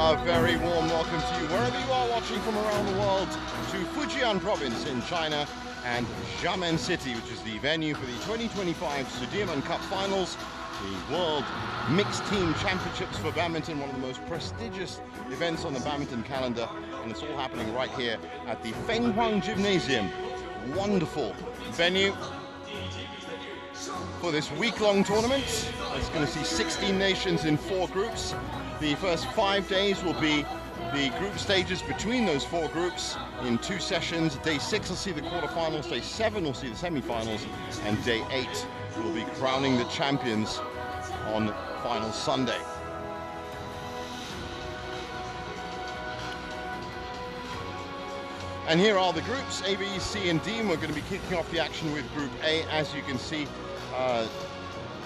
A very warm welcome to you wherever you are watching from around the world to Fujian province in China and Xiamen city, which is the venue for the 2025 Sudirman Cup finals, the World Mixed Team Championships for badminton, one of the most prestigious events on the badminton calendar, and it's all happening right here at the Fenghuang Gymnasium. Wonderful venue for this week-long tournament. It's going to see 16 nations in 4 groups. The first 5 days will be the group stages between those 4 groups in 2 sessions. Day 6 will see the quarterfinals, day 7 will see the semifinals, and day 8 will be crowning the champions on final Sunday. And here are the groups, A, B, C, and D. And we're going to be kicking off the action with Group A. As you can see,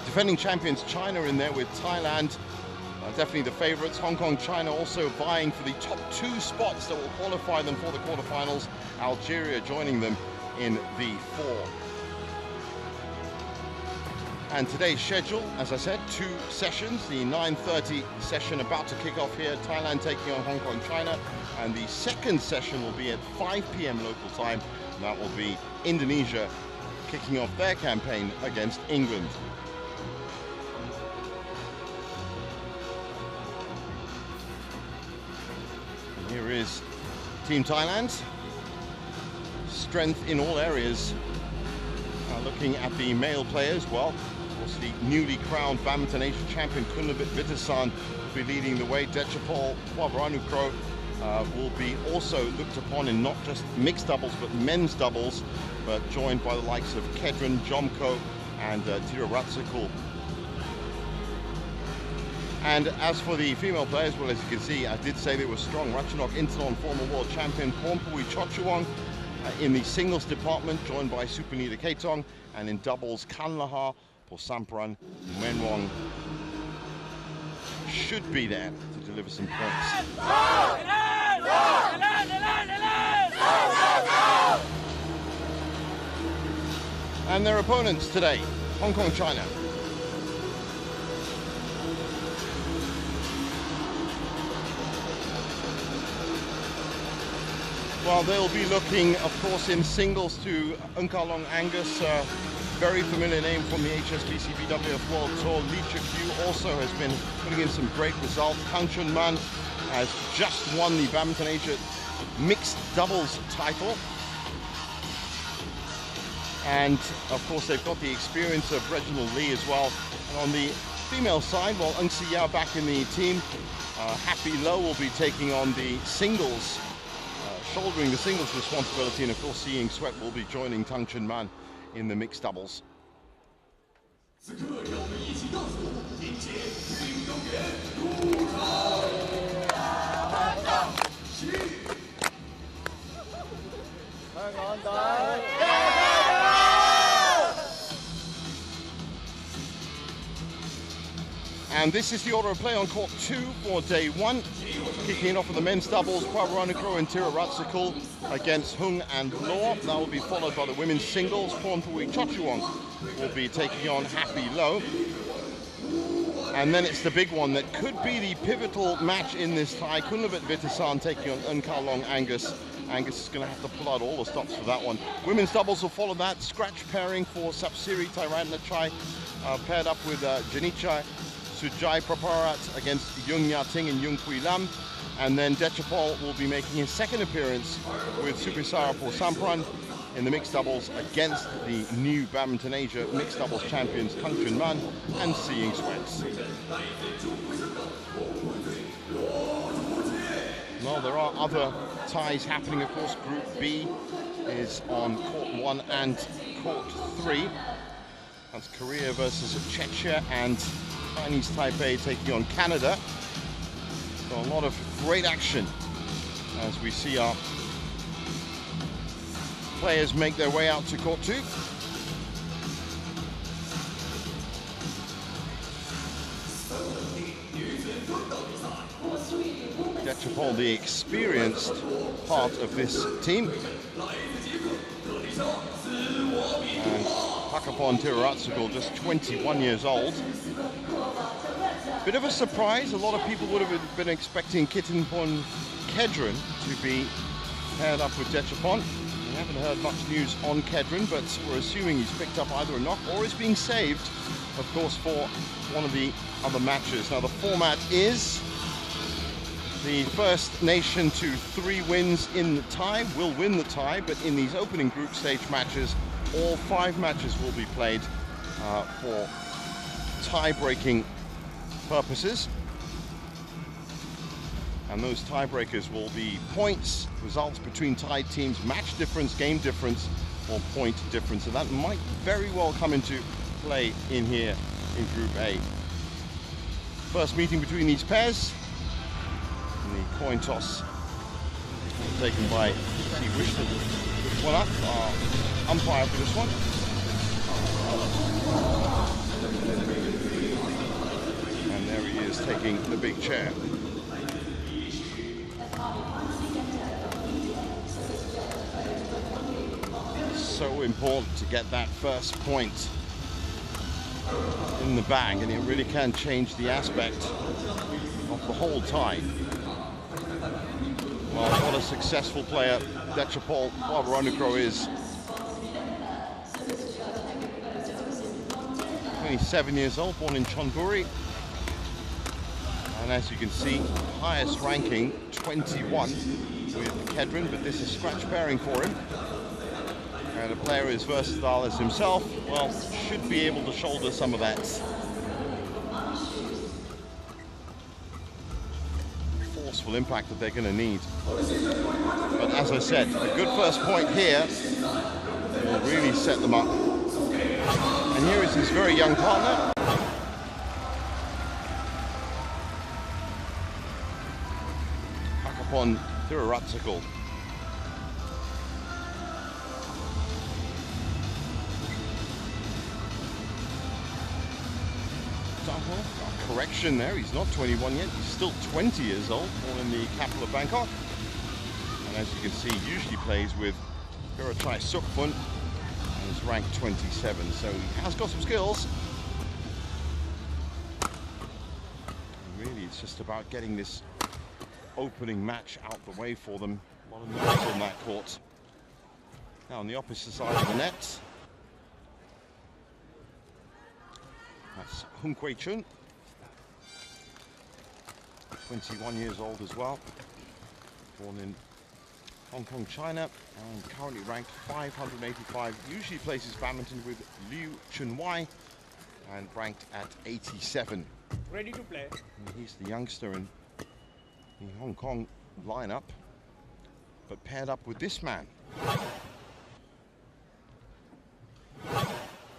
defending champions China in there with Thailand. Definitely the favorites. Hong Kong, China also vying for the top 2 spots that will qualify them for the quarterfinals. Algeria joining them in the 4. And today's schedule, as I said, 2 sessions. The 9:30 session about to kick off here, Thailand taking on Hong Kong, China. And the second session will be at 5 p.m. local time. And that will be Indonesia kicking off their campaign against England. Here is Team Thailand. Strength in all areas. Looking at the male players, well, of course, the newly crowned Badminton Asia champion Kunlavit Vitasan will be leading the way. Dechapol Puavaranukroh will be also looked upon in not just mixed doubles but men's doubles, but joined by the likes of Kedran, Jomko, and Thiraratsikul. And as for the female players, well, as you can see, I did say they were strong. Ratchanok Intanon, former world champion Pornpui Chochuang in the singles department, joined by Supanita Ketong, and in doubles, Kanlaha, Posampran, Fenghuang should be there to deliver some points. And their opponents today, Hong Kong, China. Well, they'll be looking, of course, in singles to Unkalong Angus, very familiar name from the HSBC BWF World Tour. Lee Chuk-yu also has been putting in some great results. Kang Chun-man has just won the Badminton Asia mixed doubles title. And, of course, they've got the experience of Reginald Lee as well. And on the female side, well, Eun Si Yao back in the team. Happy Low will be taking on the singles, shouldering the singles responsibility, and of course Seeing Sweat will be joining Kang Chun-man in the mixed doubles. And this is the order of play on court 2 for day 1. Kicking it off with the men's doubles, Puavaranukroh and Thiraratsikul against Hung and Law. That will be followed by the women's singles. Pornpui Chochuang will be taking on Happy Low. And then it's the big one that could be the pivotal match in this tie. Kunlavit Vitasan taking on Unkalong Angus. Angus is going to have to pull out all the stops for that one. Women's doubles will follow that. Scratch pairing for Sapsiri Thairatnachai, paired up with Janichai Sujai Praparat against Yung Yating and Yung Pui Lam. And then Dechapol will be making his second appearance with Supisara Posampran in the mixed doubles against the new Badminton Asia mixed doubles champions Kang Chun-man and Seeing Sweats. Well, there are other ties happening, of course. Group B is on court 1 and court 3. That's Korea versus Czechia and Chinese Taipei taking on Canada. So a lot of great action as we see our players make their way out to court 2. Dechapol, the experienced part of this team. And Pakapon Thiraratsikul, just 21 years old. Bit of a surprise. A lot of people would have been expecting Kittenpon Kedren to be paired up with Dechapon. We haven't heard much news on Kedren, but we're assuming he's picked up either a knock or is being saved, of course, for one of the other matches. Now the format is the first nation to 3 wins in the tie will win the tie, but in these opening group stage matches, all 5 matches will be played for tie-breaking purposes. And those tiebreakers will be points, results between tied teams, match difference, game difference, or point difference. And that might very well come into play in here in Group A. First meeting between these pairs. And the coin toss taken by T. Wishler. This one up, our umpire for this one. And there he is taking the big chair. So important to get that first point in the bag, and it really can change the aspect of the whole tie. Well, what a successful player Dechapol Wawaronokro is. 27 years old, born in Chonburi. And as you can see, highest ranking, 21 with Kedren, but this is scratch pairing for him. And a player as versatile as himself, well, should be able to shoulder some of that forceful impact that they're going to need. But as I said, a good first point here will really set them up. And here is his very young partner. Pakapon Thiraratsikal. Correction there, he's not 21 yet, he's still 20 years old, born in the capital of Bangkok. And as you can see, usually plays with Pirachai Sukpun and is ranked 27, so he has got some skills. And really, it's just about getting this opening match out the way for them. A lot of nerves on that court. Now on the opposite side of the net, that's Hung Kwei Chun, 21 years old as well, born in Hong Kong, China, and currently ranked 585. Usually places badminton with Liu Chunwai, and ranked at 87. Ready to play. And he's the youngster in the Hong Kong lineup, but paired up with this man,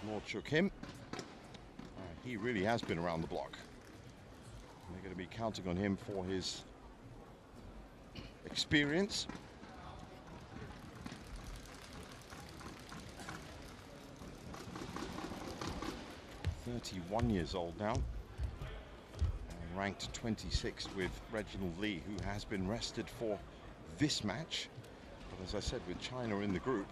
Lord Chuk Kim. He really has been around the block. They're going to be counting on him for his experience. (31 years old now, and ranked 26th with Reginald Lee, who has been rested for this match. But as I said, with China in the group,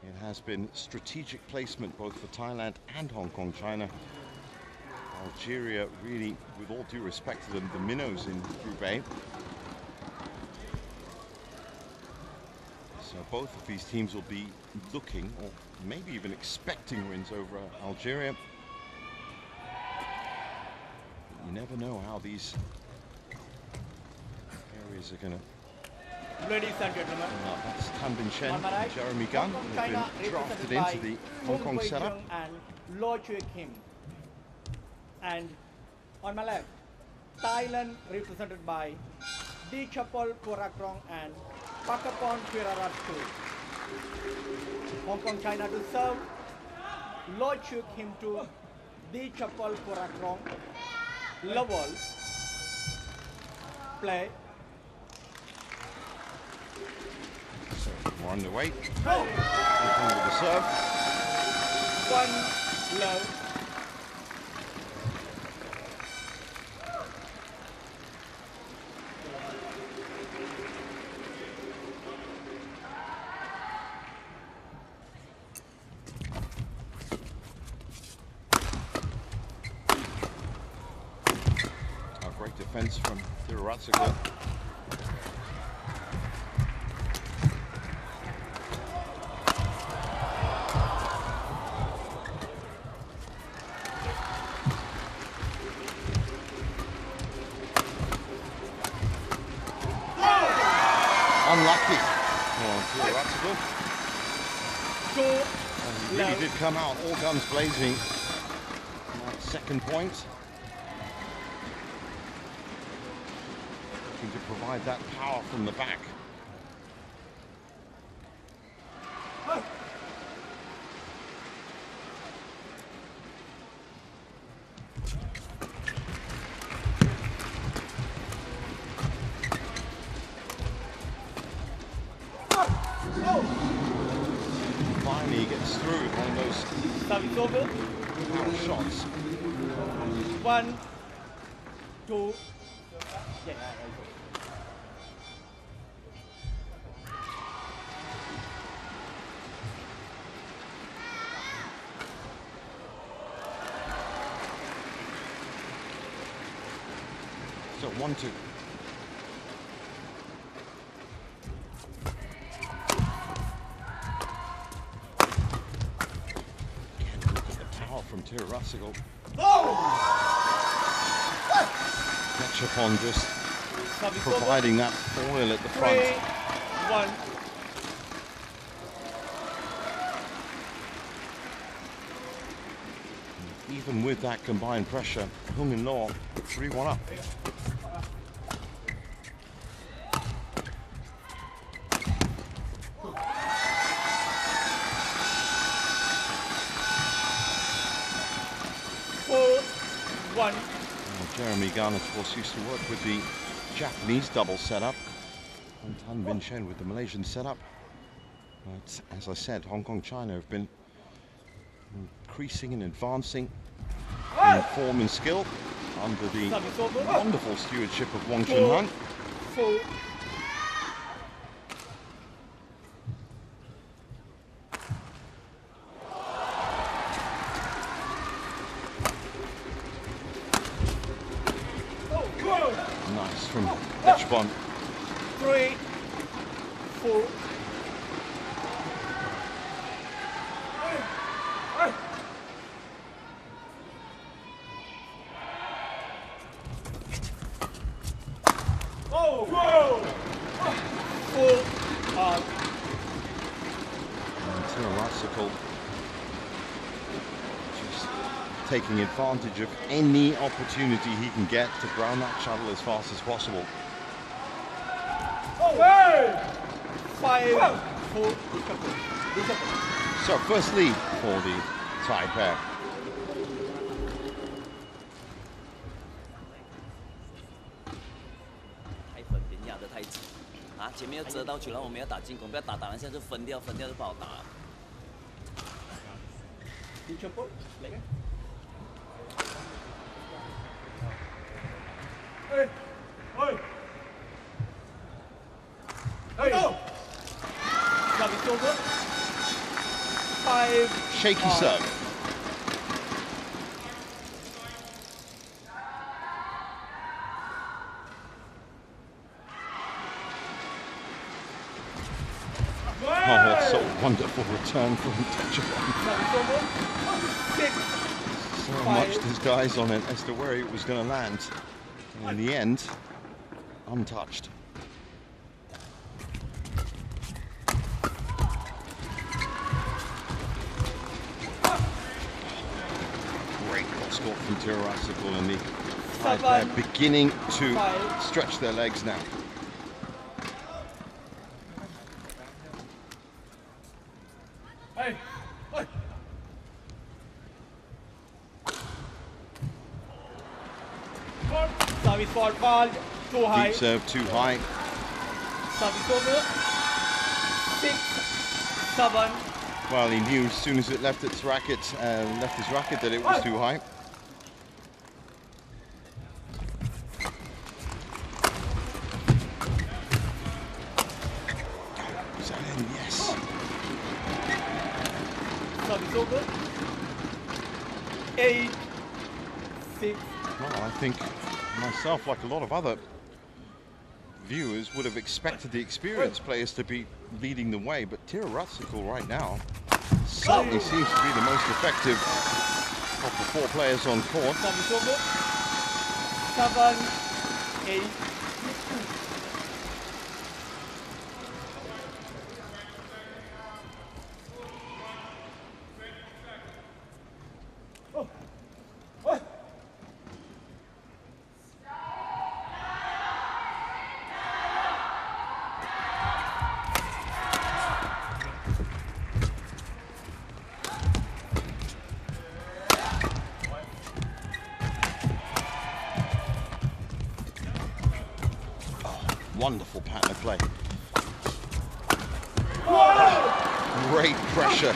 it has been strategic placement both for Thailand and Hong Kong, China. Algeria, really, with all due respect to them, the minnows in Group A. So both of these teams will be looking, or maybe even expecting, wins over Algeria. You never know how these areas are going to... Ladies and gentlemen, That's Tan Bin Shen and Jeremy Gunn, who have been drafted into the Hong Kong setup. And Lord Chuk Kim. And on my left, Thailand represented by Dechapol Purakrong and Pakapon Thiraratsikal. Hong Kong, China to serve. Lord Chuk Kim to Dechapol Purakrong. Level. Play. So we're underway. Go! With the serve. 1 love. defense from Thiraratsikul. Unlucky for Thiraratsikul. He really did come out all guns blazing on that second point. Looking to provide that power from the back. Finally he gets through with one of those power shots. 1, 2. So 1-2. From Thiraratsikul. Catch up on just providing that foil at the front. 3-1. Even with that combined pressure, Hung and Law 3-1 up. Jeremy Gunn, of course, used to work with the Japanese double setup, and Tan Bin Chen with the Malaysian setup. But as I said, Hong Kong, China have been increasing and advancing in form and skill under the wonderful stewardship of Wong Chun Han. Nice from Echbon. 3-4. Thiraratsikul just taking advantage of any opportunity he can get to ground that shuttle as fast as possible. 5-4. So first lead for the Thai pair. 前面要折到球，然后我们要打进攻，不要打篮下就分掉就不好打了。Shaky serve. Oh, so wonderful return from Techabon. So much disguise on it as to where it was going to land. And in the end, untouched. Great cross court from Thiraratsikul, and they're beginning to stretch their legs now. Service ball ball too high. Deep serve too high. Service over. 6-7. Well, he knew as soon as it left its racket, left his racket, that it was too high. Is that in? Yes. Service over. 8-6. Well, I think Myself, like a lot of other viewers, would have expected the experienced players to be leading the way, but Tira Ratsikul right now certainly seems to be the most effective of the 4 players on court. 7-8. Wonderful pattern of play. Great pressure.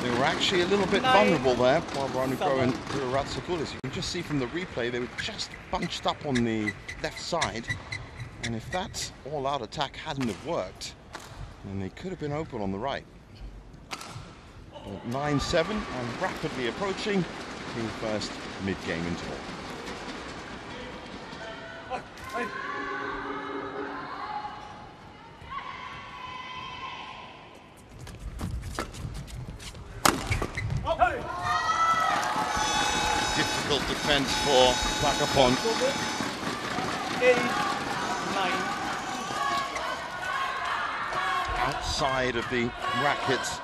They were actually a little bit vulnerable there, Ranuko and Tira Ratsikul. As you can just see from the replay, they were just bunched up on the left side. And if that all-out attack hadn't have worked, then they could have been open on the right. 9-7 and rapidly approaching the first mid-game interval. Difficult defense for Pakapon. 8-9. Outside of the racket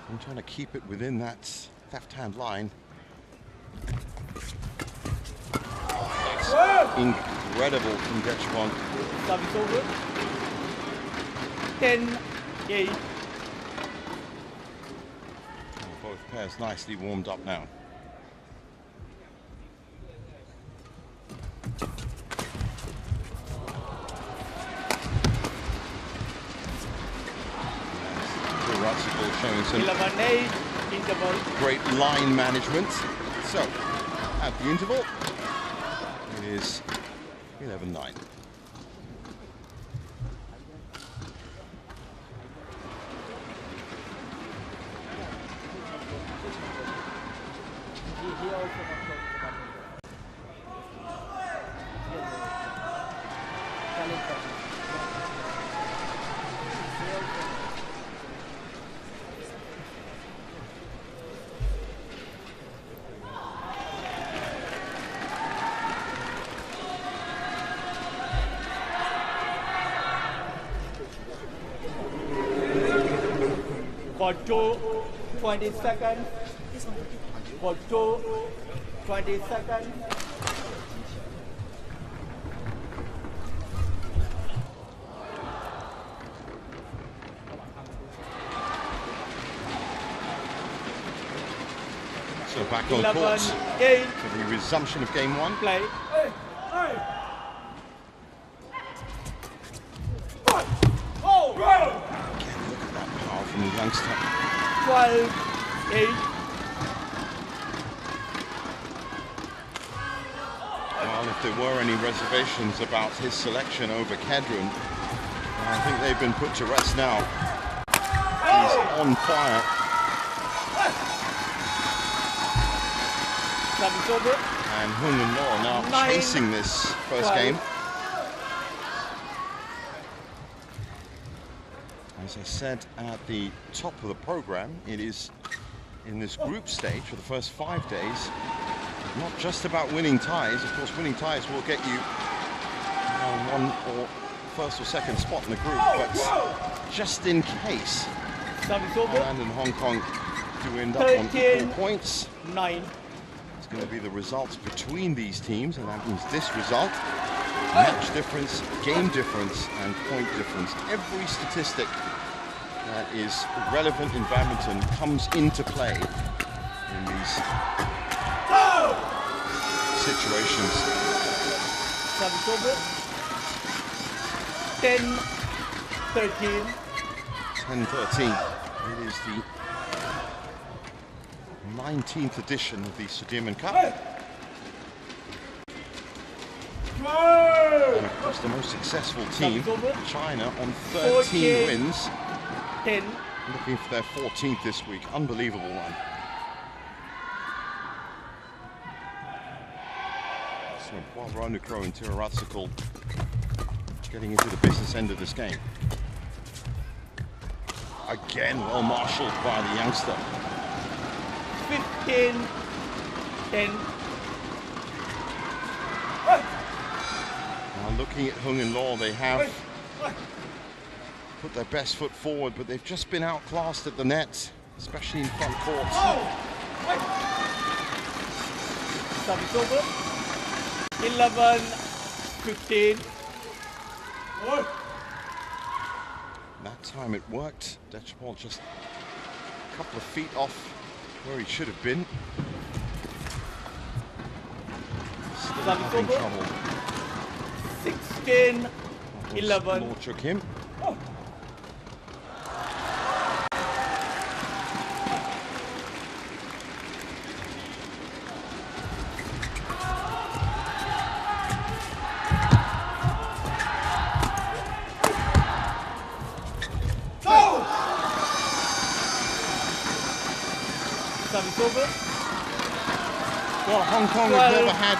and trying to keep it within that left-hand line. That's incredible from Gechwon. Service over. 10-8. Both pairs nicely warmed up now. Showing some 11-8 interval. great line management. So, at the interval, it is 11-9. For 20 seconds. For 20 seconds. So back on court for the resumption of game 1. Play. From the youngster. 12-8. Well, if there were any reservations about his selection over Kedron, I think they've been put to rest now. He's on fire. And Hung and Law now chasing this first game. As I said at the top of the program, it is in this group stage for the first 5 days, not just about winning ties. Of course, winning ties will get you one or first or second spot in the group, but just in case Thailand and Hong Kong do end up on equal points, 9. it's going to be the results between these teams, and that means this result, match difference, game difference, and point difference. Every statistic that is relevant in badminton comes into play in these situations. 10-13. 10-13. It is the 19th edition of the Sudirman Cup. And of course the most successful team, China, on 13 wins. 10. Looking for their 14th this week. Unbelievable one. So Veronica and Tira Ratsakul getting into the business end of this game. Again, well marshaled by the youngster. 15-10. Now looking at Hung and Law, they have put their best foot forward, but they've just been outclassed at the net, especially in front court. Service over. 11-15. That time it worked. Dechapol just a couple of feet off where he should have been. Still having trouble. 16-11. Law took him. Over. Well, Hong Kong have never had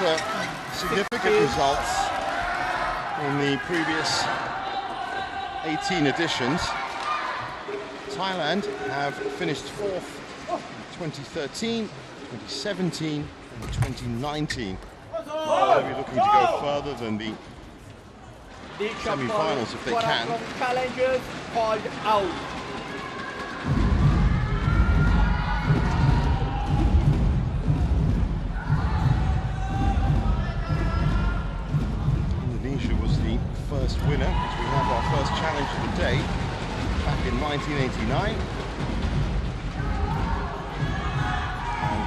significant results in the previous 18 editions. Thailand have finished fourth in 2013, 2017 and 2019. They'll be looking to go further than the semi-finals if they can. Challengers called out. First winner, as we have our first challenge of the day back in 1989. And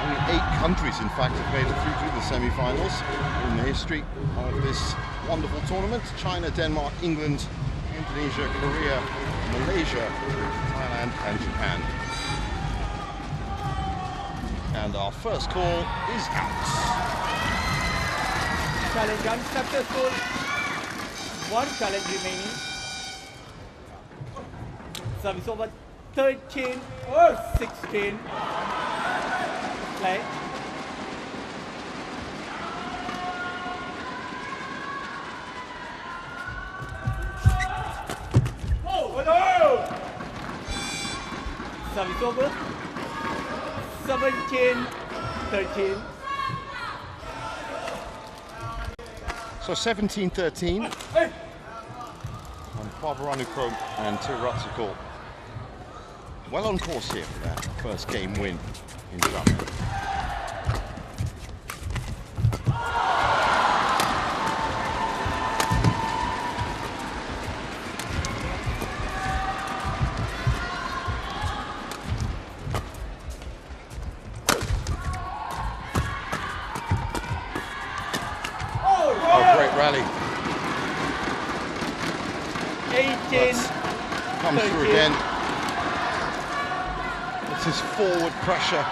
only 8 countries, in fact, have made it through to the semi-finals in the history of this wonderful tournament. China, Denmark, England, Indonesia, Korea, Malaysia, Thailand and Japan. And our first call is out. Challenge unsuccessful. 1 challenge remaining. Service over. 13 or 16. Play. Service over. 17-13. So 17-13 on Pavarannukroh and Tira Ratsakul. Well on course here for that first game win in Xiamen. Rally. 18. Comes through again. It's his forward pressure.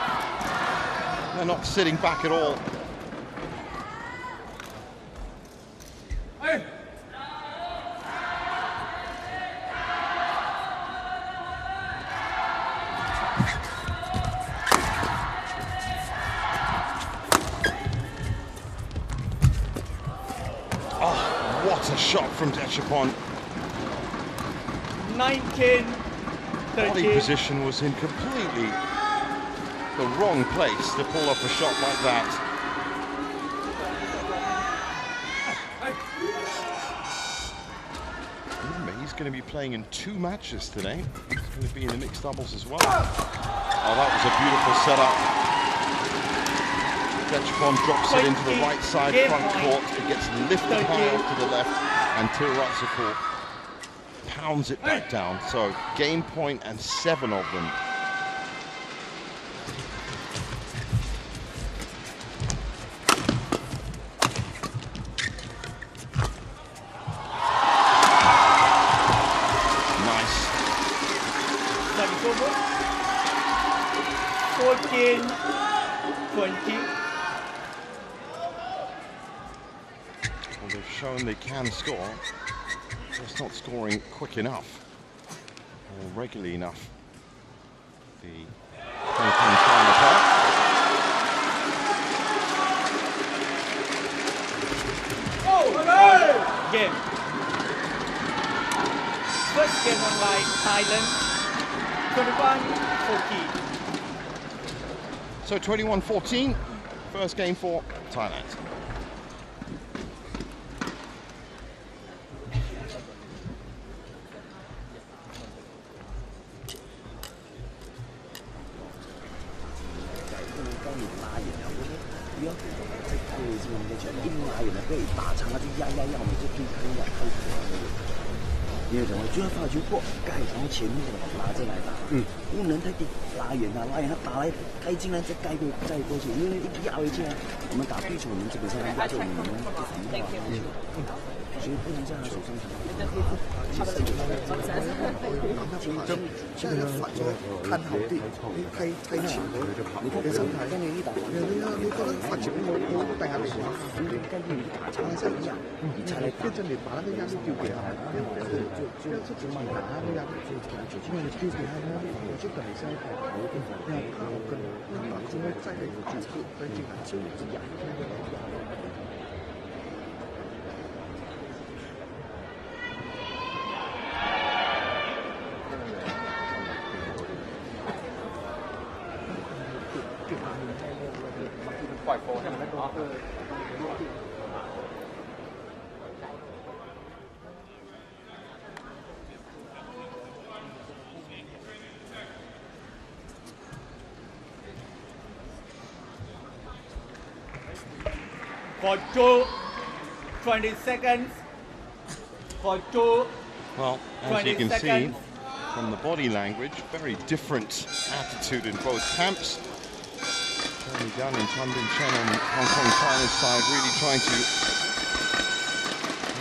They're not sitting back at all. What a shot from Dechapol. 19-13. Body position was in completely the wrong place to pull off a shot like that. Remember, he's going to be playing in 2 matches today. He's going to be in the mixed doubles as well. Oh, that was a beautiful setup. Dechapol drops it into the right side front court. It gets lifted high off to the left, and Tira Ratsakul pounds it back down. So game point and 7 of them. Nice. 14-20. Well, they've shown they can score, just not scoring quick enough or regularly enough. The Fenghuang counterpart. Game. First game online, Thailand, 21-14. So 21-14, first game for Thailand.因为什么？就要发球过，该从前面拿着来打，不能太低，拉远他，打来该进来再再过去，因为一压回去啊，我们打对手，我们基本上压着我们不防到啊，所以不能在他手上打。即係發咗近後啲，睇前嗰嘅心態。跟住呢打，你覺得發前好大壓力啊？跟住打差身一樣，跟住你把那個壓力丟給他，就慢慢那個壓力因為你丟給他呢，我就等一下一跑，然後他跟打中會再嚟組合，跟住就一樣。For 20 seconds. For 2. Well, as you can see from the body language, very different attitude in both camps. Tony Dunn and Tan Bin Chen on Hong Kong China's side really trying to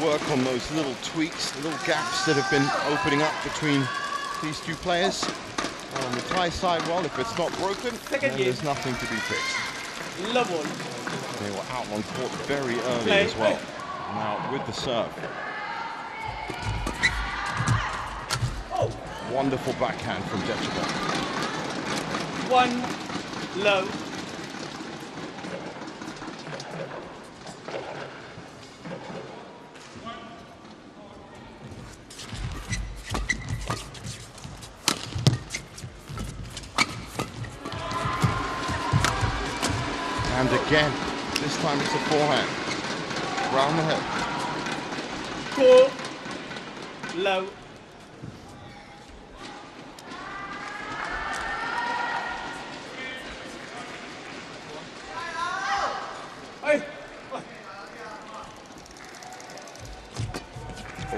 work on those little tweaks, the little gaps that have been opening up between these two players. And on the Thai side, well, if it's not broken, then there's nothing to be fixed. Level. They were out on court very early as well. Now with the serve. Oh. Wonderful backhand from Xiamen. 1 low. And again, this time it's a forehand. Round the head. 4 low.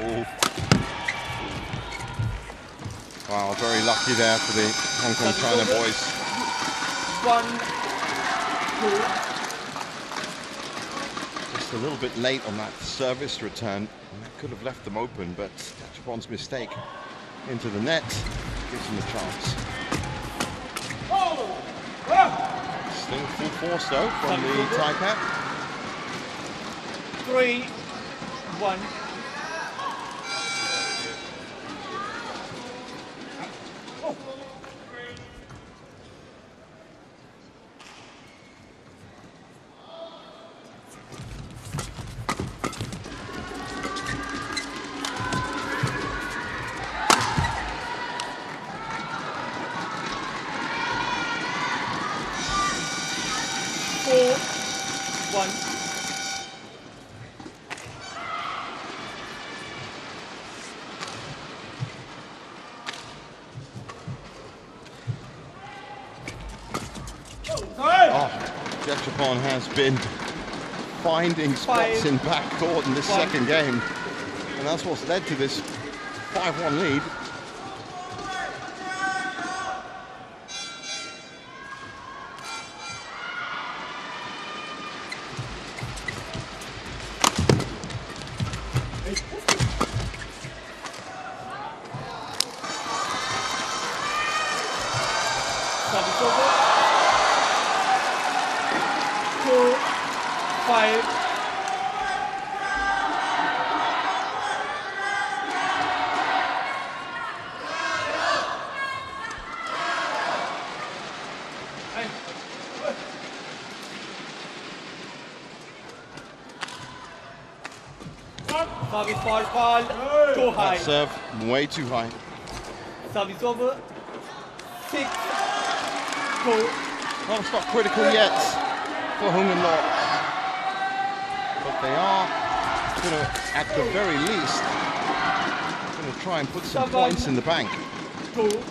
Oh. Wow, very lucky there for the Hong Kong China boys. 1 2. Just a little bit late on that service return. Could have left them open, but Xiamen's mistake into the net gives him a chance. Still full force though from the Thai cap. 3 1. Xiamen has been finding spots in backcourt in this second game, and that's what's led to this 5-1 lead. Service for call. Too high. That serve way too high. Service over. 6-2. Well, it's not critical yet for Hung and Law. But they are going to, at the very least, going to try and put some points in the bank. 2.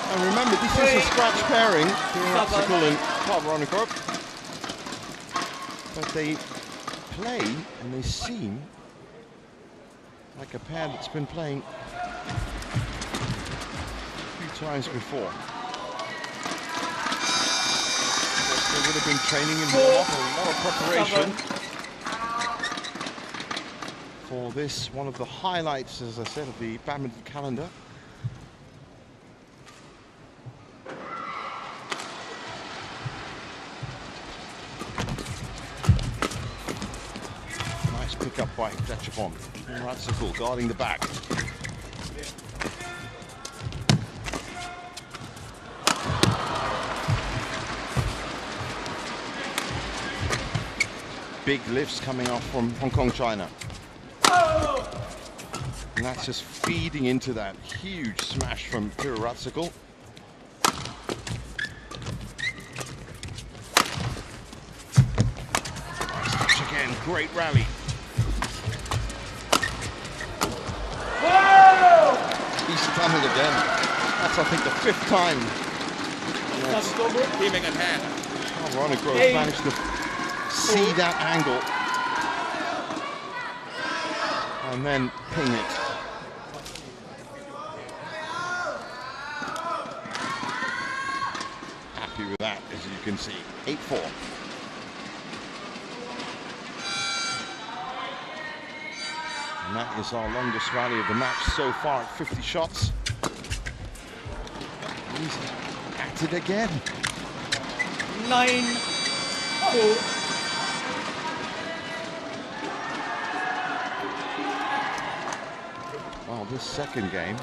And remember, this is a scratch pairing, Ratsikul and Veronica. But they play and they seem like a pair that's been playing a few times before. They would have been training in a lot of preparation for this, one of the highlights, as I said, of the badminton calendar. Pick up by Xiamen. Ratsikul guarding the back. Big lifts coming off from Hong Kong, China. And that's just feeding into that huge smash from Ratsikul. Nice touch again, great rally. He's done it again. That's, I think, the 5th time. Veronica has managed to see that angle and then ping it. Happy with that, as you can see. 8-4. And that is our longest rally of the match so far at 50 shots. He's at it again. 9-4. Well, this second game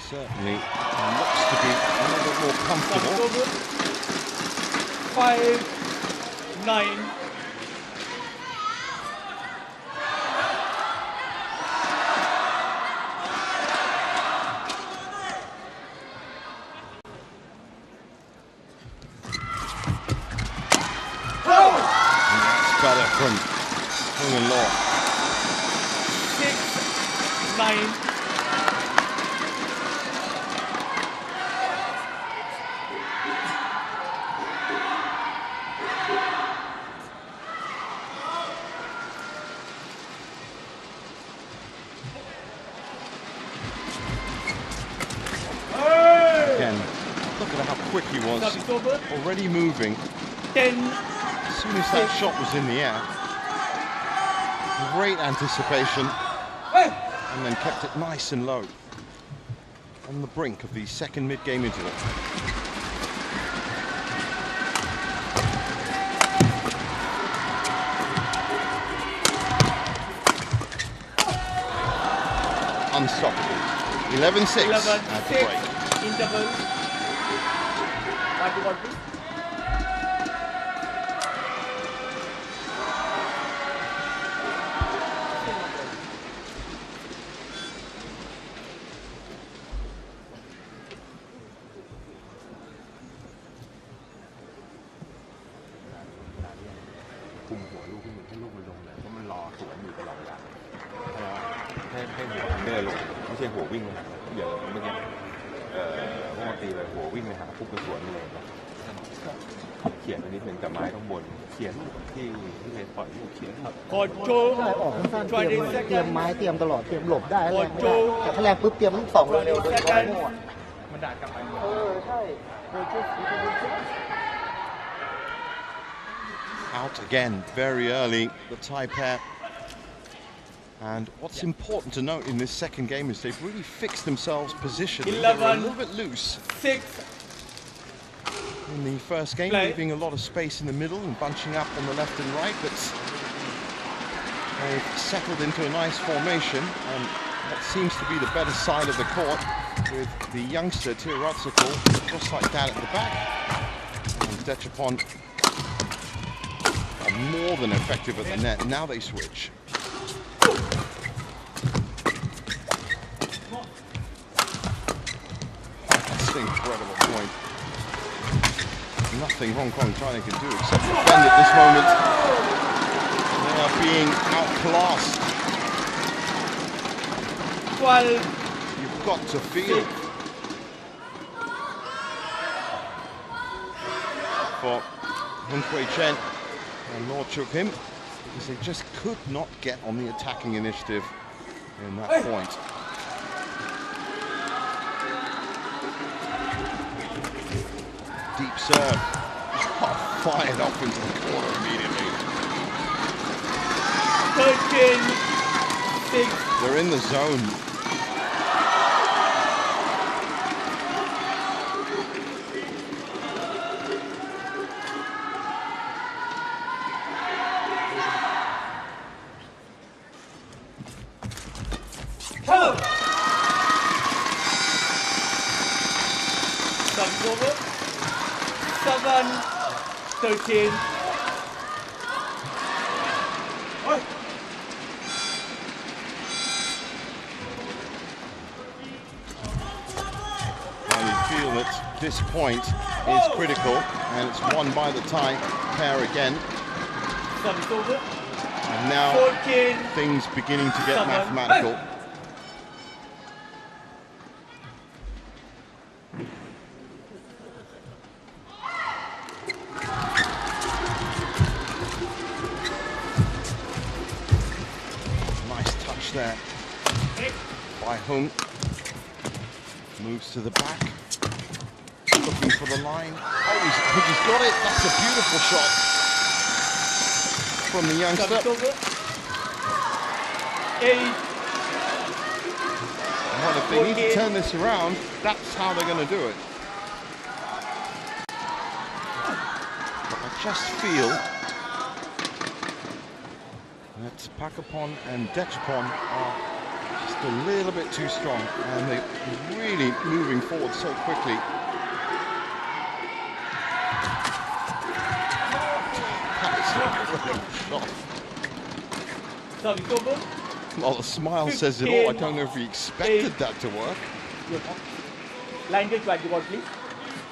certainly looks to be a little bit more comfortable. 5-9. Better from Hung and Law. 6-9. Again, look at how quick he was. Already moving. 10. As soon as that shot was in the air, great anticipation, and then kept it nice and low on the brink of the second mid-game interval. Unstoppable. 11-6 at the break. Interval. What? Control. เตรียมไม้เตรียมตลอดเตรียมหลบได้แรงแต่ถ้าแรงปุ๊บเตรียมลูก2เร็วๆโดนก้อนมั่วมันด่ากลับไปใช่ Out again very early, the Thai pair. And what's important to note in this second game is they've really fixed themselves positionally. They were a little bit loose. 6. in the first game, leaving a lot of space in the middle and bunching up on the left and right, but they've settled into a nice formation, and that seems to be the better side of the court, with the youngster TotalEnergies just like that at the back, and Dechapon are more than effective at the net. Now they switch. That's an incredible point. Nothing Hong Kong China can do except defend at this moment. They are being outclassed. 12. You've got to feel for Hung Kui Chen and Law Chuk Him, because they just could not get on the attacking initiative in that point. Deep serve, fired off into the corner immediately. 13. 6. They're in the zone. Comes over. 7. 13. This point is critical, and it's won by the Thai pair again. And now 14. things beginning to get mathematical. Nice touch there by Hung. Moves to the back. Looking for the line. Oh, I think he's got it. That's a beautiful shot from the youngster. 8. Well, if they need to turn this around, that's how they're going to do it. But I just feel that Pakapon and Dechapon are just a little bit too strong, and they're really moving forward so quickly. Well, the smile says it all. I don't know if he expected that to work. Line judge, what you got, please?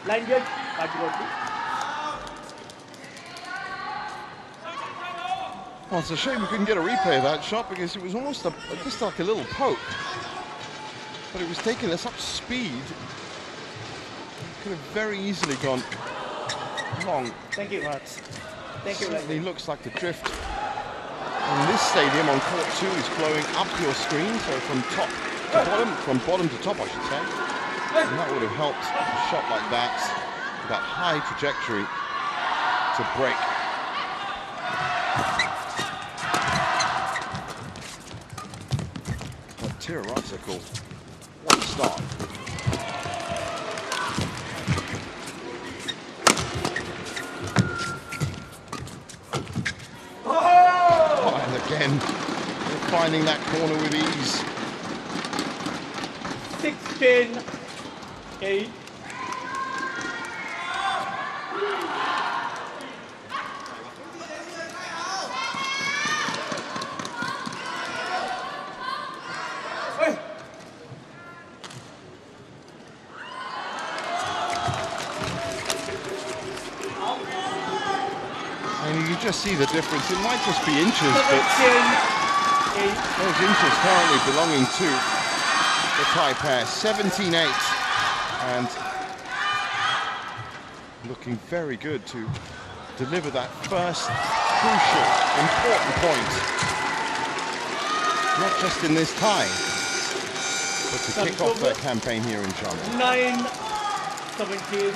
Line judge, what you got, please? Well, it's a shame we couldn't get a replay of that shot, because it was almost just like a little poke. But it was taking at such speed. It could have very easily gone long. Thank you. But thank you. Certainly looks like the drift in this stadium on court 2 is flowing up your screen, so from top to bottom, from bottom to top, I should say. And that would have helped a shot like that, with that high trajectory, to break. But TotalEnergies, what a start. Again, they're finding that corner with ease. 16. 8. And you can just see the difference. It might just be inches, but those inches currently belonging to the Thai pair. 17-8, and looking very good to deliver that first crucial, important point. Not just in this tie, but to kick off their campaign here in Xiamen. 9. 17.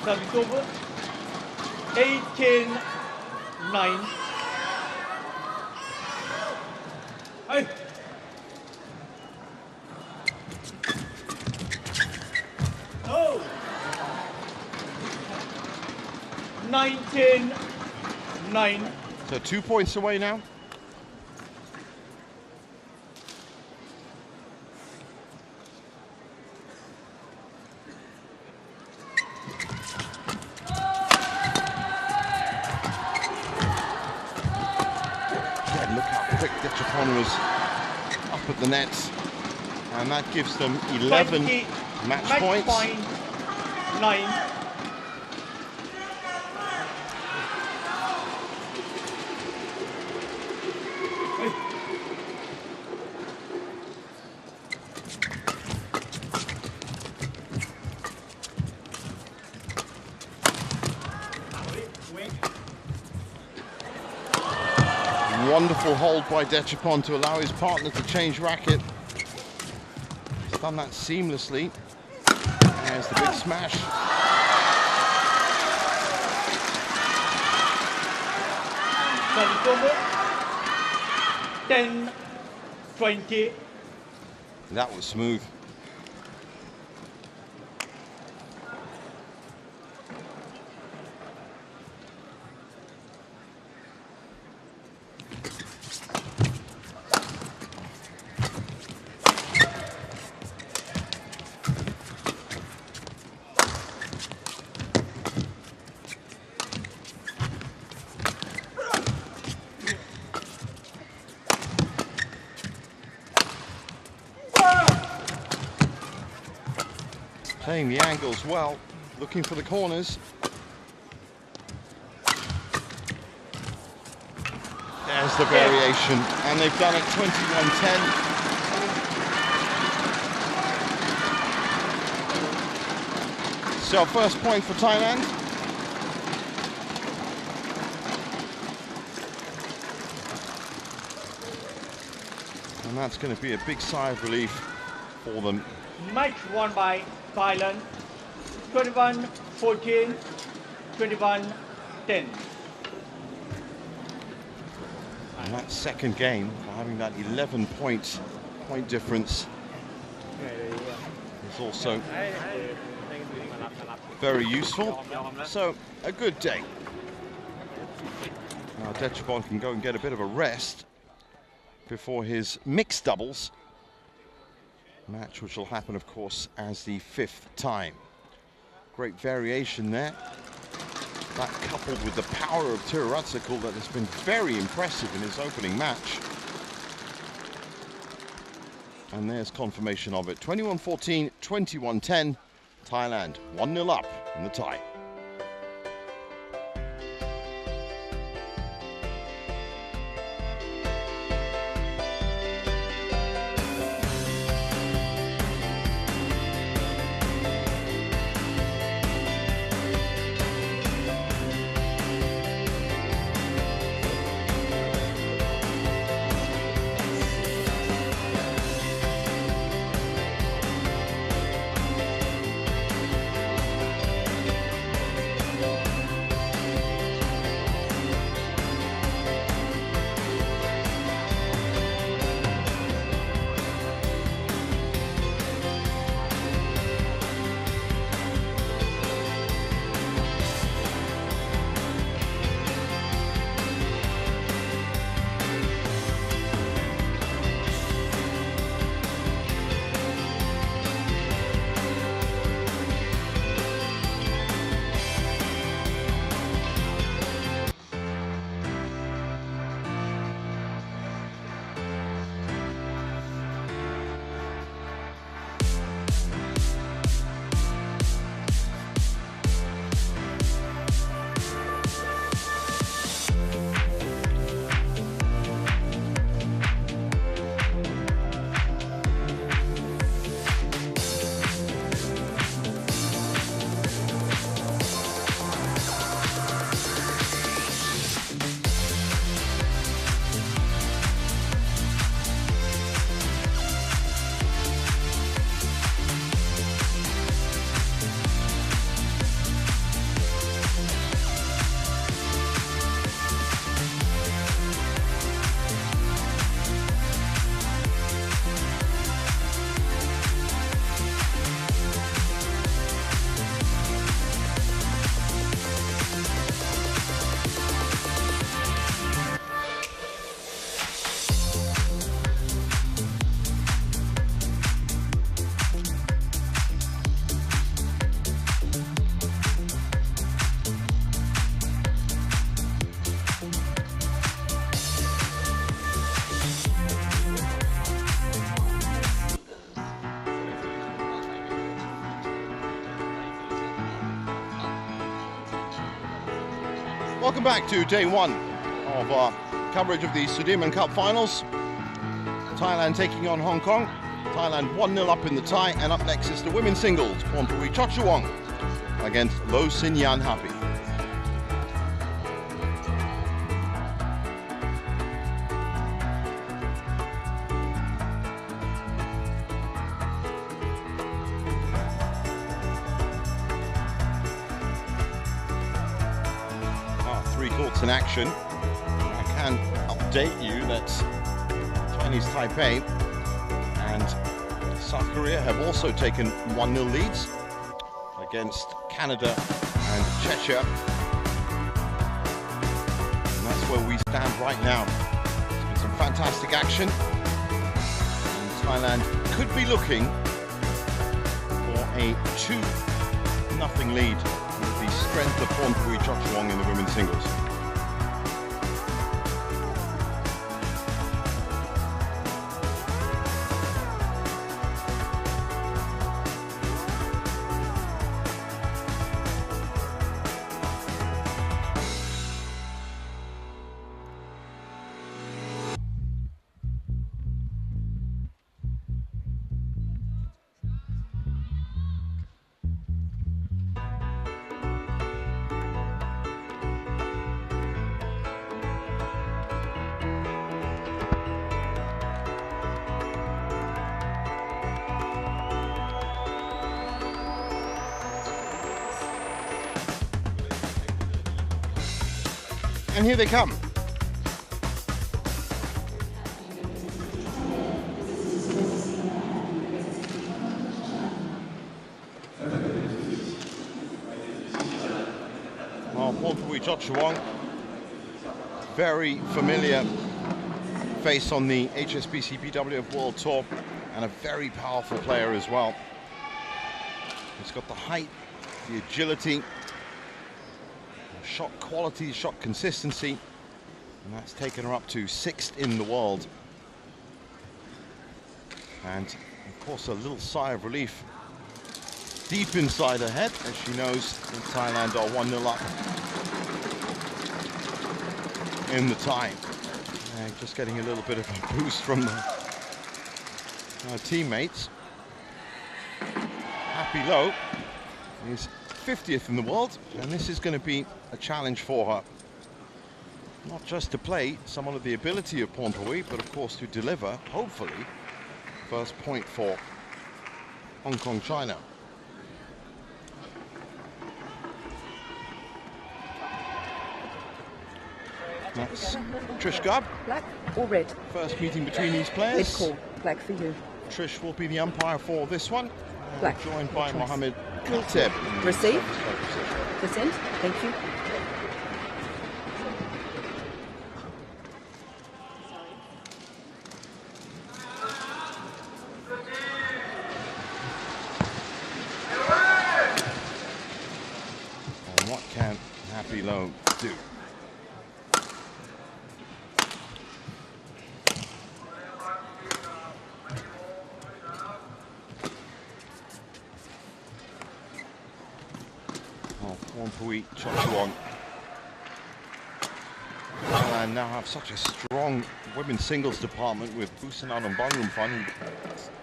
Service over. 18-9. Hey. Oh. 19-9. So 2 points away now. Again, look how quick Dechapon was up at the net. And that gives them 11 match points. Point 9. Wonderful hold by Dechapon to allow his partner to change racket. He's done that seamlessly. There's the big smash. Service over. 10-20. That was smooth. Playing the angles well, looking for the corners. There's the variation, and they've done it 21-10. So first point for Thailand. And that's going to be a big sigh of relief for them. Match won by Thailand. 21-14, 21-10. And that second game, having that 11-point difference, is also very useful. So a good day. Now Dechapon can go and get a bit of a rest before his mixed doubles match, which will happen, of course, as the 5th time. Great variation there. That coupled with the power of Tsitsipas that has been very impressive in his opening match. And there's confirmation of it. 21-14, 21-10. Thailand 1-0 up in the tie. Welcome back to day one of our coverage of the Sudirman Cup finals. Thailand taking on Hong Kong. Thailand 1-0 up in the tie, and up next is the women's singles. Pornpuri Chotchuwong against Lo Sin Yan Happy. 3 courts in action. I can update you that Chinese Taipei and South Korea have also taken 1-0 leads against Canada and Czechia. And that's where we stand right now. There's been some fantastic action. And Thailand could be looking for a 2-0 lead with the strength of Pornpuri Chotchuwong in the women's singles. And here they come. Well, Pornpuri Chotchuwong, very familiar face on the HSBC BWF World Tour, and a very powerful player as well. He's got the height, the agility, shot quality, shot consistency, and that's taken her up to 6th in the world. And of course a little sigh of relief deep inside her head as she knows that Thailand are 1-0 up in the tie. And just getting a little bit of a boost from her teammates. Happy Lo is 50th in the world, and this is going to be a challenge for her. Not just to play someone of the ability of Pornpuri, but of course to deliver, hopefully, first point for Hong Kong, China. That's Trish Gubb. Black or red? First meeting between these players. Red call. Black for you. Trish will be the umpire for this one. Black. Joined by Mohammed Khatib. Receive. Present. Thank you. And what can Happy Lo do? Pornpuri Chotchuwong. Thailand now have such a strong women's singles department with Busanadong Bongrumphon, who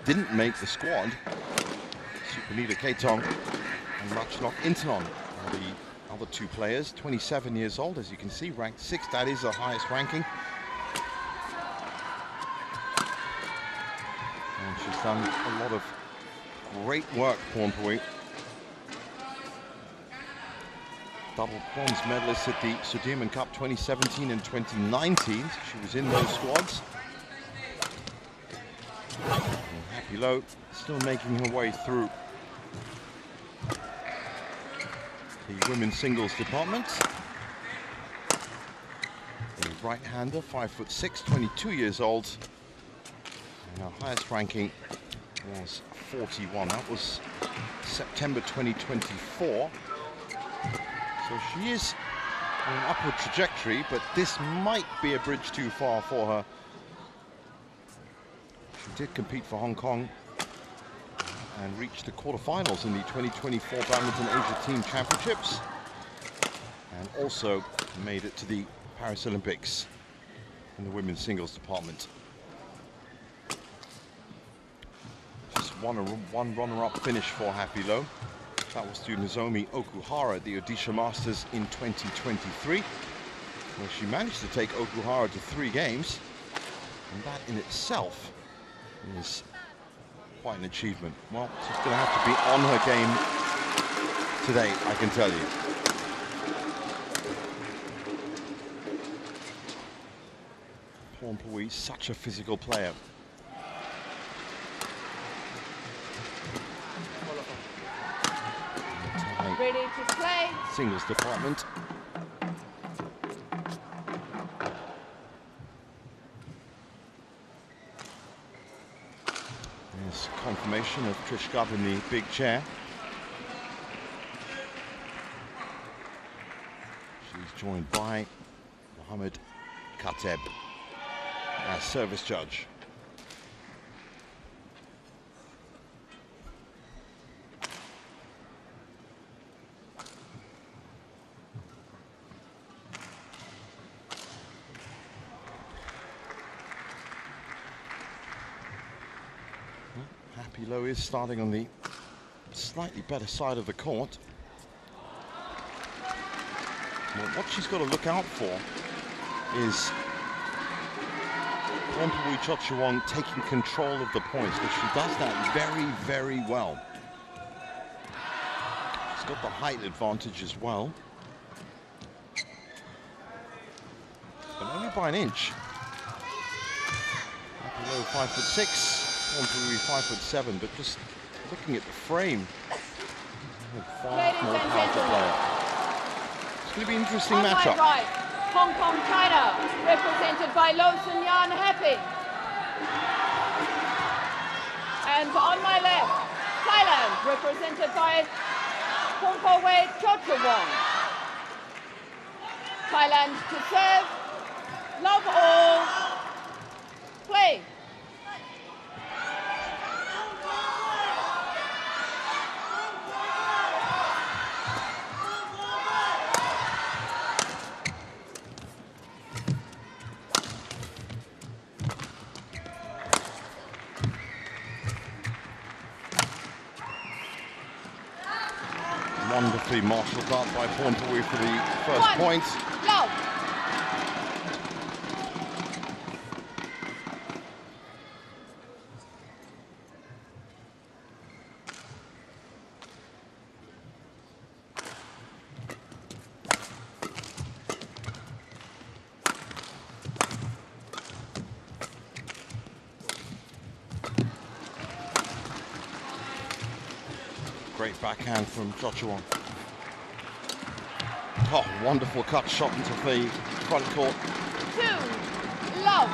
didn't make the squad. Supanita Ketong and Ratchnok Intanon are the other 2 players. 27 years old, as you can see, ranked 6th. That is the highest ranking. And she's done a lot of great work, Pornpuri. Double bronze medalist at the Sudirman Cup 2017 and 2019. She was in those squads. And Happy Lo still making her way through the women's singles department. A right-hander, 5'6", 22 years old. And her highest ranking was 41. That was September 2024. So she is on an upward trajectory, but this might be a bridge too far for her. She did compete for Hong Kong and reached the quarterfinals in the 2024 Badminton Asia Team Championships, and also made it to the Paris Olympics in the women's singles department. Just one runner-up finish for Happy Low. That was to Nozomi Okuhara at the Odisha Masters in 2023, where she managed to take Okuhara to 3 games, and that in itself is quite an achievement. Well, she's going to have to be on her game today, I can tell you. Pornpui, such a physical player. Ready to play. Singles department. There's confirmation of Trish Gubb in the big chair. She's joined by Mohammed Kateb as service judge. Happy Low is starting on the slightly better side of the court. Well, what she's got to look out for is Pornpui Chochuang taking control of the points, because she does that very, very well. She's got the height advantage as well, but only by an inch. Happy Low 5'6". Pornpui 5'7", but just looking at the frame, far more powerful player. It's going to be an interesting matchup. Right, Hong Kong, China, represented by Lo Sun-yan Happy. And on my left, Thailand, represented by Pornpui Chochuang. Thailand to serve, love all, play. Wonderfully marshaled up by Pornpui for the first point. Love. Great backhand from Chochuang. Oh, wonderful cut shot into the front court. 2, love.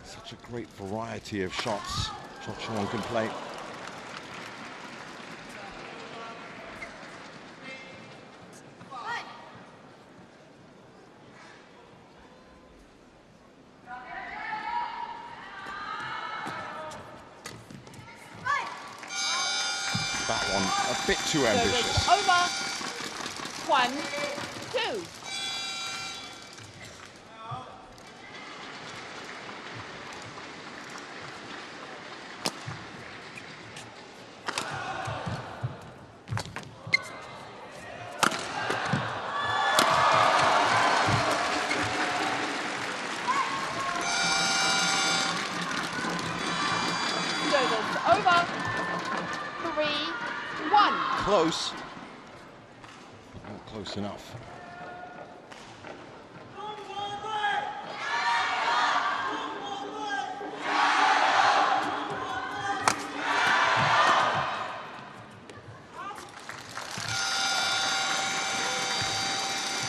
Such a great variety of shots Chochuang can play. That one a bit too ambitious. Over. 1, 2. Over. 3, 1. Close, but not close enough.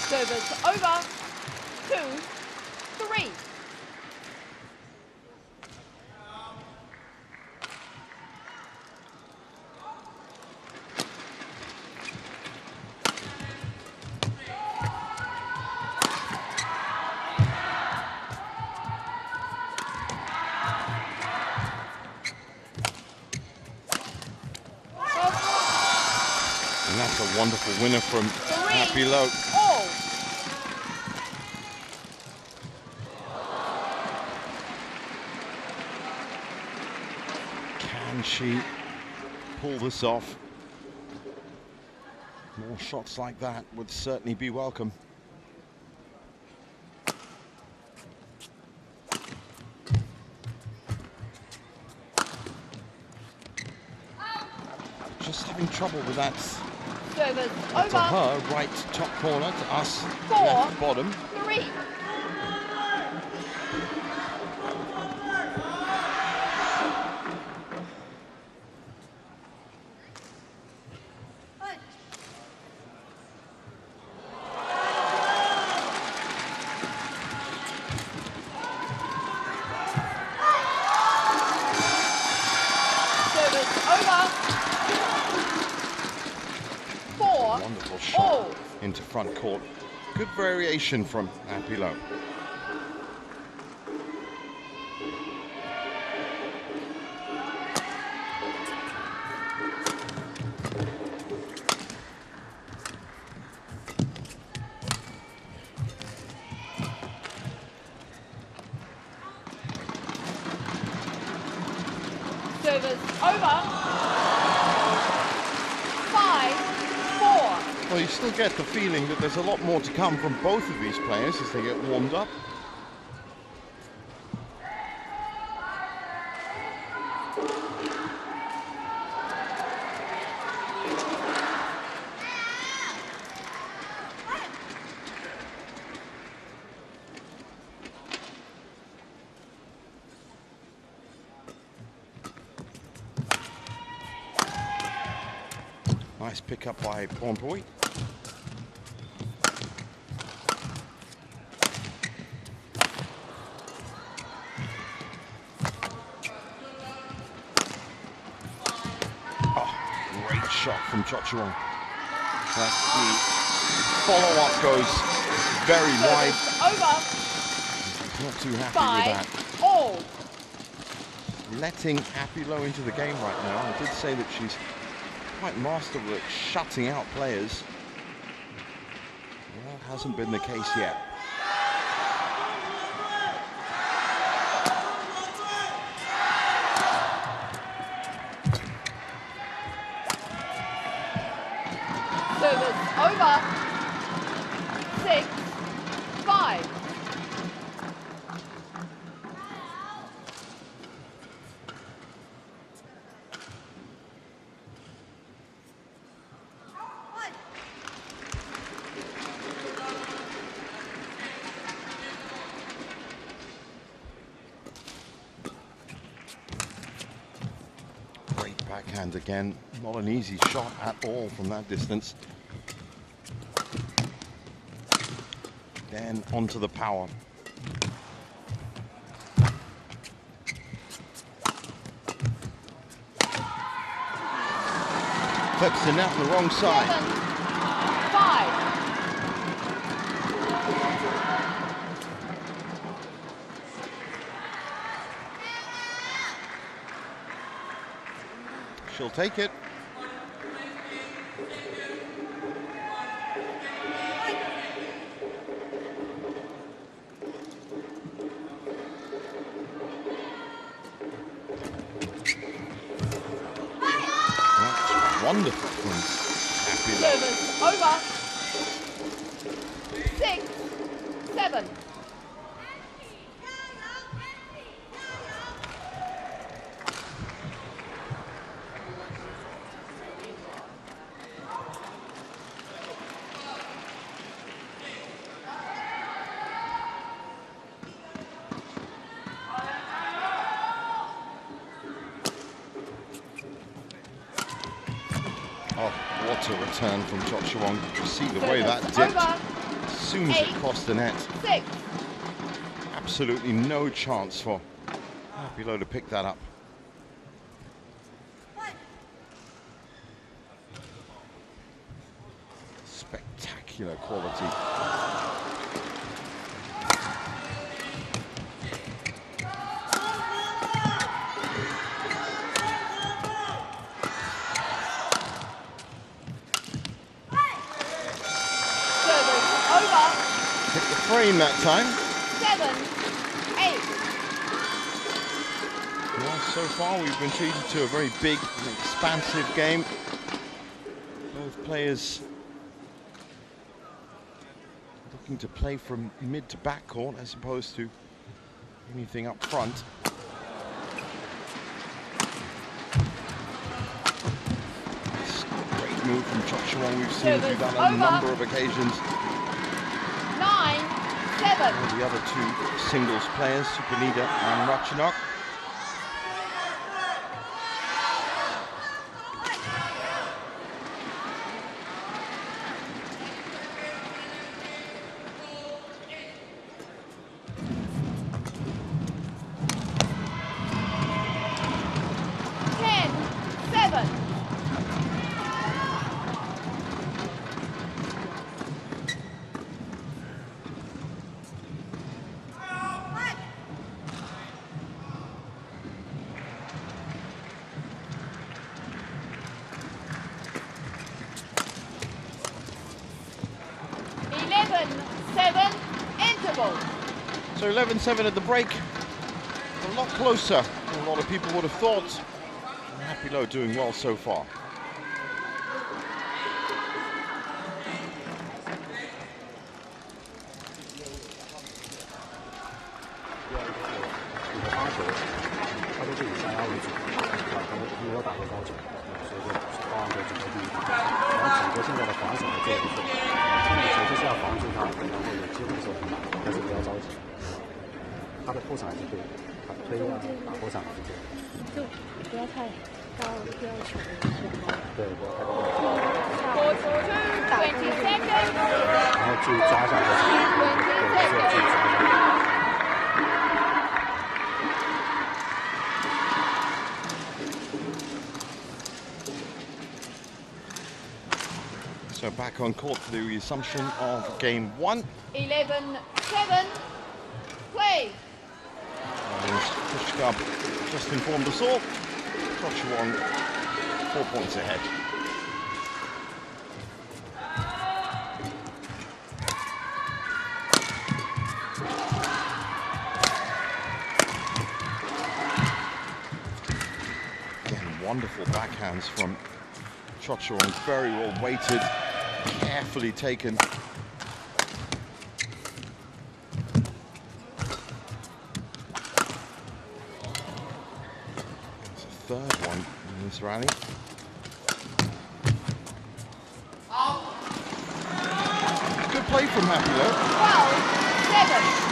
Service over. 2, 3. that's a wonderful winner from Happy Low. All. Can she pull this off? More shots like that would certainly be welcome. Just having trouble with that. Service To over. her, right top corner, to us, 4, left bottom. 3. Service over. 4. Wonderful shot into front court. Good variation from Happy Low. Service over. 5, 4. Well, you still get the feeling that there's a lot more to come from both of these players as they get warmed up. Nice pick up by Bonpoy. Great shot from Chochuang. The follow-up goes very wide. Over. Not too happy 5, with that. all. Letting Happy Low into the game right now. I did say that she's quite masterful at shutting out players. Well, that hasn't been the case yet. Service over. 6, 5. Great backhand again. Not an easy shot at all from that distance. Then onto the power. Flips the net on the wrong side. 7, 5. She'll take it. That's wonderful from Happy Low. Service over. 6, 7. Oh, what a return from Chochuang. You see the way that dipped Over. as soon as it 8, crossed the net. 6. Absolutely no chance for Happy Low to pick that up. Spectacular quality. Hit the frame that time. 7-8. Well, so far we've been treated to a very big and expansive game. Both players looking to play from mid to back court as opposed to anything up front. Great move from Xiamen. We've seen him do that on a number of occasions. 9-7. The other two singles players, Supanida and Ratchanok. So 11-7 at the break. A lot closer than a lot of people would have thought. And Happy Low doing well so far. So back on court for the resumption of game 1. 11-7. Play. Pushkab just informed us all. Xiamen 4 points ahead. Again, wonderful backhands from Xiamen, very well weighted, carefully taken. Third one in this rally. Good play from Happy though. 12-7.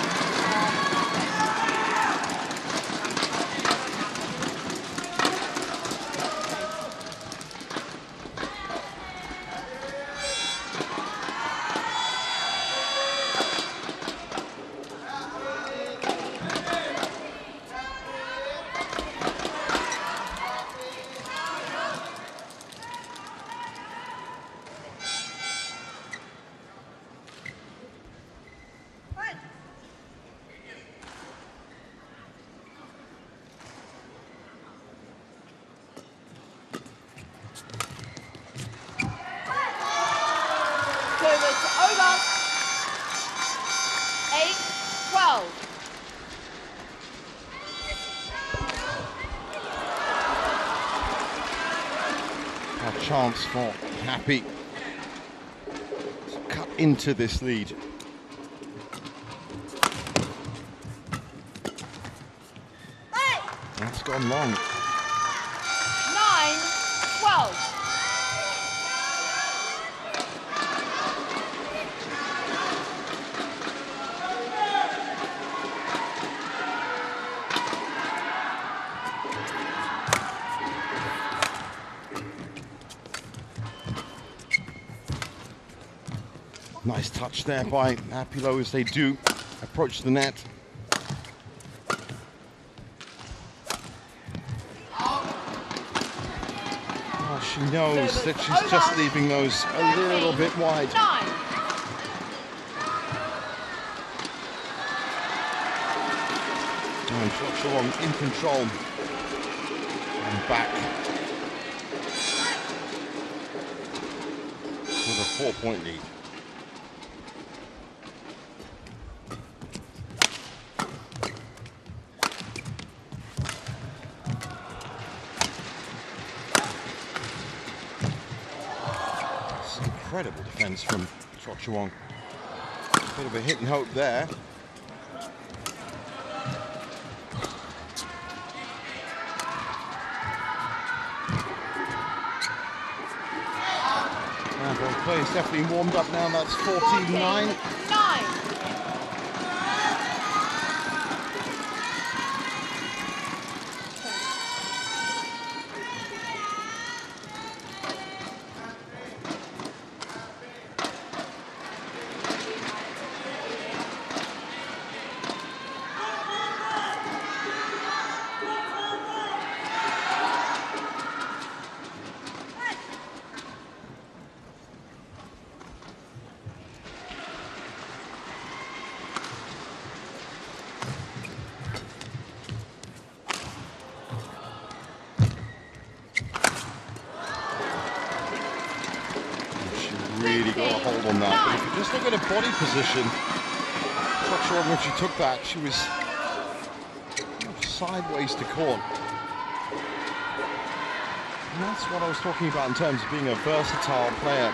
Over. 8-12. A chance for Happy to cut into this lead. That's gone long. 9-12. Nice touch there by Happy Low as they do approach the net. Oh, she knows that she's just leaving those a little bit wide. 9. And Xiamen in control. And back with a 4-point lead. Incredible defense from Xiamen. Bit of a hit and hope there. And both players definitely warmed up now. That's 14-9. Really got a hold on that. But if you just look at her body position, Xiamen, when she took that, she was sideways to court. And that's what I was talking about in terms of being a versatile player.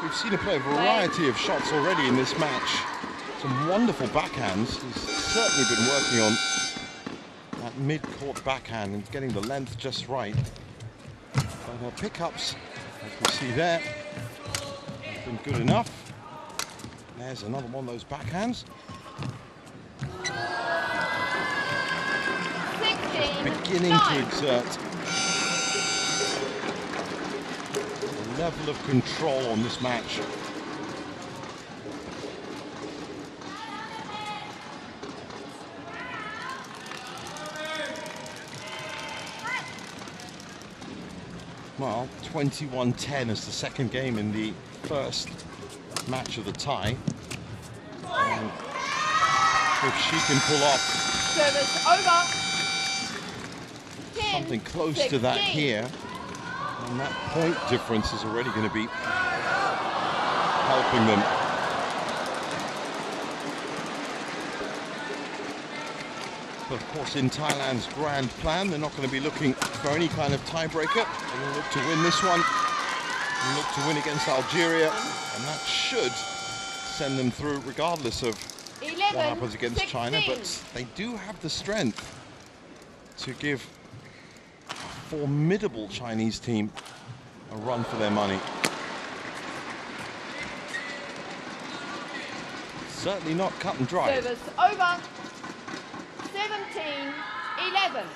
We've seen her play a variety of shots already in this match. Some wonderful backhands. She's certainly been working on that mid-court backhand and getting the length just right. But her pickups, as we see there, been good enough. There's another one of those backhands. 16, beginning to exert a level of control on this match. Well, 21-10 is the second game in the first match of the tie. And if she can pull off service over. 10, something close 16. to that here, and that point difference is already going to be helping them. But of course, in Thailand's grand plan, they're not going to be looking for any kind of tiebreaker. They're going to look to win this one, and look to win against Algeria, and that should send them through regardless of 11, what happens against 16. China. But they do have the strength to give a formidable Chinese team a run for their money. Certainly not cut and dry. Service over. 17-11.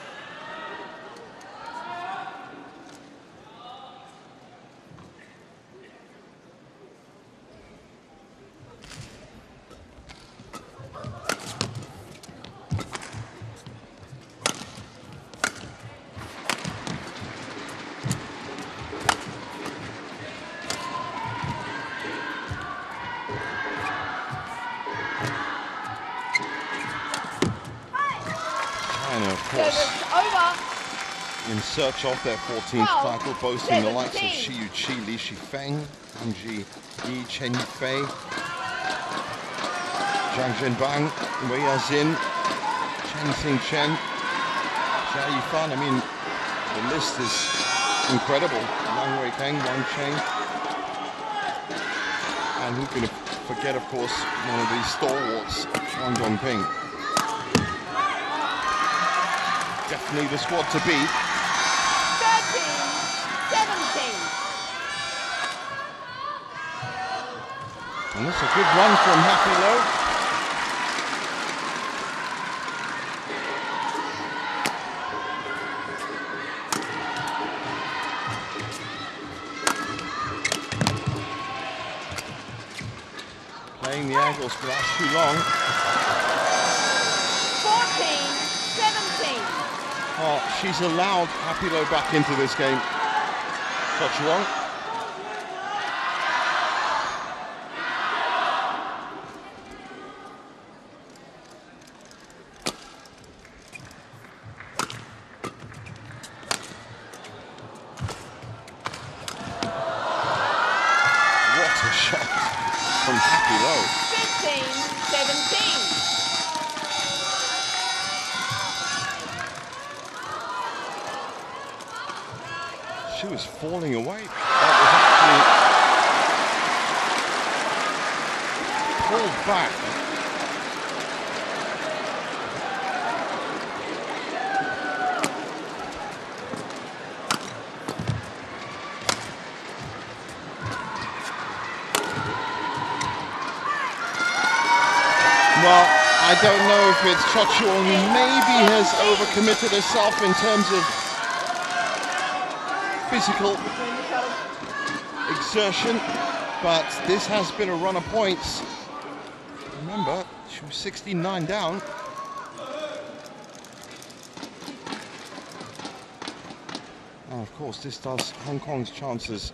In search of their 14th title, boasting the likes of Xiyu Qi, Li Shifeng, Hanji Yi, Chen Yifei, Zhang Zhenbang, Wei Yazin, Chen Xingchen, Xia Yifan. I mean, the list is incredible. Wang Weikeng, Wang Cheng. And who can forget, of course, one of these stalwarts, Wang Dongping. Definitely the squad to beat. 13-17. And that's a good run from Happy Low. Playing the angles, but that's too long. 14-17. Oh, she's allowed Happy Low back into this game. Xiamen. What a shot from Happy Low. 15-17. She was falling away. That was actually pulled back. Well, I don't know if it's Chochuong who maybe has overcommitted herself in terms of physical exertion, but this has been a run of points. Remember, she was 16-9 down. And of course, this does Hong Kong's chances.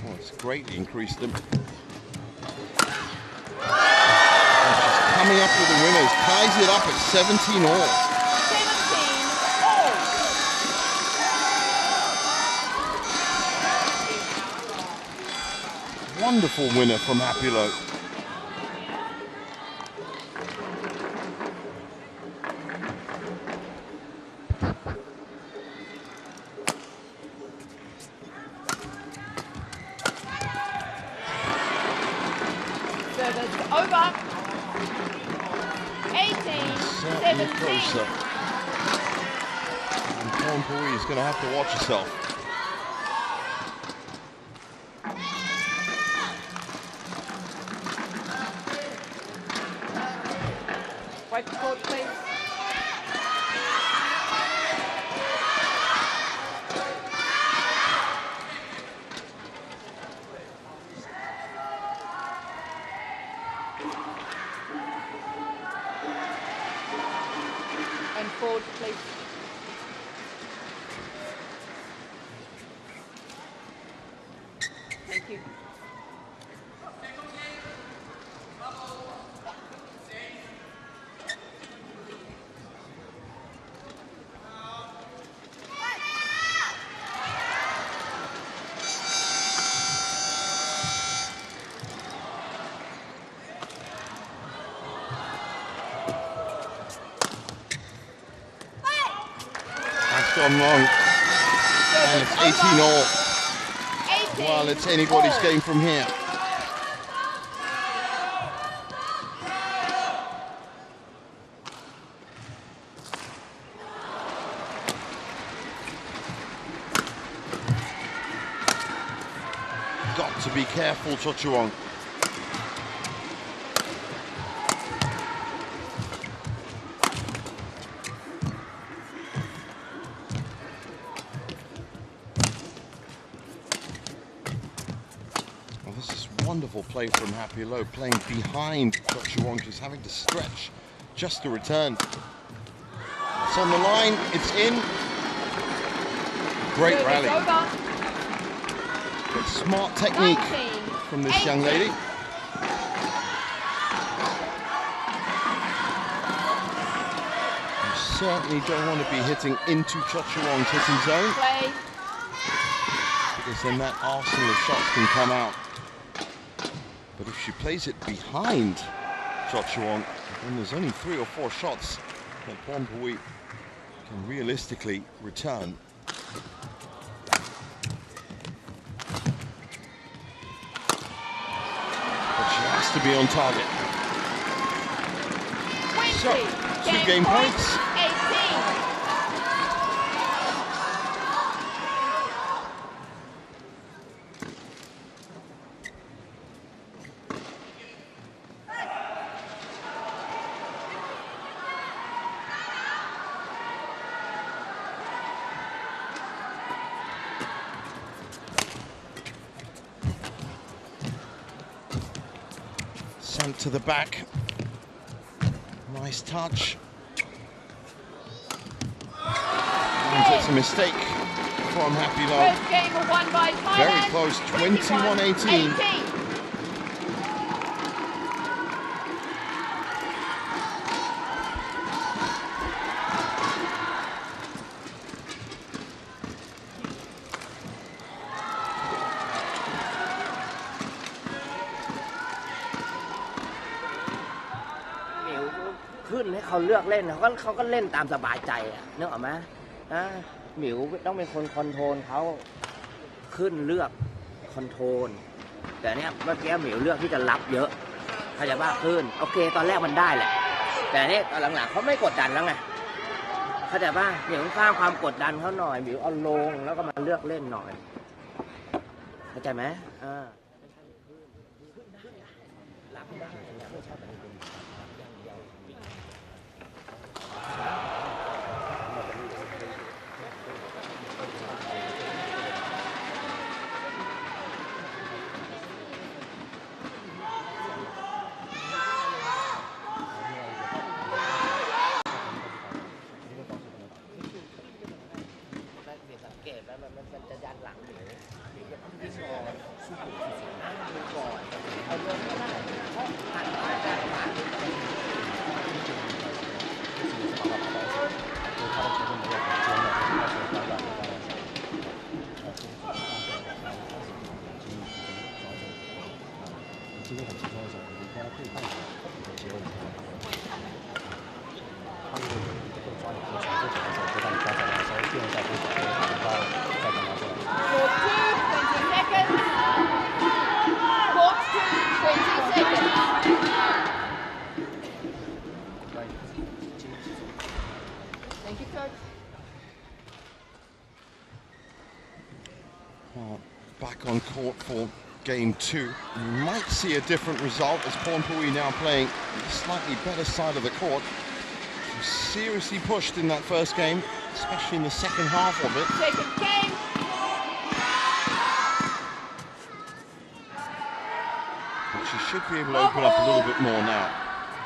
Oh, it's greatly increased them. Coming up with the winners, ties it up at 17 all. 17 all. Wonderful winner from Happy Low. Service over. 18-17. Closer. And Pornpui is going to have to watch herself. White court, please. And forward, please. Thank you. Gone wrong. And it's 18 all. Well, it's anybody's game from here. Got to be careful, Chochuong. Wonderful play from Happy Low, playing behind Chochuong. She's having to stretch just to return. It's on the line, it's in. Great rally. But smart technique from this young lady. You certainly don't want to be hitting into Chochuong's hitting zone, because then that arsenal of shots can come out. But if she plays it behind Chochuong, then there's only 3 or 4 shots that Pornpui can realistically return. But she has to be on target. So, 2 game points. 18. Sent to the back. Nice touch. And it's a mistake from Happy Low. First game won by Thailand. Very close, 21-18.ขึ้นให้เขาเลือกเล่นเขาก็เล่นตามสบายใจนึกออกไหมหมิวต้องเป็นคนคอนโทรลเขาขึ้นเลือกคอนโทรล แต่เนี้ยเมื่อกี้หมิวเลือกที่จะรับเยอะเขาจะว่าขึ้นโอเคตอนแรกมันได้แหละแต่เนี้ยตอนหลังๆเขาไม่กดดันแล้วไงเขาจะว่าหมิวสร้างความกดดันเขาหน่อยหมิวเอาลงแล้วก็มาเลือกเล่นหน่อยเข้าใจไหมรับได้ไม่ใช่แบบนี้มันจะยันหลังหรือจะต้องที่ก่อนสู้ก่อนเอาลงก็ได้เพราะผ่านได้ผ่านBack on court for game 2. We might see a different result as Pornpui now playing the slightly better side of the court. She was seriously pushed in that first game, especially in the second half of it. Second game. But she should be able to open up a little bit more now.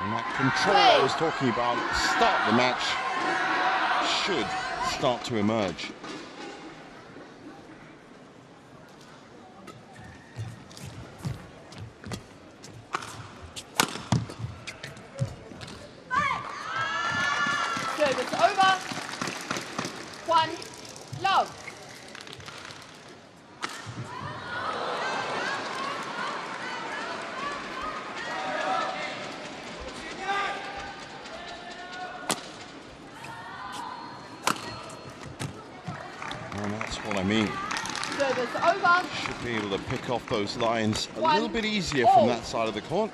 And that control I was talking about at the start of the match should start to emerge. Service over. 1 love. And that's what I mean. Service over. Should be able to pick off those lines a 1 little bit easier from that side of the court.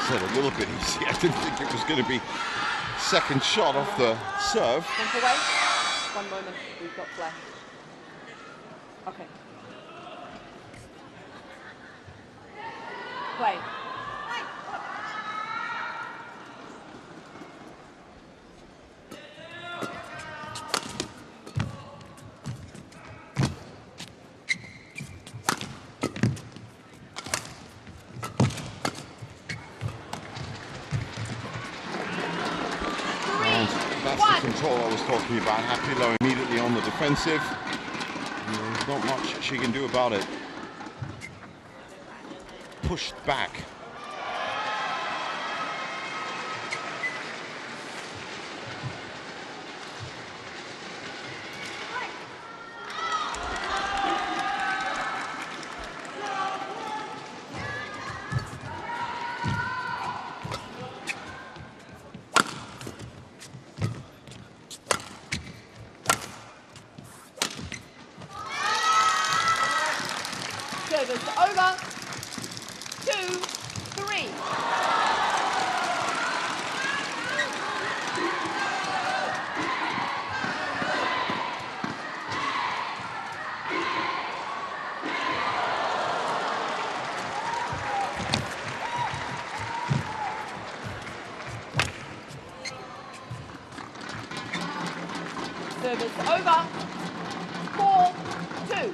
A little bit easy. I didn't think it was going to be second shot off the serve. Don't away. 1 moment. We've got play. Okay. Play. That's the control I was talking about. Happy-Lo immediately on the defensive. There's not much she can do about it. Pushed back. Service over. 2, 3. Service over. 4, 2.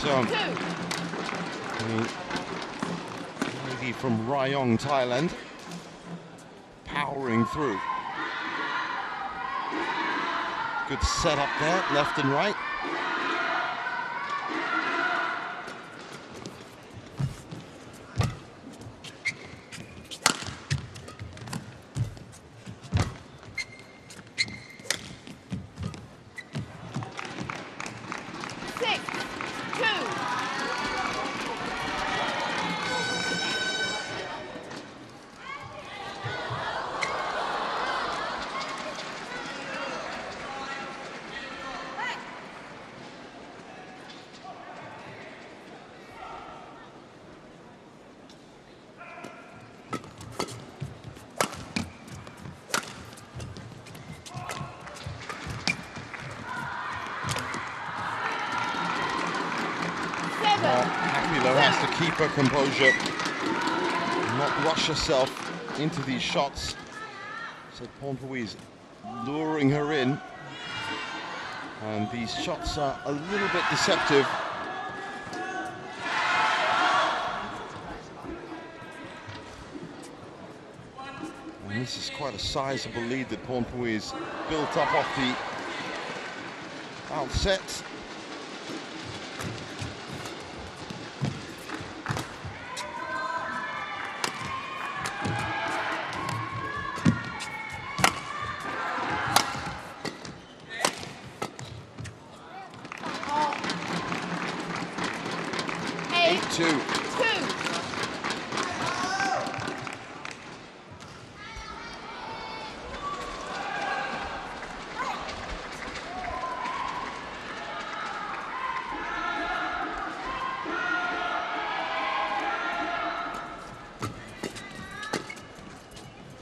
So, the lady from Rayong, Thailand, powering through. Good setup there, left and right. Has to keep her composure, not rush herself into these shots. So Pornpui is luring her in, and these shots are a little bit deceptive. And this is quite a sizable lead that Pornpui is built up off the outset.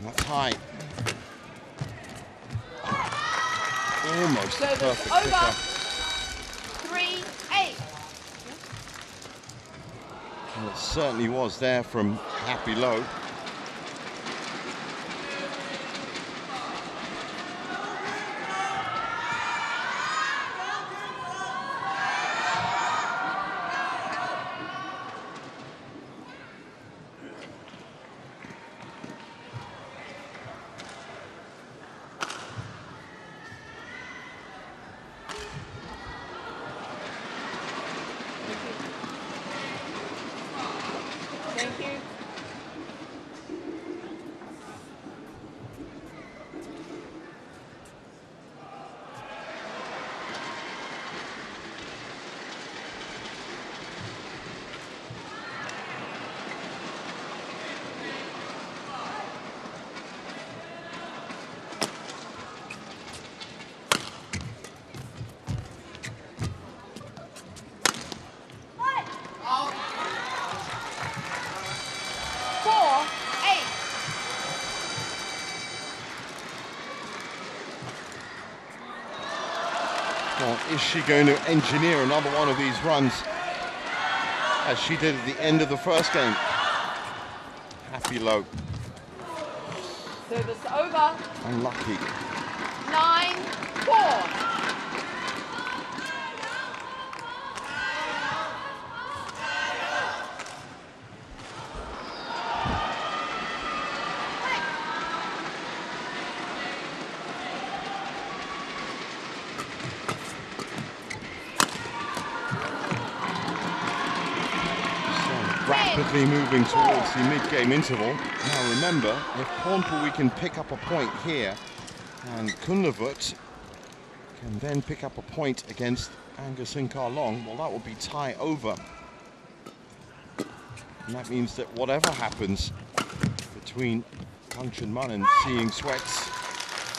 That's high. Almost perfect over. pickup. 3-8. And it certainly was there from Happy Low. Thank you. Well, is she going to engineer another one of these runs as she did at the end of the first game? Happy Low. Service over. Unlucky. 9-4. Rapidly moving towards the mid-game interval. Now remember, if Pornpui can pick up a point here, and Kunlavut can then pick up a point against Angkor Long, well, that will be tie over. And that means that whatever happens between Punchen Man and Seeing Sweats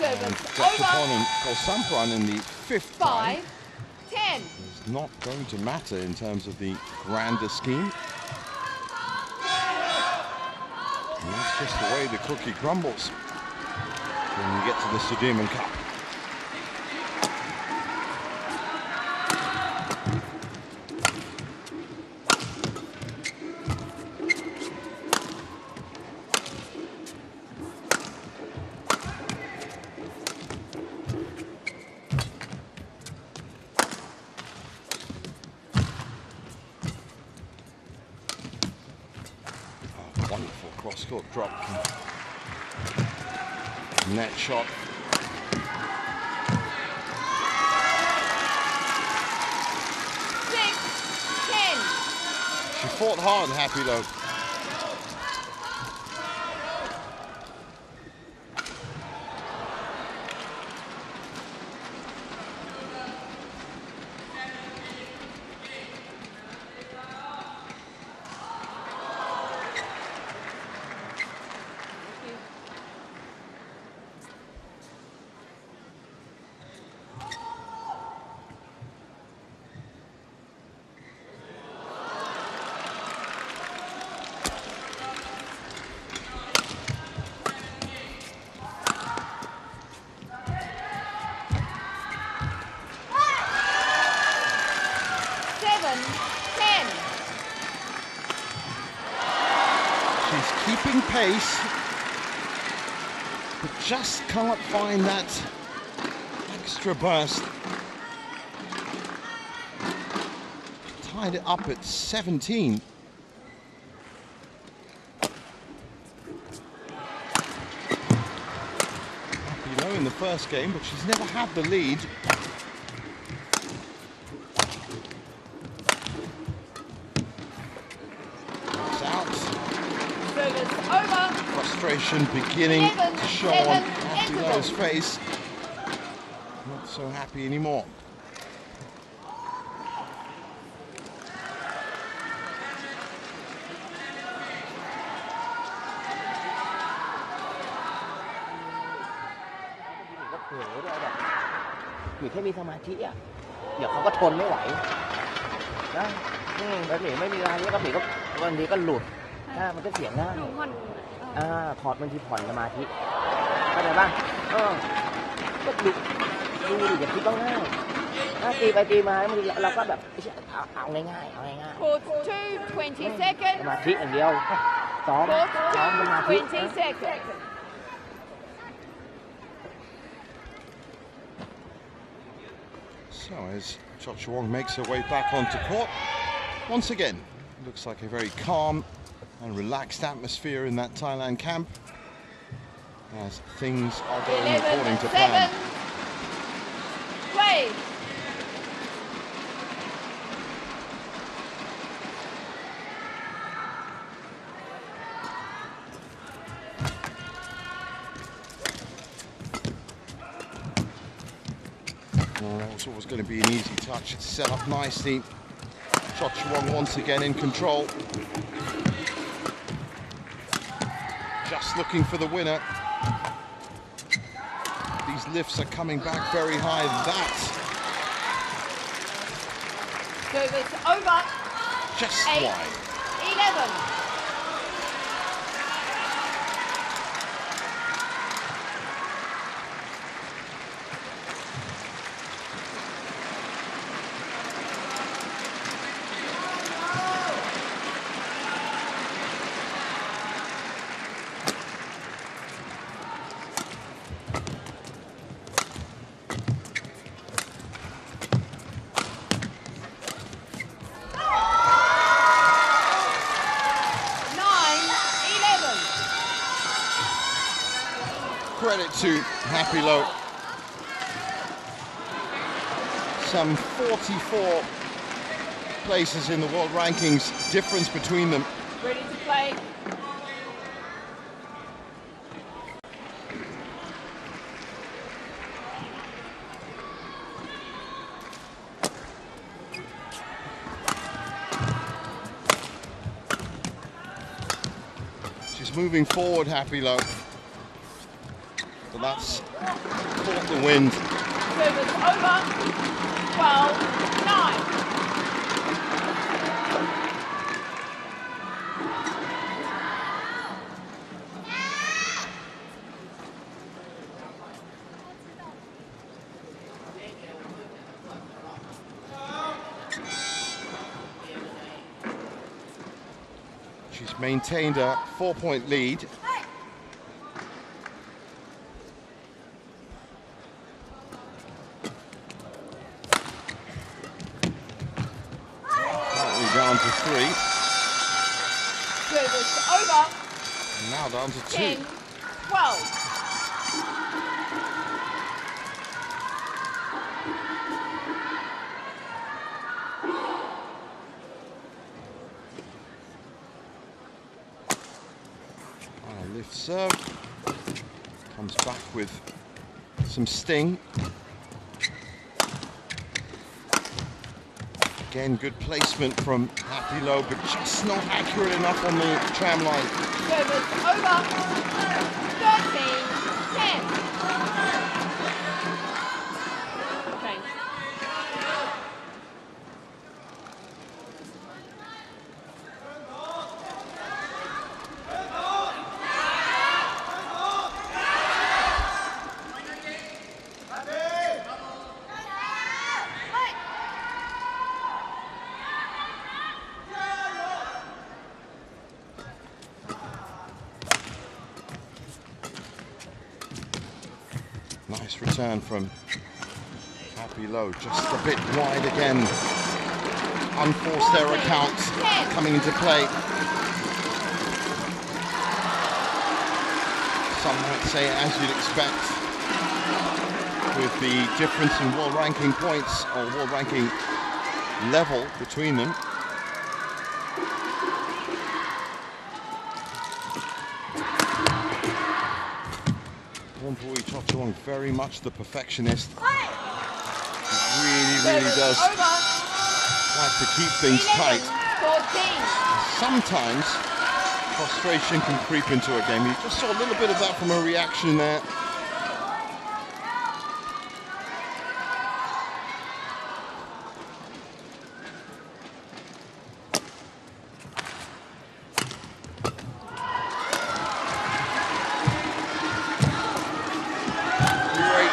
and Japapon and Kosampran in the fifth time 5-10. is not going to matter in terms of the grander scheme. And that's just the way the cookie crumbles when you get to the Sudirman Cup. Short drop. Net shot. She fought hard, Happy though. Keeping pace, but just can't find that extra burst. Tied it up at 17. Happy low in the first game, but she's never had the lead. Frustration beginning to show on Happy Low's face. Not so happy anymore. Chỉแค่มีสมาธิอ่ะเดี๋ยวเขาก็ทนไม่ไหวนะแล้วหนีไม่มีอะไรก็หนีก็วันนี้ก็หลุดมันก็เสียง่ายถอดบางทีผ่อนสมาธิเข้าใจป่ะก็ดูดิอย่าคิดต้องง่ายถ้าตีไปตีมาบางทีเราก็แบบเอาง่ายๆเอาง่ายๆ Court 2, 20 seconds. สมาธิอย่างเดียวซ้อมสมาธิ 20 seconds. So as Xiamen makes her way back onto court, once again, looks like a very calm and relaxed atmosphere in that Thailand camp as things are going according to plan. Play. Well, that was always going to be an easy touch. It's set up nicely. Xiamen once again in control. Just looking for the winner. These lifts are coming back very high. That's Service over. just 8, wide. 11. Credit to Happy Low. Some 44 places in the world rankings difference between them. Ready to play. She's moving forward, Happy Low. But that's caught the wind. Service over. 12, 9. She's maintained a 4-point lead. Currently down to 3. Service over. Now down to 2. 10, 12. Lift serve. Comes back with some sting. Again, good placement from Happy Low, but just not accurate enough on the tram line. Service over. 13, 10. Change. Nice return from Happy Low, just a bit wide again. Unforced error counts coming into play. Some might say, as you'd expect, with the difference in world ranking points or world ranking level between them. Chopchuang, very much the perfectionist. Really does like to keep things tight. Sometimes frustration can creep into a game. You just saw a little bit of that from her reaction there.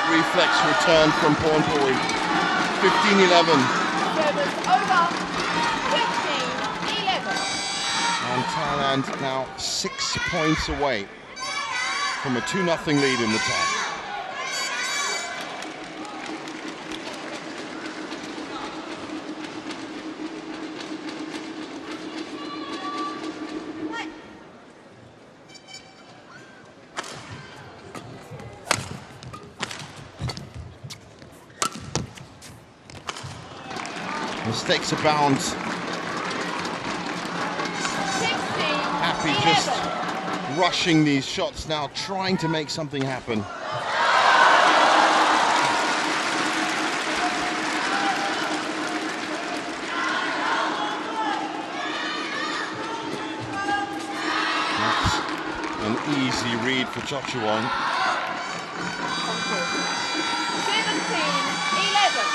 Reflex return from Pornpuri. 15-11. Service over. 15-11. And Thailand now 6 points away from a 2-0 lead in the tie. Mistakes abound. Happy just rushing these shots now, trying to make something happen. That's an easy read for Chopchuang. 17-11.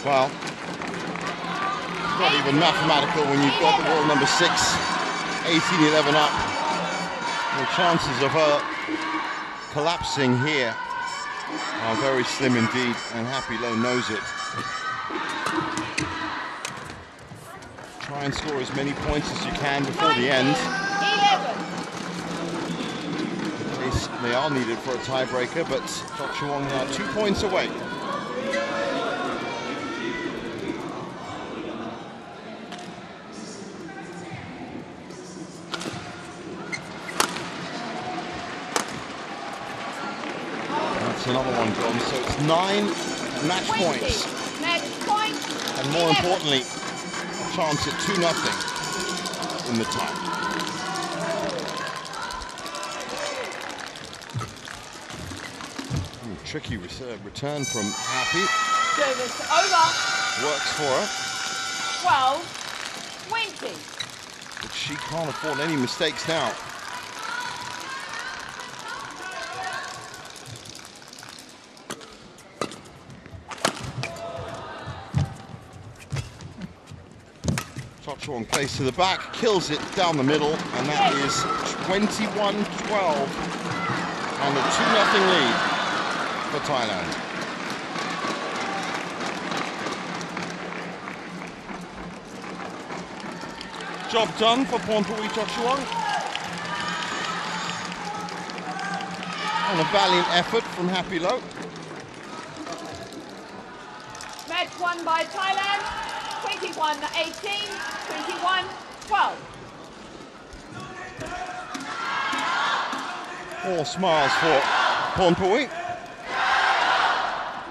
Well, it's not even mathematical when you've got the world number 6, 18-11 up. The chances of her collapsing here are very slim indeed, and Happy Low knows it. Try and score as many points as you can before the end. 11. In case they are needed for a tiebreaker, but Chopchuang now 2 points away. Another one gone, so it's 9 match points. Match point. And more importantly, a chance at 2-0 in the tie. Tricky return from Happy. Service over. Works for her. 12-20. But she can't afford any mistakes now. Chopchuang plays to the back, kills it down the middle, and that is 21-12 and a 2-0 lead for Thailand. Job done for Pornpuri Chopchuang. And a valiant effort from Happy Low. Match won by Thailand, 21-18, 21-12. All smiles for Pornpui,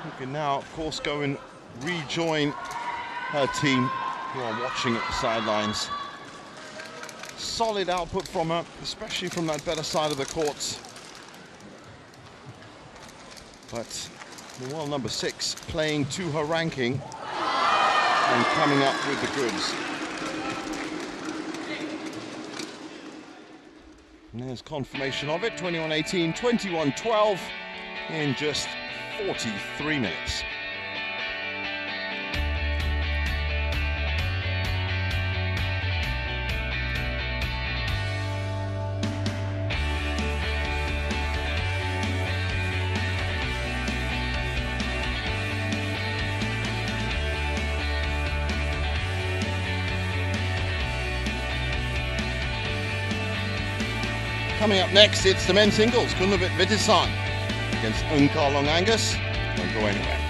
who can now, of course, go and rejoin her team who are watching at the sidelines. Solid output from her, especially from that better side of the courts. But the world number 6 playing to her ranking and coming up with the goods. And there's confirmation of it, 21-18, 21-12 in just 43 minutes. Coming up next, it's the men's singles. Kunlavit Vitisan against Ungkarlong Angus. Don't go anywhere.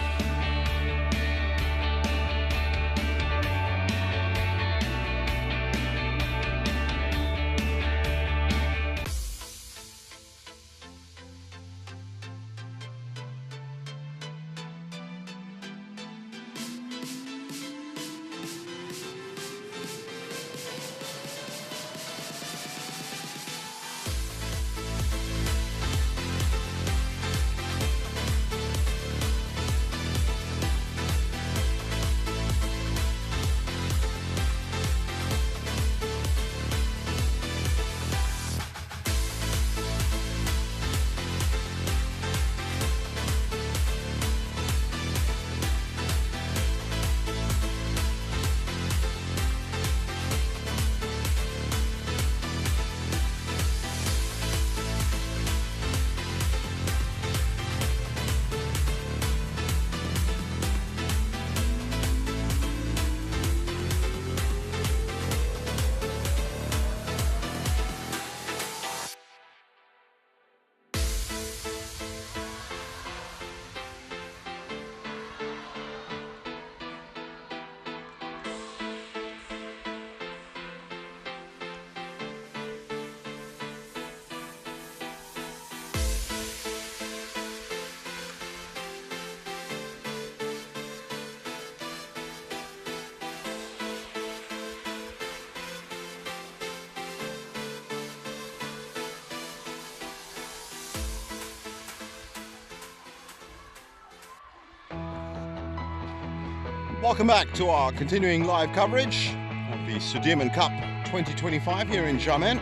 Welcome back to our continuing live coverage of the Sudirman Cup 2025 here in Xiamen.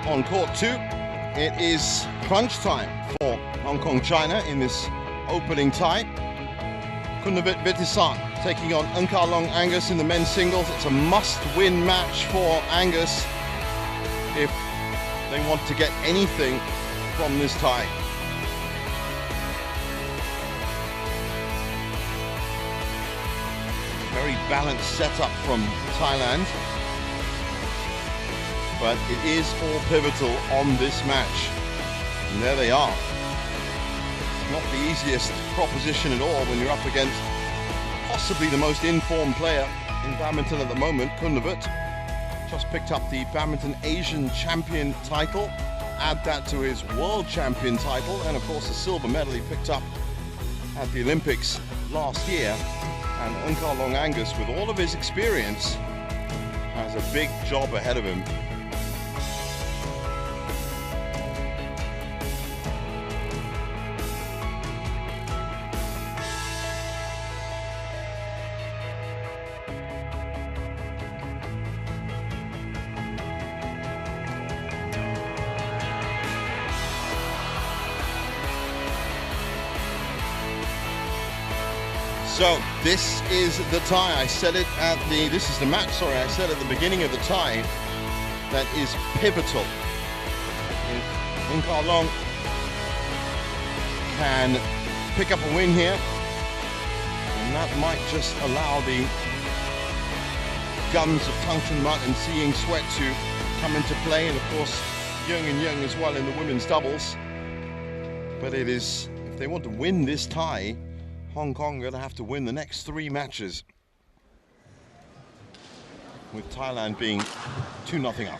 On court 2, it is crunch time for Hong Kong China in this opening tie. Kunlavit Vitisan taking on Ungkarlong Angus in the men's singles. It's a must-win match for Angus if they want to get anything from this tie. Very balanced setup from Thailand, but it is all pivotal on this match. And there they are. Not the easiest proposition at all when you're up against possibly the most informed player in badminton at the moment, Kunlavit. Just picked up the Badminton Asian Champion title. Add that to his World Champion title, and of course the silver medal he picked up at the Olympics last year. And Ungkarlong Angus, with all of his experience, has a big job ahead of him. So this is the tie. I said it at the, this is the match, sorry, I said at the beginning of the tie that is pivotal. If Ungkarlong can pick up a win here, and And that might just allow the guns of Tang Chunmat and Si Ying Sweat to come into play, and of course Yeung and Yeung as well in the women's doubles. But it is, if they want to win this tie, Hong Kong are going to have to win the next 3 matches, with Thailand being 2-0 up.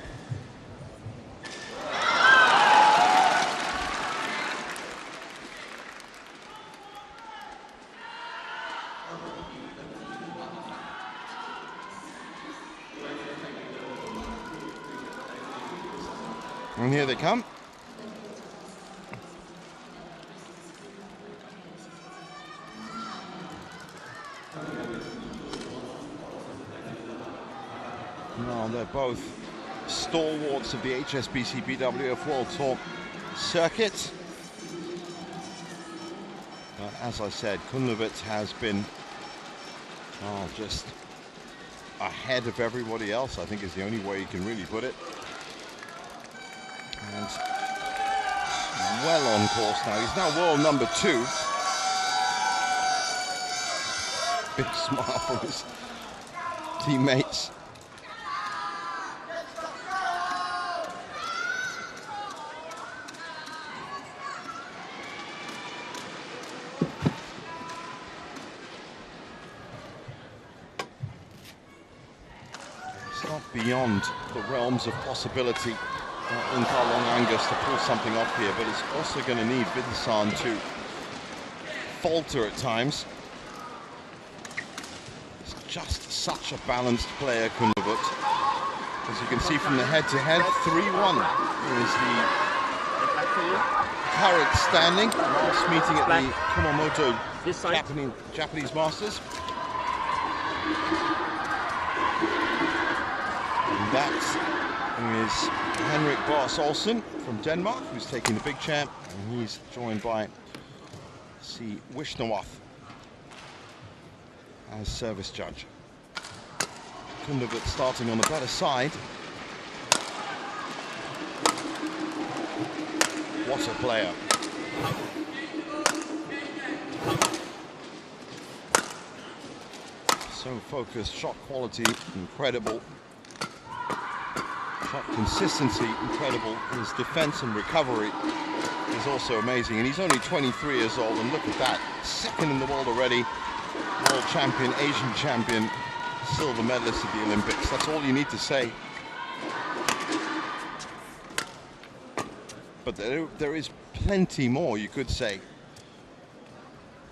And here they come. Now they're both stalwarts of the HSBC BWF World Tour circuit. As I said, Kunlevitz has been just ahead of everybody else, I think is the only way you can really put it. And well on course now. He's now world number 2. Big smile from his teammates. It's not beyond the realms of possibility in Kalong Angus to pull something off here, but it's also going to need Vidasan to falter at times. He's just such a balanced player, Kunlevut. As you can see from the head-to-head, 3-1 is the current standing. Last meeting at the Kumamoto Japanese Masters. And that is Henrik Boss Olsen from Denmark, who's taking the big champ, and he's joined by C. Wishnawath as service judge. Kunlevut starting on the better side. What a player. So focused, shot quality incredible. Shot consistency incredible. His defense and recovery is also amazing. And he's only 23 years old, and look at that. 2nd in the world already. World champion, Asian champion, silver medalist at the Olympics. That's all you need to say. But there is plenty more you could say.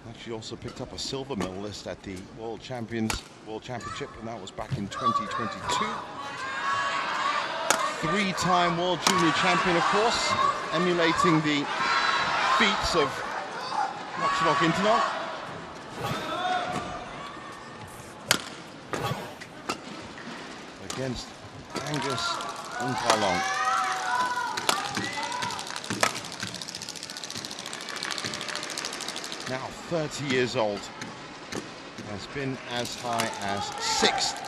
Actually also picked up a silver medalist at the World Championship, and that was back in 2022. 3-time World Junior Champion, of course, emulating the feats of Nochinok Intanok. Against Angus Unkalong. Now 30 years old, has been as high as 6th.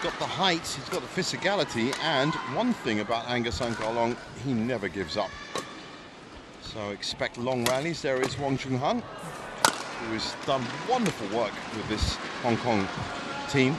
He's got the height, he's got the physicality, and one thing about Angus Unkalong, he never gives up. So expect long rallies. There is Wong Chung Han, who has done wonderful work with this Hong Kong team.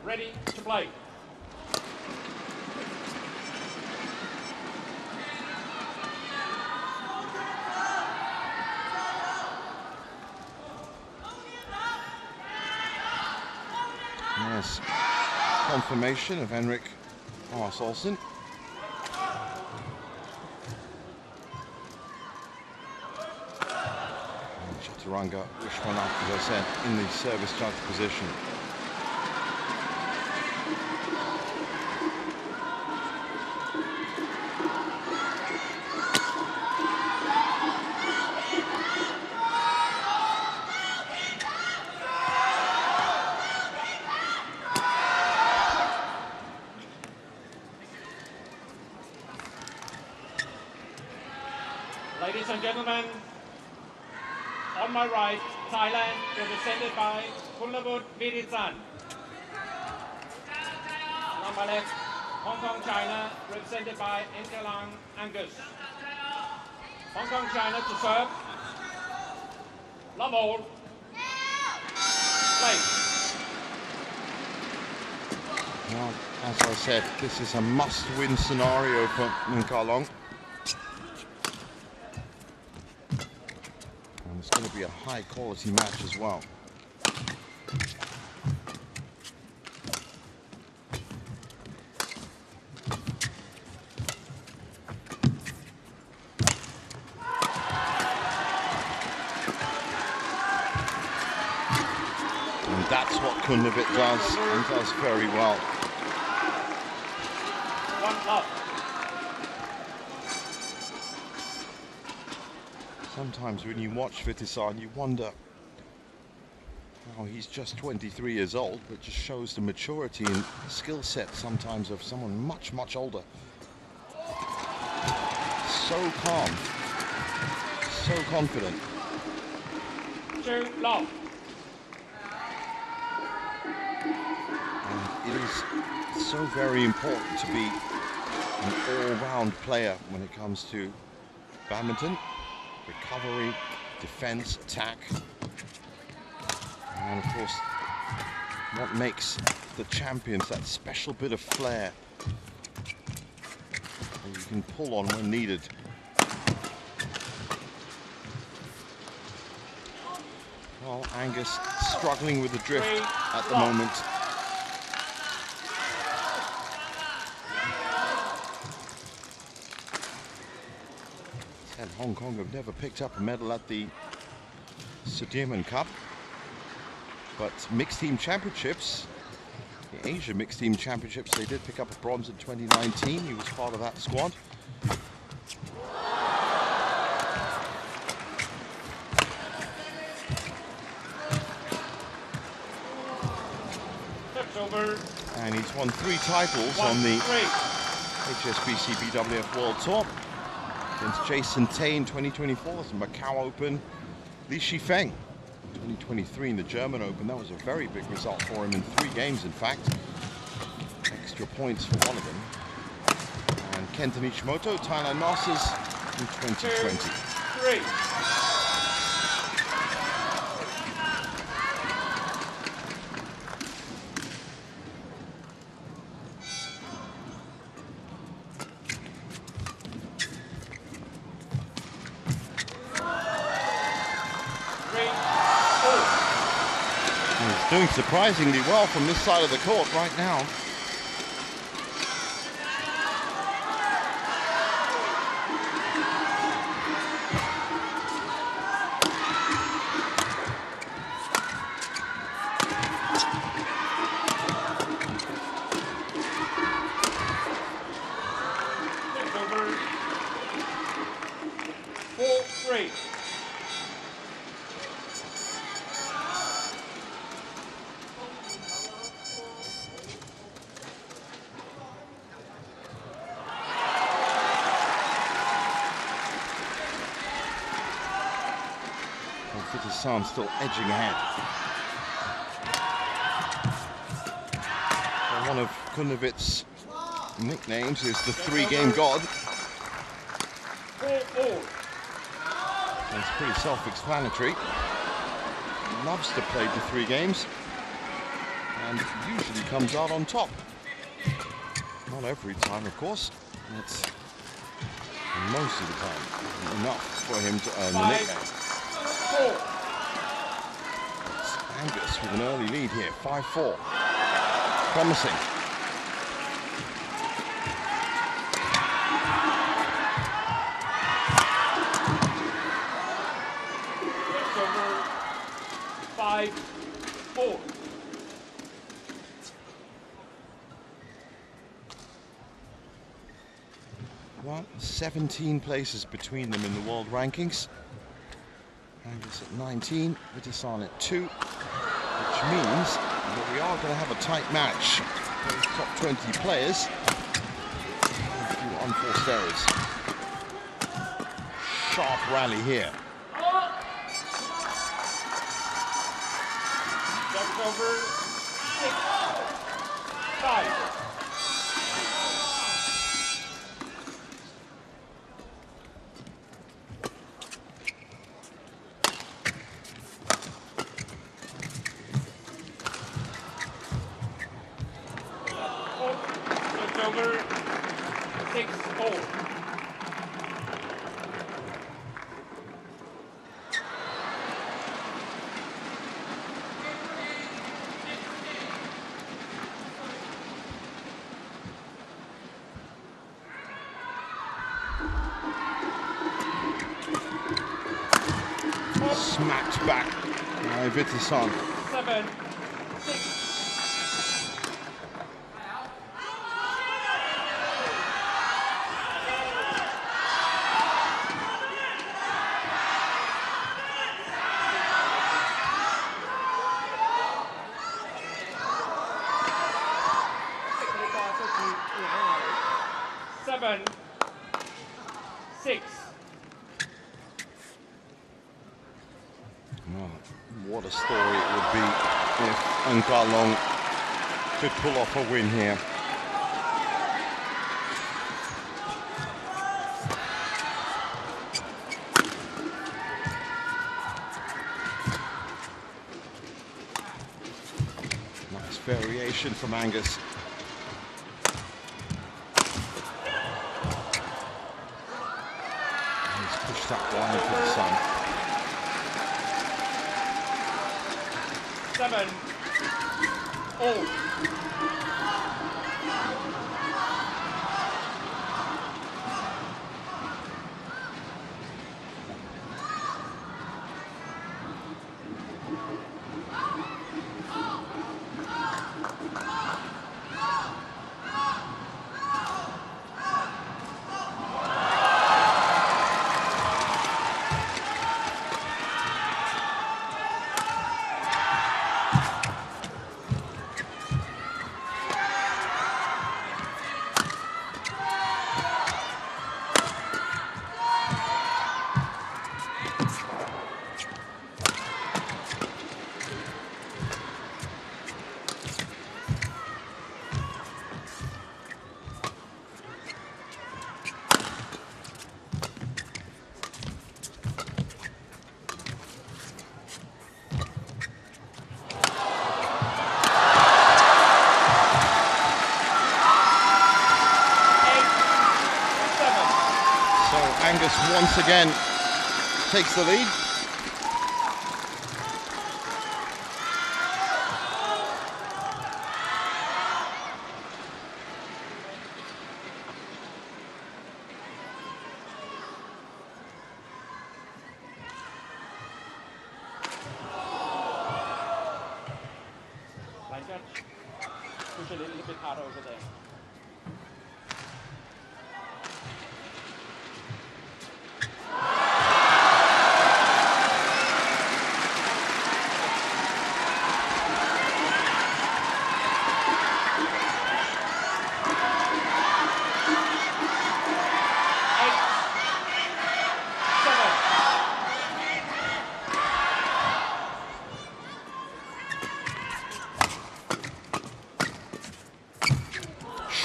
Ready to play. Nice confirmation of Henrik Boss Olsen. And Chaturanga Wishwanath, as I said, in the service judge position. and gentlemen, on my right, Thailand, represented by Kunlavut Vidisan. On my left, Hong Kong, China, represented by Enkelang Angus. Hong Kong, China to serve. Love all. Play. Well, as I said, this is a must-win scenario for Enkelang. And it's going to be a high-quality match as well. That's what Kunlavut does, and does very well. Sometimes when you watch Vidisan, you wonder how he's just 23 years old, but just shows the maturity and skill set sometimes of someone much, much older. So calm, so confident. Too long. It is so very important to be an all-round player when it comes to badminton. Recovery, defense, attack. And of course, what makes the champions, that special bit of flair that you can pull on when needed. Well, Angus struggling with the drift at the moment. And Hong Kong have never picked up a medal at the Sudirman Cup, but mixed team championships, the Asia mixed team championships, they did pick up a bronze in 2019. He was part of that squad. And he's won 3 titles on the HSBC BWF World Tour. Against Jason Tay in 2024, that's the Macau Open. Li Shifeng, 2023 in the German Open. That was a very big result for him in 3 games, in fact. Extra points for one of them. And Kenta Nishimoto, Thailand Masters in 2020. 2, 3. Doing surprisingly well from this side of the court right now. It's over. 4-3. Vidisan still edging ahead. Well, one of Kunlavut's nicknames is the 3-game god. It's pretty self-explanatory. He loves to play the 3 games and usually comes out on top. Not every time, of course. It's most of the time enough for him to earn the nickname. It's Angus with an early lead here, 5-4. Promising. It's over. 5-4. Well, 17 places between them in the world rankings. Angus at 19, Vidisan at 2, which means that we are going to have a tight match. Those top 20 players. A few unforced errors. sharp rally here. That's over 6-5. That's over 6-4. Smacked back by Vitasan. 7-6. 7-6. Oh, what a story it would be if Ngalong could pull off a win here. Nice variation from Angus. He's pushed that wide for the sun. 7-all. Angus once again takes the lead. Line judge, push a little bit harder over there.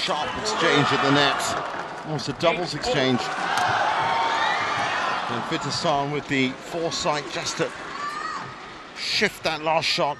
Sharp exchange at the net. Oh, it's a doubles exchange. And Vitasan with the foresight just to shift that last shot.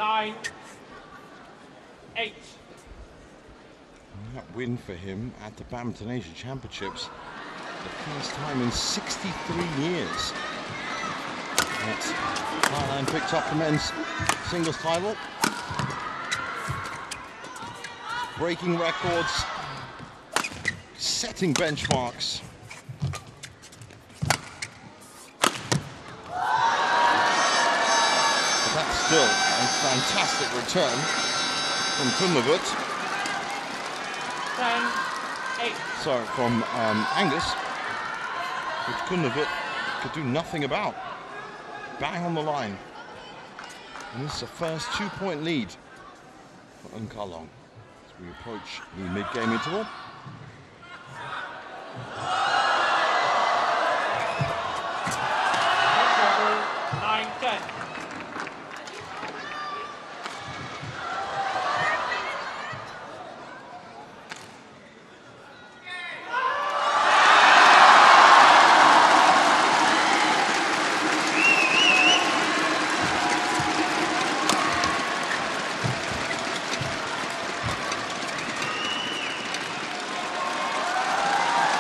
9-8. That win for him at the Badminton Asia Championships, the first time in 63 years that Thailand picked up the men's singles title. Breaking records, setting benchmarks. But that's still a fantastic return from Kunlavut. 10-8. Sorry, from Angus, which Kunlavut could do nothing about. Bang on the line. And this is a first 2-point lead for Kalong as we approach the mid-game interval. Next over, 9-10.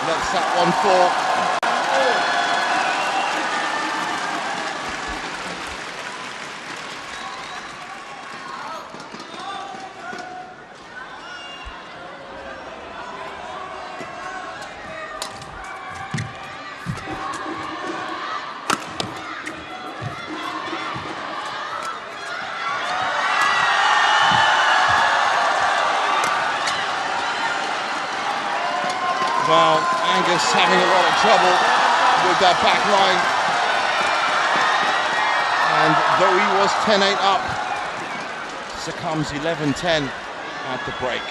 That's that one for well, Angus having a lot of trouble with that back line. And though he was 10-8 up, succumbs 11-10 at the break.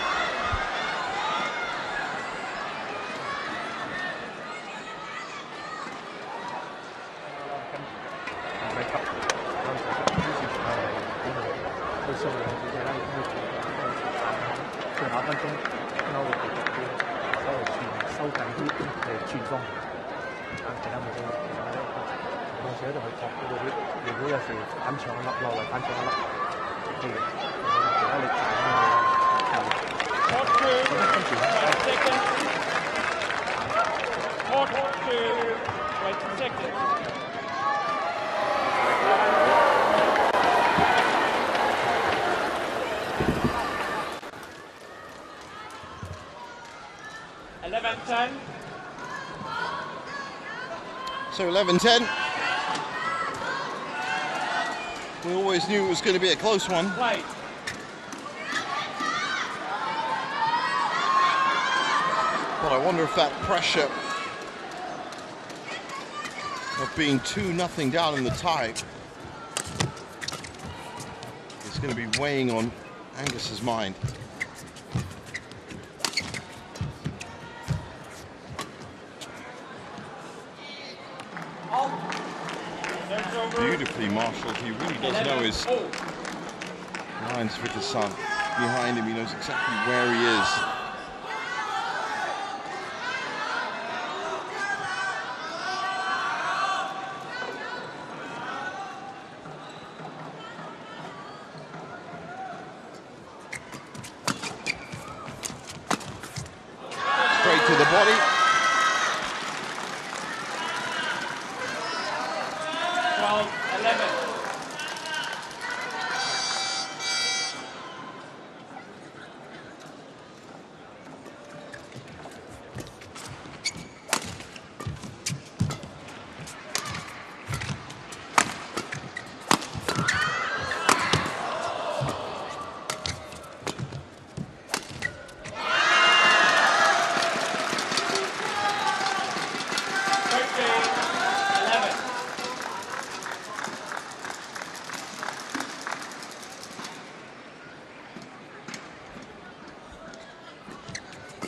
So 11-10. We always knew it was going to be a close one. Play. But I wonder if that pressure of being 2-0 down in the tie is going to be weighing on Angus's mind. Beautifully marshalled. He really does know his lines with the sun behind him. He knows exactly where he is. Straight to the body. 12-11.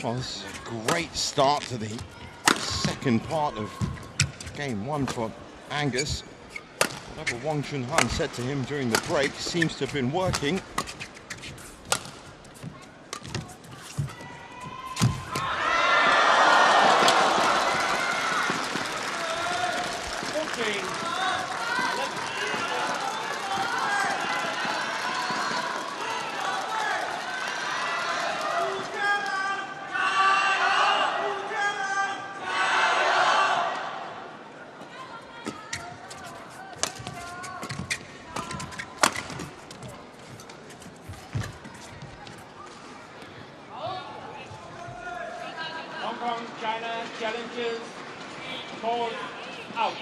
Well, this is a great start to the second part of game one for Angus. Whatever Wang Chunhan said to him during the break seems to have been working. Kong, China challenges, called out.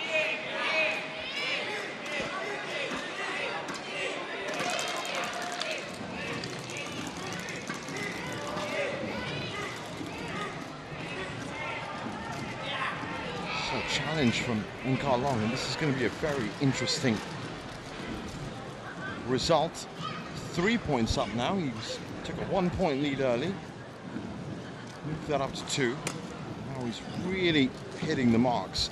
So challenge from Long, and this is going to be a very interesting result. 3 points up now. He took a 1 point lead early. Moved that up to 2. Now he's really hitting the marks.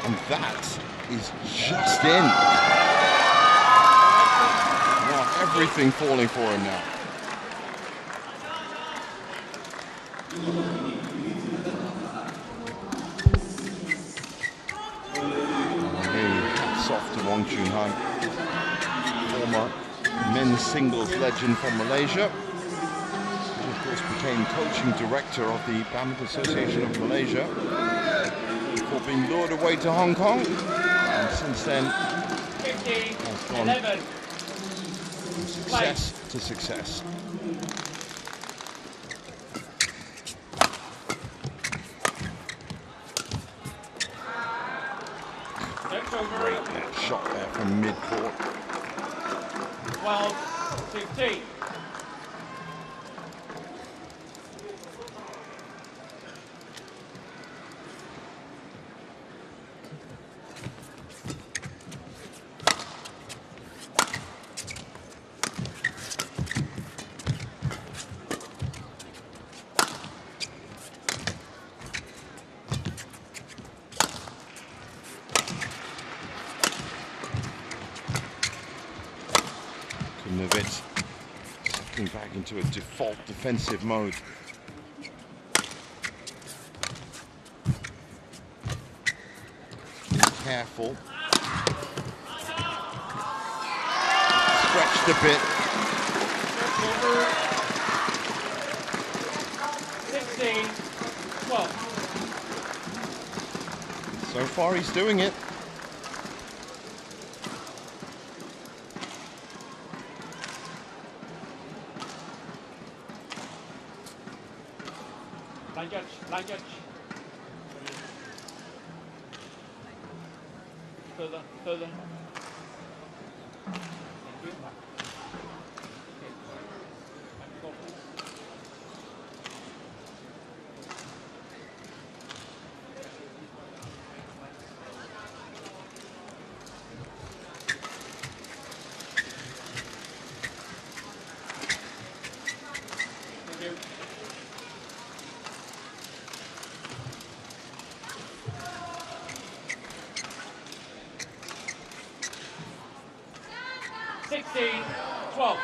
And that is just in. Now everything falling for him now. Soft to Wong Chun Han, former men's singles legend from Malaysia. He of course became coaching director of the Badminton Association of Malaysia before being lured away to Hong Kong, and since then has gone from success to success. Great net shot there from mid-court. 12-15. Settling back into a default defensive mode. Be careful. Stretched a bit. 16-12. So far he's doing it. Line judge. Further. Thank you. 16-12.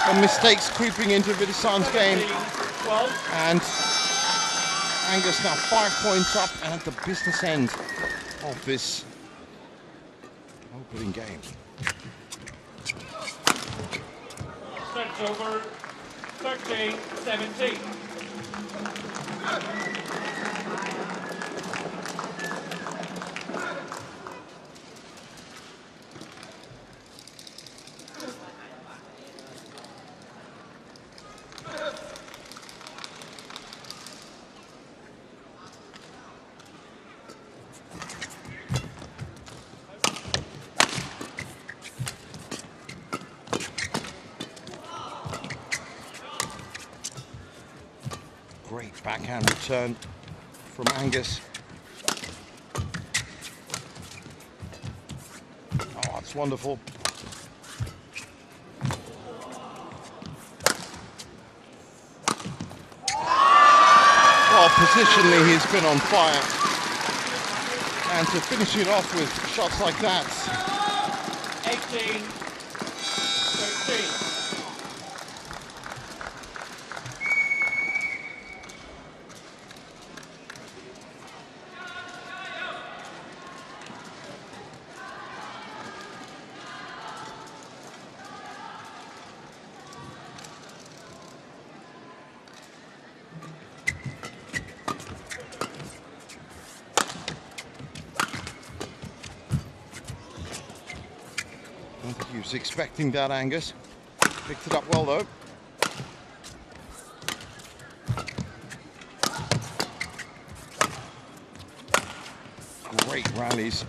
And mistakes creeping into Vidasan's game. And Angus now 5 points up and at the business end of this opening game. Stretch over 13-17. Great backhand return from Angus. Oh, that's wonderful. Well, positionally he's been on fire. And to finish it off with shots like that. 18-13. don't think he was expecting that, Angus. Picked it up well, though. Great rallies.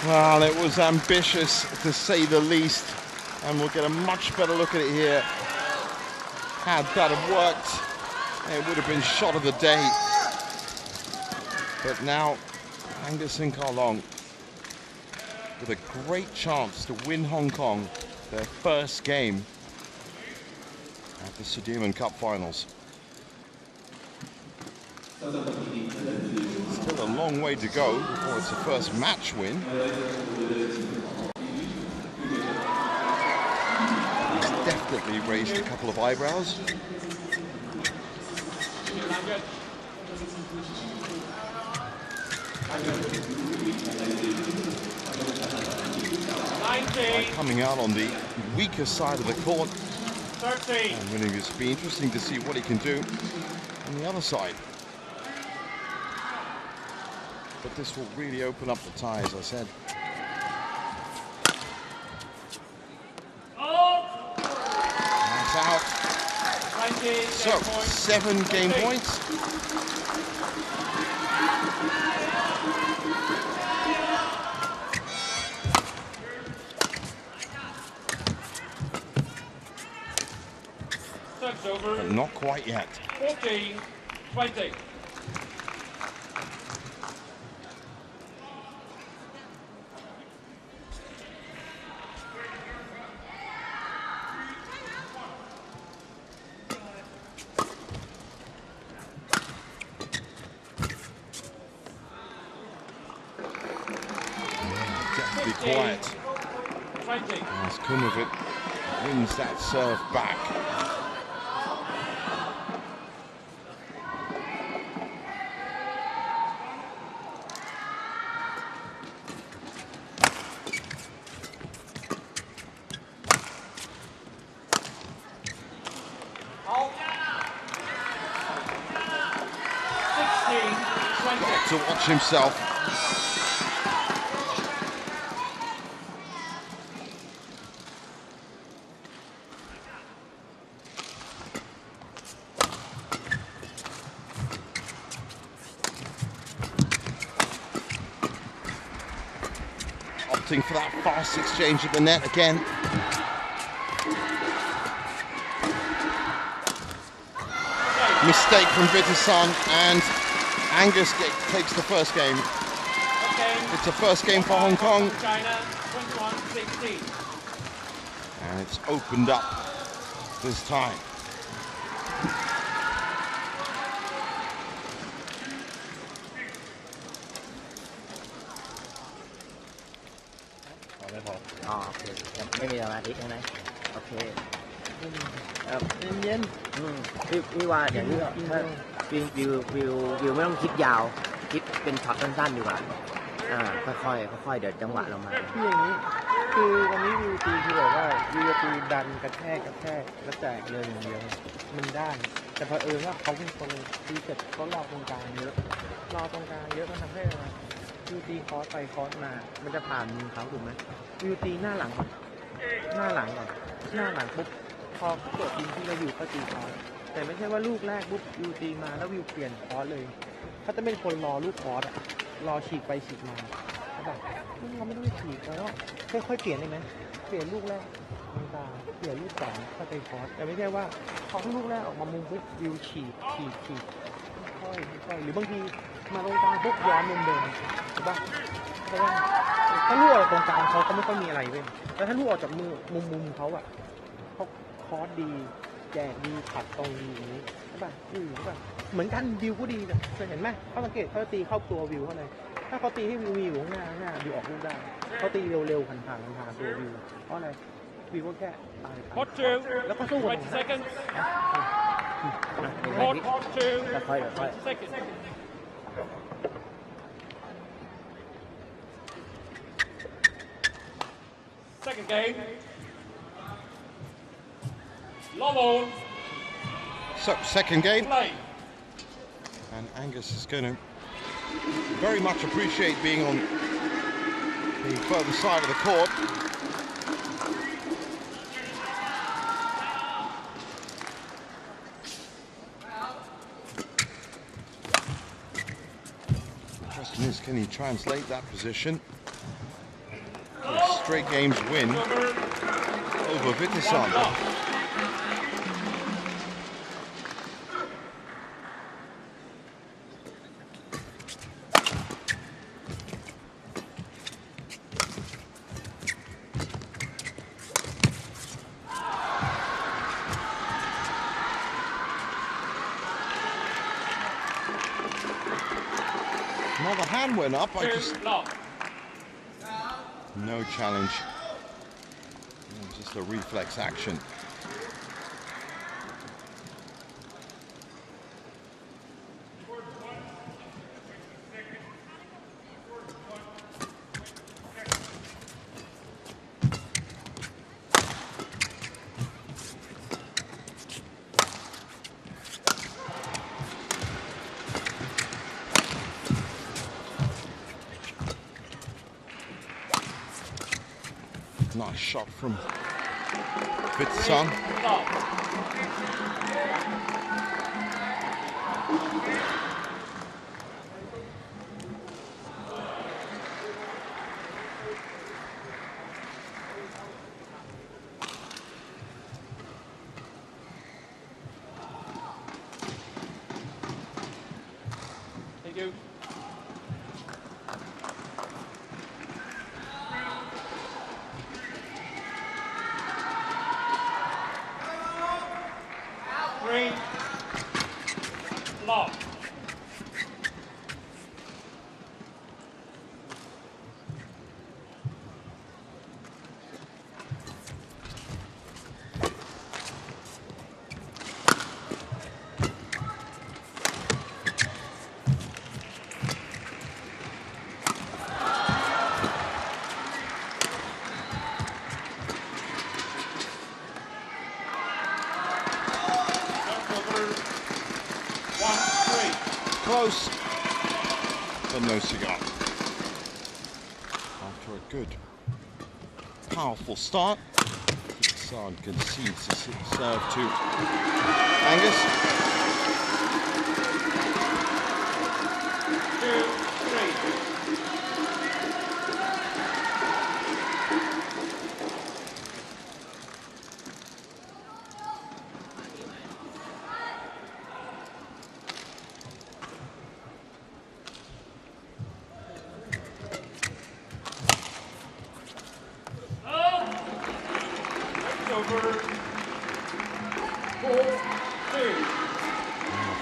Well, it was ambitious, to say the least, and we'll get a much better look at it here. Had that have worked, it would have been shot of the day. But now, Angus and Karlong with a great chance to win Hong Kong, their first game at the Sudirman Cup Finals. Still a long way to go before it's the first match win. He's definitely raised a couple of eyebrows. Coming out on the weaker side of the court. And it'll be interesting to see what he can do on the other side. But this will really open up the tie, as I said. That's out. So, 7 game points. But not quite yet. 14-20. Definitely quiet. As Kumovic wins that serve back. To watch himself. Opting for that fast exchange at the net again. Mistake from Vitterson, and Angus takes the first game. It's a first game for Hong Kong. China, 21-16. And it's opened up this time. Okay. ไม่มีสมาธิใช่ไหมโอเคเย็นพี่ว่าอย่างนี้ถ้าวิวไม่ต้องคิดยาวคิดเป็นช็อตสั้นๆดีกว่าค่อยๆเดี๋ยวจังหวะเรามาคืออย่างนี้คือวันนี้วิวตีคือแบบว่าวิวตีดันกระแทกแล้วแจกเลยอย่างเดียวมันได้แต่เผอิญว่าเขาเป็นคนตีเสร็จเขารอตรงกลางเยอะมันทำให้อะไรวิวตีคอสไปคอสมามันจะผ่านมือเขาถูกไหมวิวตีหน้าหลังก่อนหน้าหลังปุ๊บพอเกิดทีมที่เราอยู่ก็ตีคอสแต่ไม่ใช่ว่าลูกแรกปุ๊บวิวตีมาแล้ววิวเปลี่ยนคอสเลยเขาจะเป็นคนรอลูกคอสรอฉีกไปฉีกมาแบบเราไม่ต้องฉีกแล้วค่อยๆเปลี่ยนได้ไหมเปลี่ยนลูกแรกตรงกลางเปลี่ยนลูกสองเข้าไปคอสแต่ไม่ใช่ว่าพอลูกแรกออกมามุมปุ๊บวิวฉีกค่อยหรือบางทีมาตรงกลางปุ๊บย้อนมุมเดิมถูกป่ะเพราะว่าถ้าลูกออกตรงกลางเขาไม่ค่อยมีอะไรเว้ยแต่ถ้าลูกออกจากมุมเขาอะเขาคอสดีแจกดีขัดตรงดีอย่างนี้ใช่ป่ะเหมือนกันวิวก็ดีนะเคยเห็นไหมเขาสังเกตเขาตีเข้าตัววิวเขาเลยถ้าเขาตีให้วิวมีอยู่ข้างหน้าวิวออกลูกได้เขาตีเร็วๆผ่านตัววิวเพราะอะไรวิวก็แค่ตายแล้วก็สู้กับ 20 seconds. Hot 2. ค่อย 20 seconds. Second game. Love So, second game. play. And Angus is going to very much appreciate being on the further side of the court. The question is, can he translate that position? A straight games win over Vittisson. Another hand went up. I just no challenge. Just a reflex action. Nice shot from Vittisson. Thank you. Love. Close, but no cigar. After a good, powerful start, Vittisson concedes his serve to Angus. 2-3.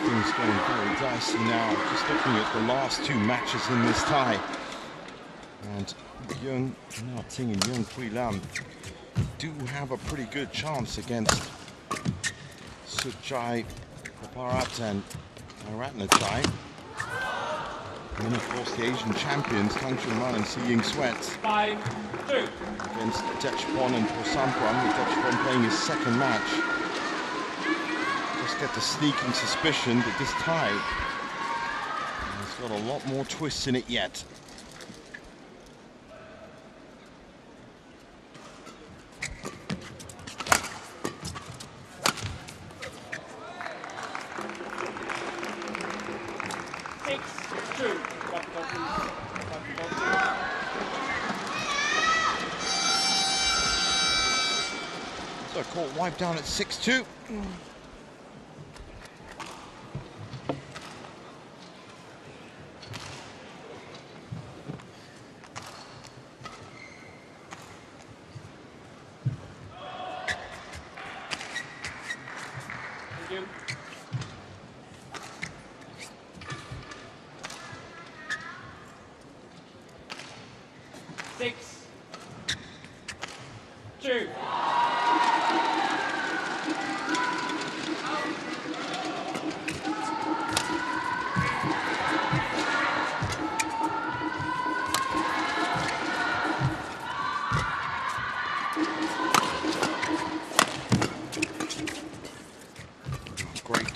Things going very dicey now. Just looking at the last two matches in this tie, and Young Ting and Young Pui Lam do have a pretty good chance against Suchai Paparat and Ratnachai. And then of course the Asian champions Kang Chun-man and Si Ying Sweat 5-2 against Dechapon and Posampram, with Dechapon playing his second match. Just get the sneaking suspicion that this tie has got a lot more twists in it yet. So court wiped down at 6-2.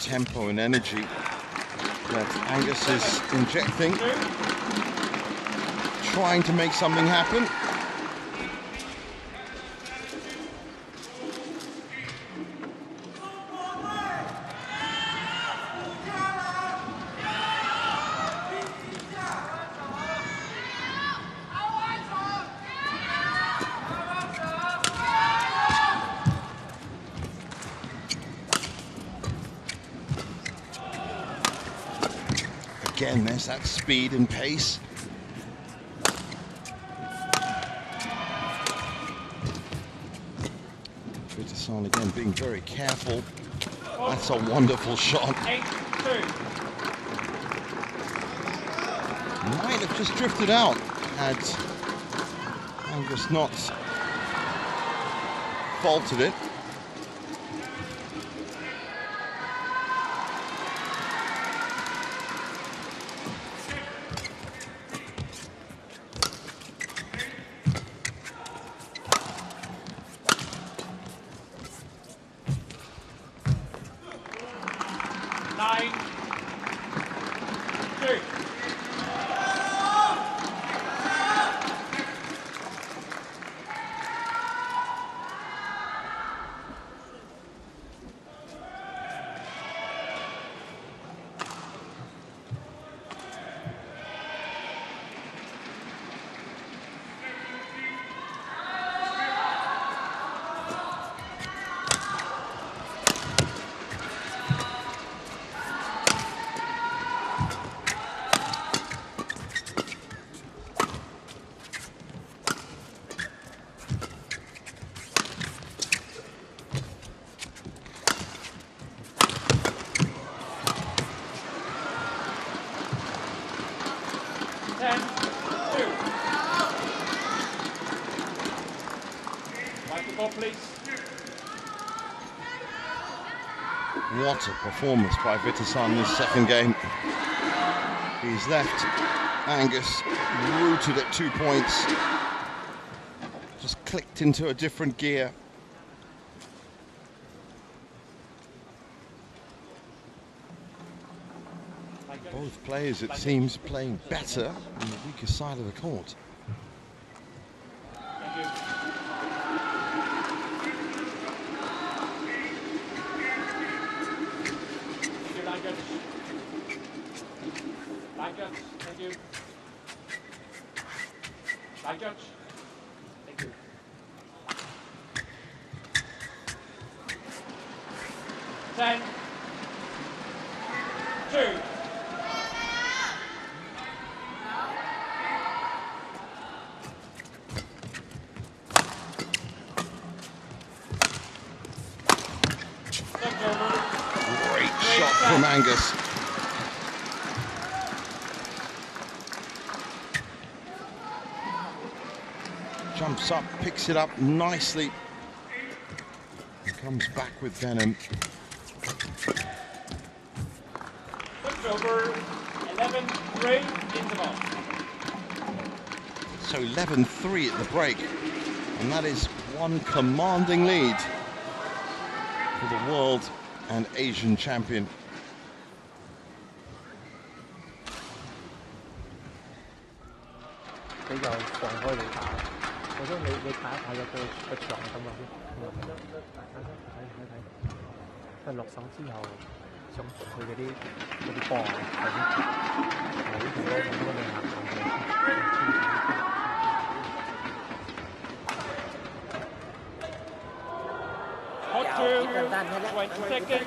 tempo and energy that Angus is injecting, trying to make something happen. Again, there's that speed and pace. Vitesson again being very careful. That's a wonderful shot. 8-2. Might have just drifted out had Angus not faulted it. What a performance by Vitesson this second game. He's left Angus rooted at 2 points. Just clicked into a different gear. Both players, it seems, playing better on the weaker side of the court. Thank you. Line judge. Thank you. 10, 2. Great shot from Angus. Jumps up, picks it up nicely, and comes back with venom. Over 11-3 interval. So 11-3 at the break, and that is one commanding lead for the world and Asian champion. Court 2, 20 seconds.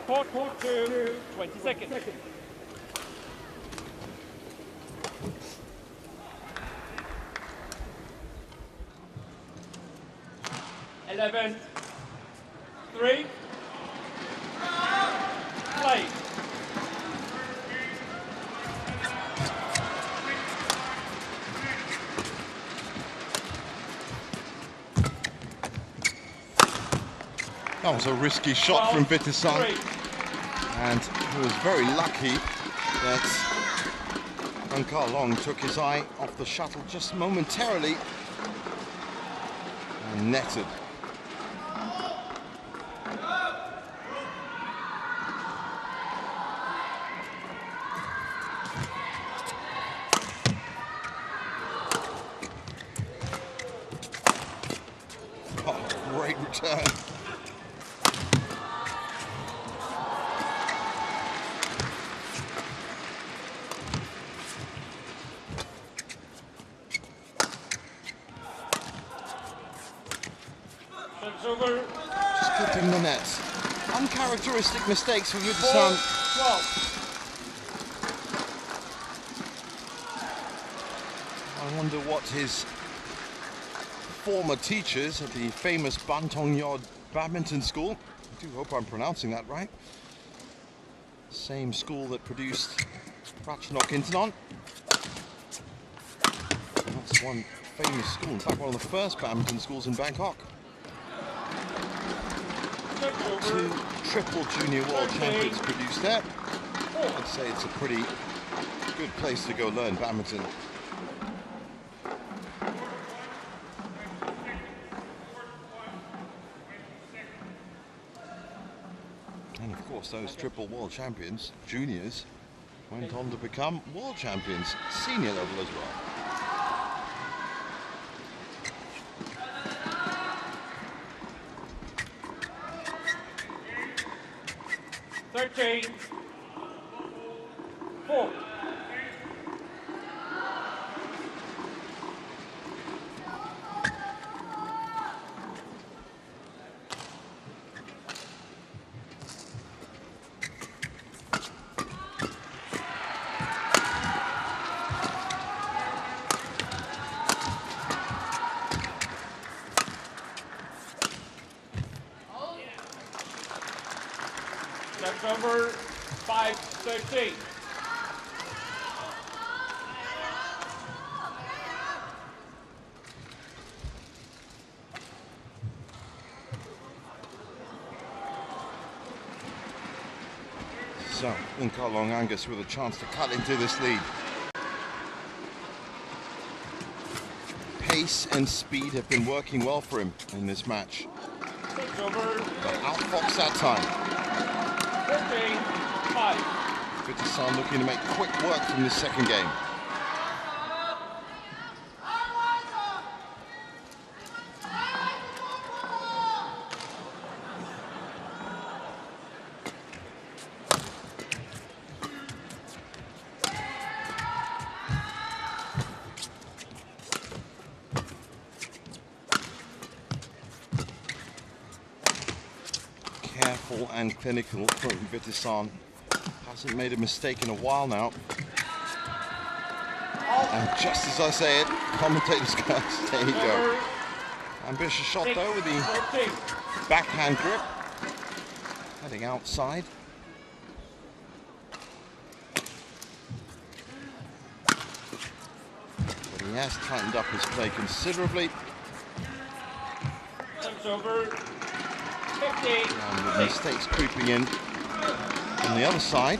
Court 2, 20 seconds. Eleven, 3, play. That was a risky shot from Vitesson, and he was very lucky that Fenghuang Long took his eye off the shuttle just momentarily and netted. great return. Just clipping the net. Uncharacteristic mistakes for Vidyasan. I wonder what his former teachers at the famous Badminton Badminton School, I do hope I'm pronouncing that right, same school that produced Ratchanok Intanon. That's one famous school, in fact one of the first badminton schools in Bangkok. 2 triple junior world champions produced there. I'd say it's a pretty good place to go learn badminton. And of course those triple world champions, juniors, went on to become world champions, senior level as well. That's over 5-13. So, Fenghuang Angus with a chance to cut into this lead. Pace and speed have been working well for him in this match. But outfoxed that time. 15-5. Vidyasan looking to make quick work from this second game. Careful and clinical from Vidyasan. Hasn't made a mistake in a while now. And just as I say it, commentators go, there you go. Ambitious shot though with the backhand grip. Heading outside. But he has tightened up his play considerably. Over 15. And with mistakes creeping in. On the other side,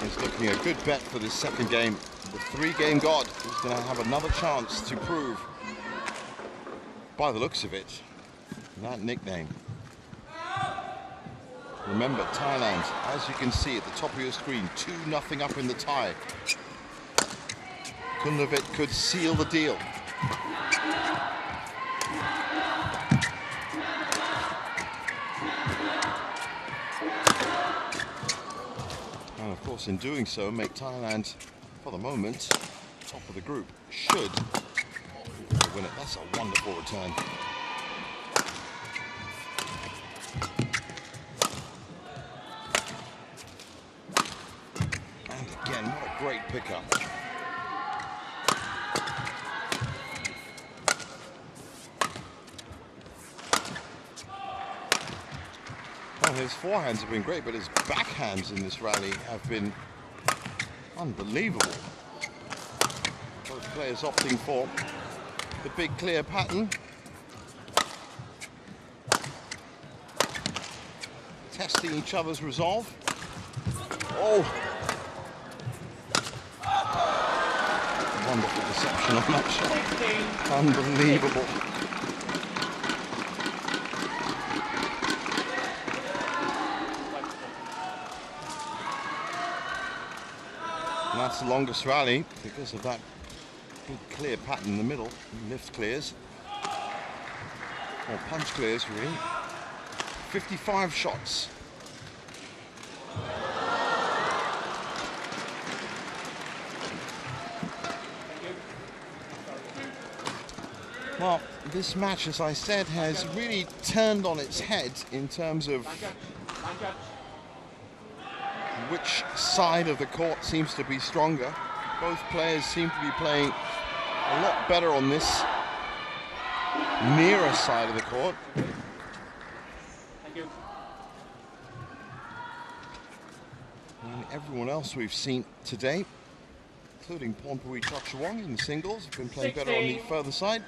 is looking a good bet for this second game. The 3-game god is going to have another chance to prove, by the looks of it, that nickname. Remember, Thailand, as you can see at the top of your screen, 2-0 up in the tie. Kunlavit could seal the deal. And of course, in doing so, make Thailand, for the moment, top of the group. Should win it. That's a wonderful return. And again, what a great pickup. Well, his forehands have been great, but his backhands in this rally have been unbelievable. Both players opting for the big clear pattern. Testing each other's resolve. Oh! Wonderful deception on that shot. Unbelievable. And that's the longest rally because of that big clear pattern in the middle. Lift clears. Or punch clears, really. 55 shots. Well, this match, as I said, has really turned on its head in terms of which side of the court seems to be stronger. Both players seem to be playing a lot better on this nearer side of the court. Thank you. And everyone else we've seen today, including Pornpui Xiamen in the singles, have been playing better on the further side.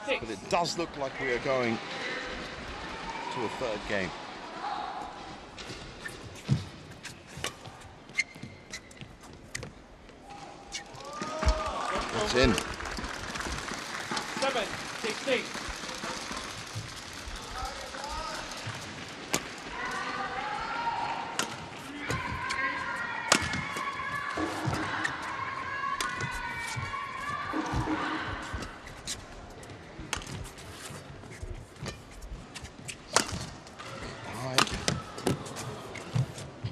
But it does look like we are going to a third game. It's in. 7-16.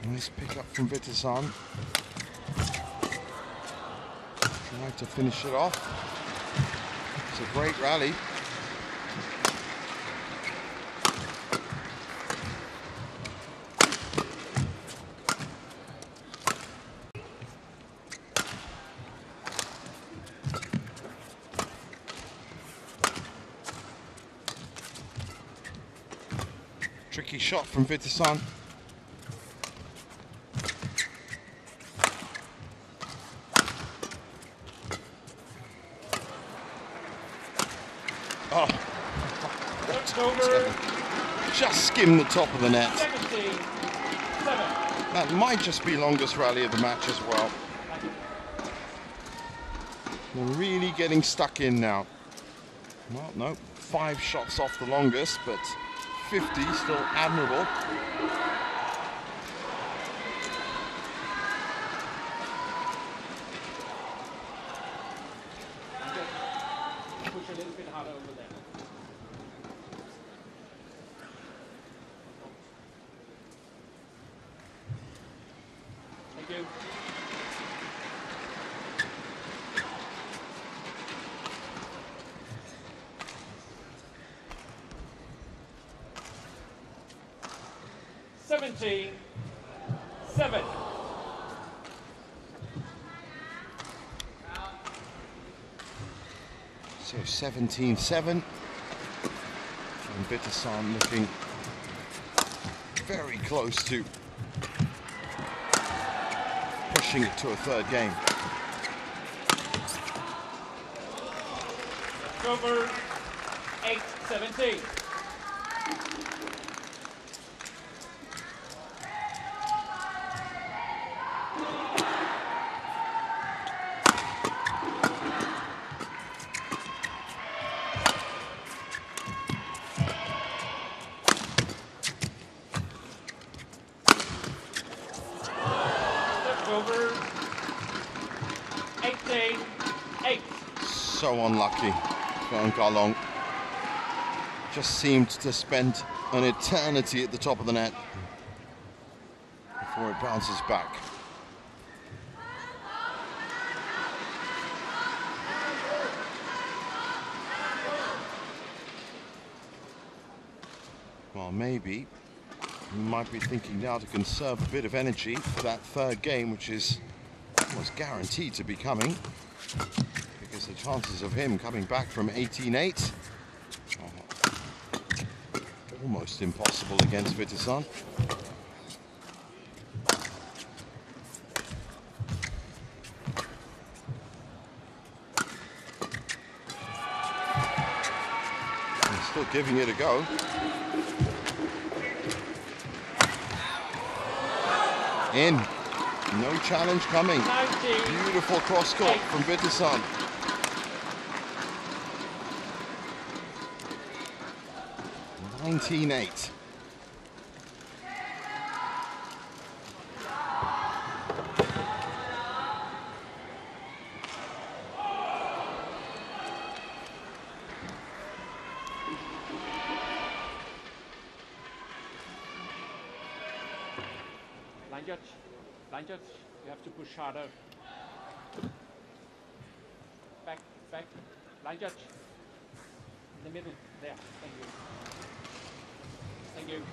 Nice pick up from Vitasan. Trying to finish it off. It's a great rally. Tricky shot from Vitasan. Oh, just skimmed the top of the net. 17-7. That might just be longest rally of the match as well. We're really getting stuck in now. Well, no, 5 shots off the longest, but 50 still admirable. Push a little bit harder over there. Thank you. $17-7. So 17-7. And Vitasan looking very close to pushing it to a third game. Over 8-17. Over 18-8. So unlucky. Fenghuang just seemed to spend an eternity at the top of the net before it bounces back. Well, maybe we might be thinking now to conserve a bit of energy for that third game, which is almost guaranteed to be coming, because the chances of him coming back from 18-8 are almost impossible against Vitasan. He's still giving it a go. In. No challenge coming. Beautiful cross court from Vitasan. $19-8. Line judge. Line judge. You have to push harder. Back, back. Line judge. In the middle. There. Thank you. Thank you.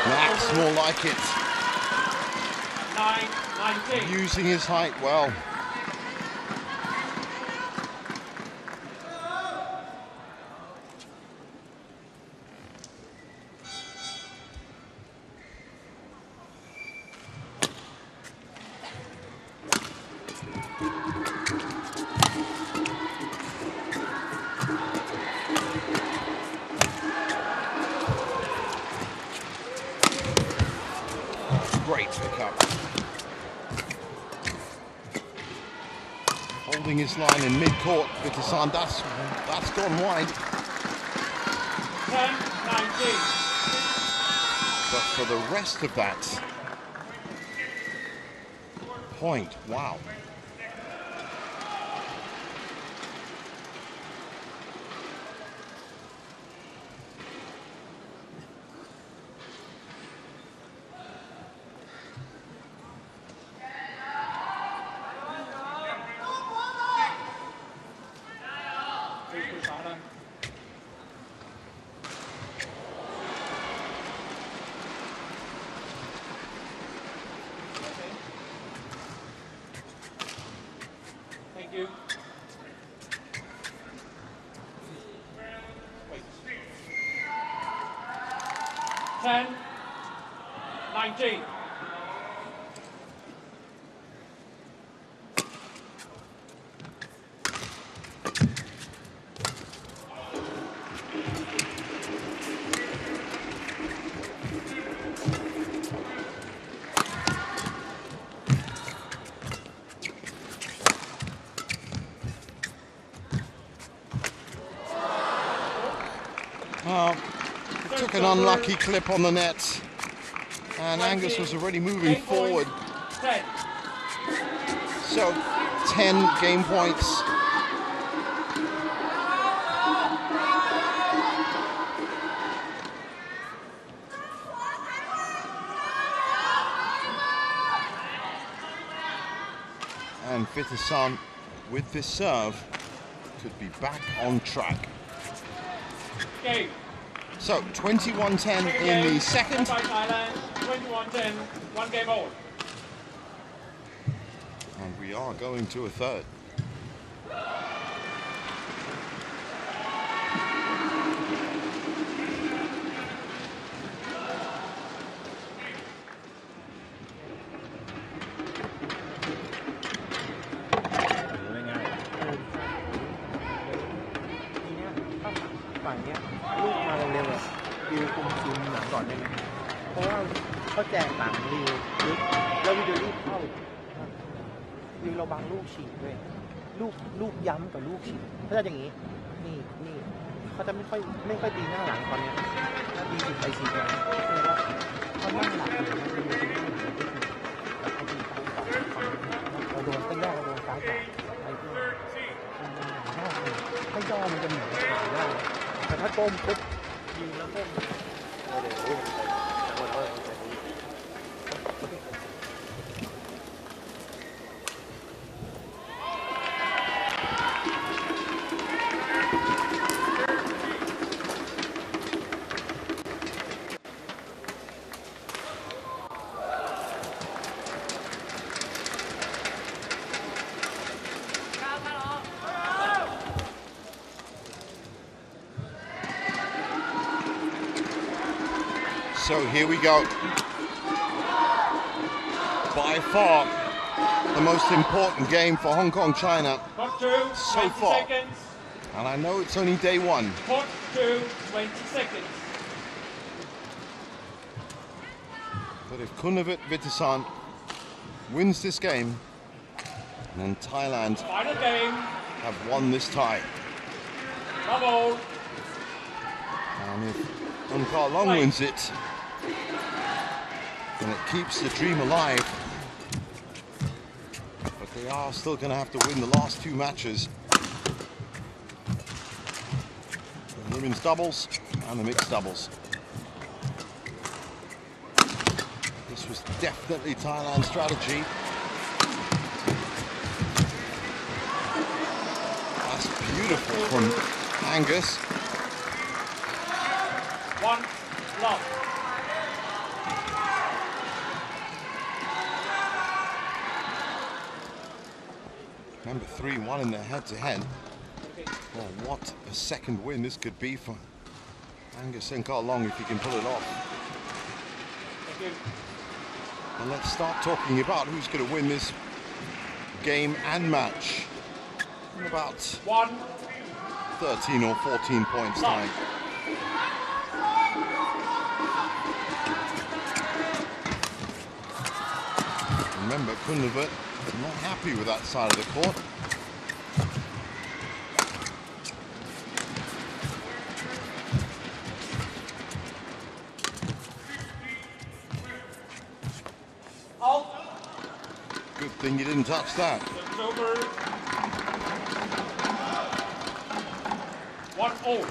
That's more like it. 9-19. Using his height well. Great pickup. Holding his line in mid-court with the sun. That's gone wide. 10-19. But for the rest of that point, wow. Thank you. Wait. 10-19. Well, took an unlucky clip on the net, and Angus was already moving forward. So, 10 game points. And Vitisan, with this serve, could be back on track. Game. So 21-10 in the second. By Thailand, 21-10, 1 game all. And we are going to a third.ลูกย้ำกับลูกฉีกเขาจะอย่างนี้นี่เขาจะไม่ค่อยตีหน้าหลังตอนนี้ถ้าตีฉีกไปฉีกมาเขานั่งหลับอยู่นะคือเขาตีซ้ายขวาเราโดนเส้นแรกเราโดนซ้ายขวาไปเพื่อถ้าย่อมันจะเหมือนขาได้แต่ถ้าก้มปุ๊บยิงแล้วก้มSo here we go. By far, the most important game for Hong Kong, China so far. And I know it's only day one. Court 2, 20 seconds. But if Kunavit Vitisan wins this game, And Thailand Final game. have won this tie. Double. And if Long wins it, then it keeps the dream alive. But they are still going to have to win the last two matches. The women's doubles and the mixed doubles. This was definitely Thailand's strategy. That's beautiful from Angus. 1 love. Number 3-1 in their head-to-head. Well, what a second win this could be for Angus Long if he can pull it off. Thank you. And let's start talking about who's going to win this game and match in about 13 or 14 points time. Remember, Kunlevert not happy with that side of the court. Good thing you didn't touch that. It's over. 1-0.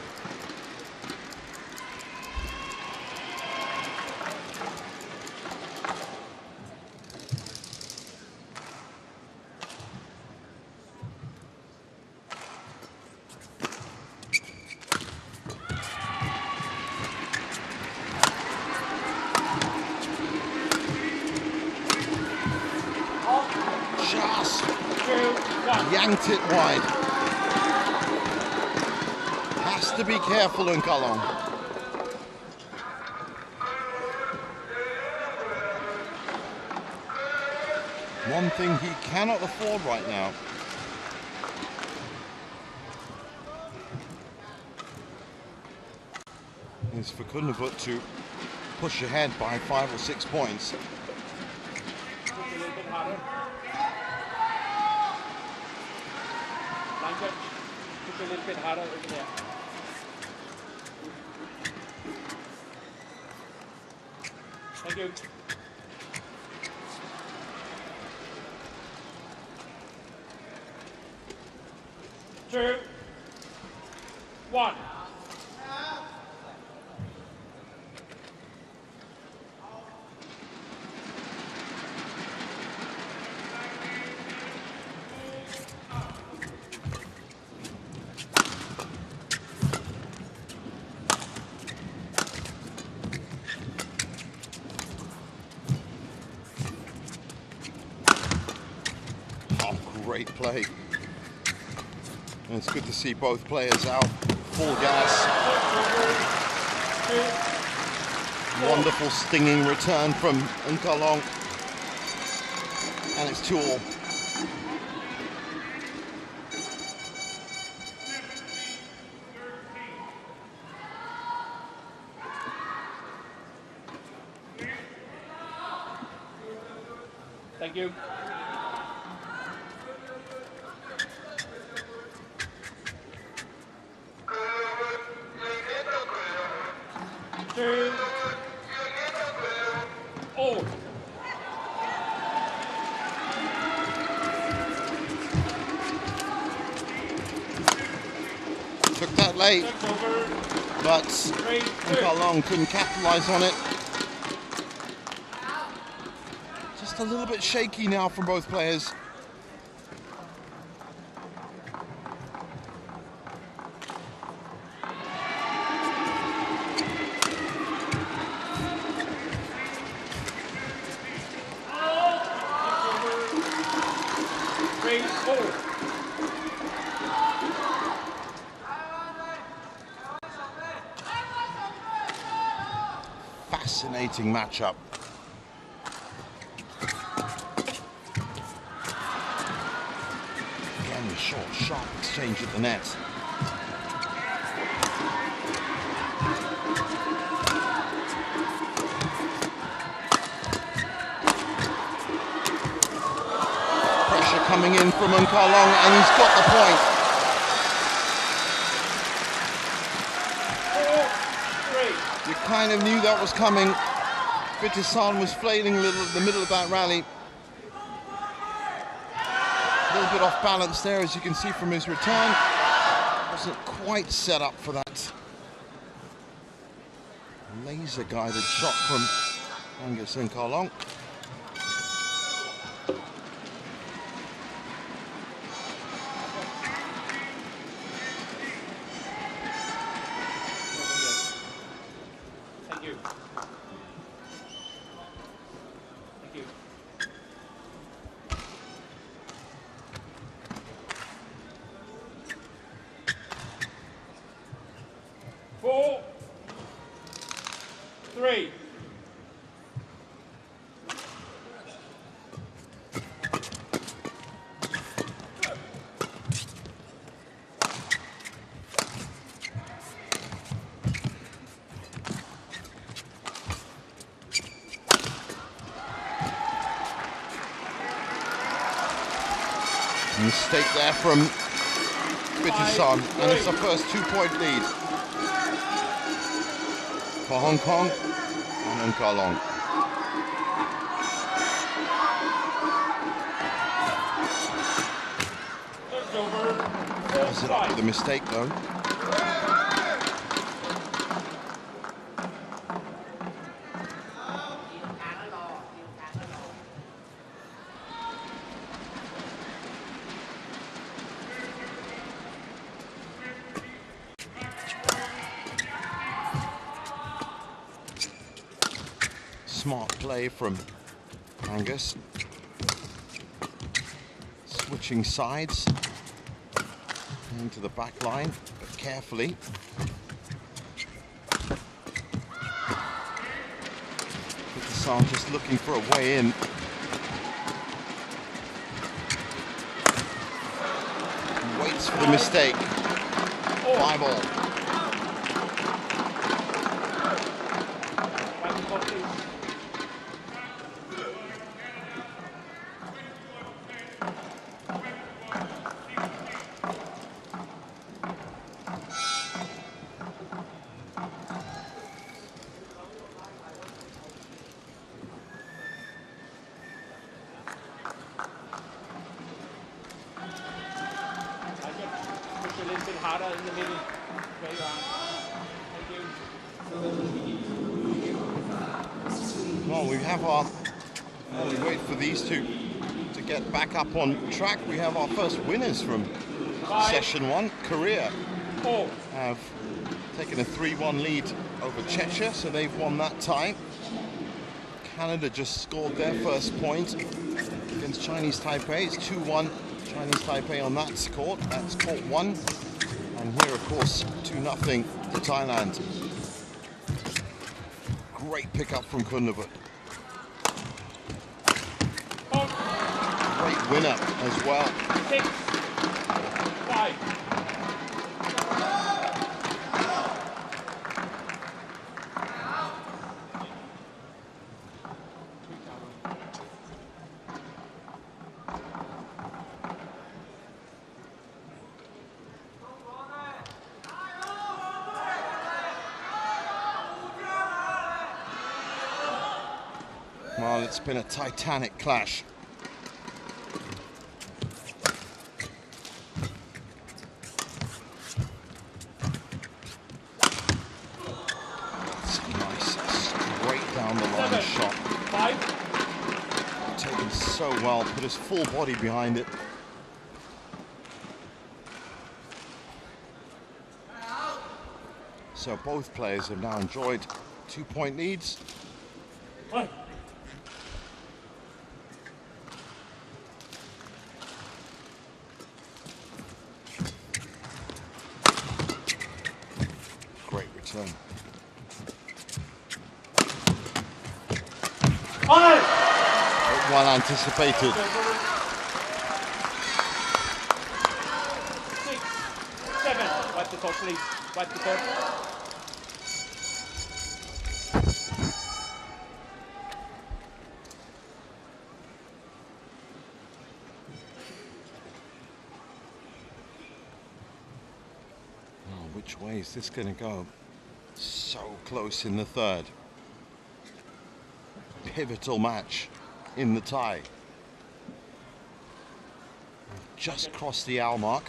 Just yanked it wide. Has to be careful in Kalong. One thing he cannot afford right now is for Kunlevut to push ahead by 5 or 6 points. A little bit harder over there. Thank you. Two, 1. Great play. And it's good to see both players out full gas. Wonderful stinging return from Long. And it's 2-all. Thank you. Took that late, but Long couldn't capitalize on it. Just a little bit shaky now from both players. Fascinating matchup. Again, a short, sharp exchange at the net. Pressure coming in from Ng Ka Long, and he's got the point. 4-3. You kind of knew that was coming. Bitisan was flailing a little in the middle of that rally. A little bit off balance there, as you can see from his return. Wasn't quite set up for that laser guided shot from Angus Ng Ka Long. Thank you. Thank you. Four, 3. Mistake there from Bitisan, and it's the first 2-point lead for Hong Kong and Ng Ka Long. It's over. Follows it up with a mistake though. Smart play from Angus. Switching sides into the back line, but carefully. Bitisan just looking for a way in. Waits for the mistake. 5-all. A little bit harder in the middle. Where you are. Thank you. Well, we have our, while we wait for these two to get back up on track, we have our first winners from session 1. Korea have taken a 3-1 lead over Czechia, so they've won that tie. Canada just scored their first point against Chinese Taipei. It's 2-1 Chinese Taipei on that score. That's court 1. And here, of course, 2-0 to Thailand. Great pickup from Kunlevut. Great winner as well. 6, 5. Well, it's been a titanic clash. That's a nice, straight down the line shot. 5. Taken so well, put his full body behind it. So both players have now enjoyed 2-point leads. 1. Great return. 5. Well anticipated. 6, 7. Wipe the court, please. Wipe the court. Which way is this going to go? So close in the third. Pivotal match in the tie. Just crossed the hour mark.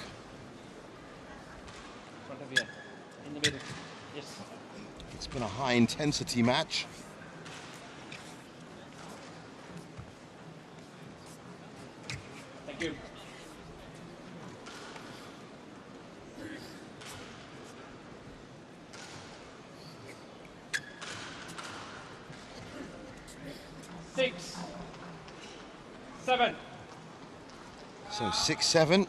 In the middle. Yes. It's been a high intensity match. Thank you. Six, 7. So 6-7.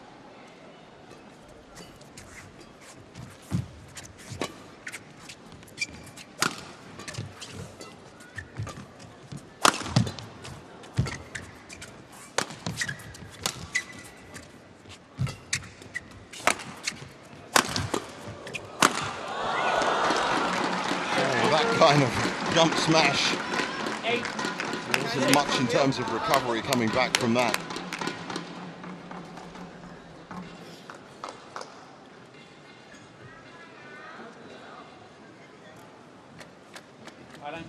That kind of jump smash. 8. There wasn't much in terms of recovery coming back from that. Thailand.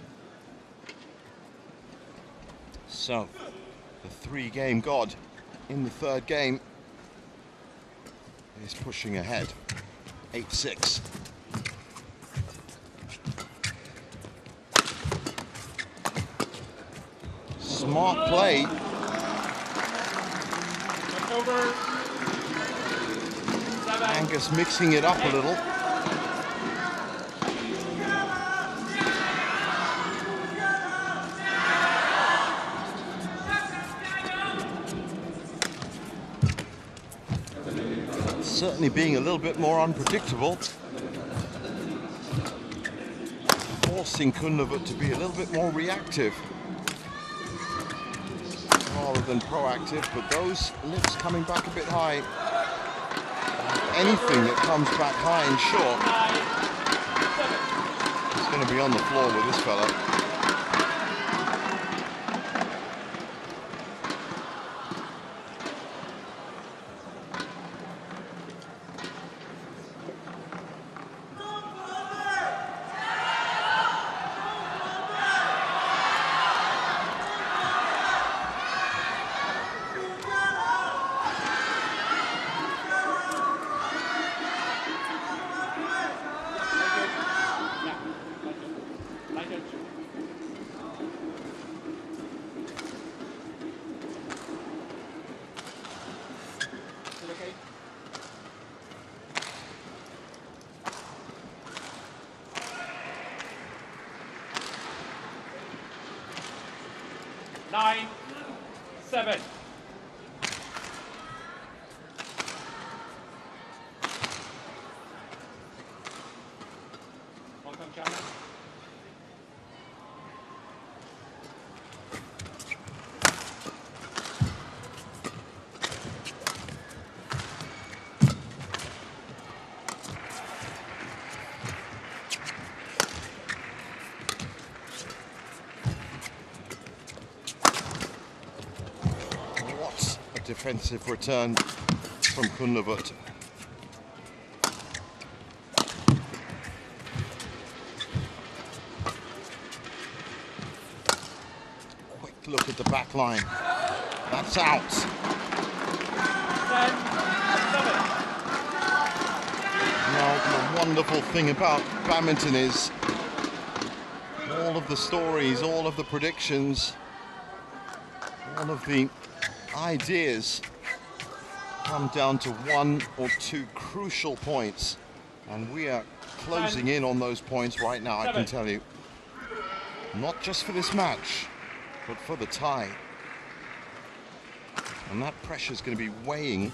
So, the three-game god in the third game is pushing ahead. 8-6. Smart play. Over. 7. Angus mixing it up a little. Certainly being a little bit more unpredictable. Forcing Kunlavut to be a little bit more reactive rather than proactive, but those lifts coming back a bit high. Anything that comes back high and short is going to be on the floor with this fella. Nine, 7. Hong Kong, China. Defensive return from Kunlavut. Quick look at the back line. That's out. 10, 7. Now, the wonderful thing about badminton is all of the stories, all of the predictions, all of the ideas come down to one or two crucial points, and we are closing in on those points right now, I can tell you. Not just for this match, but for the tie. And that pressure is going to be weighing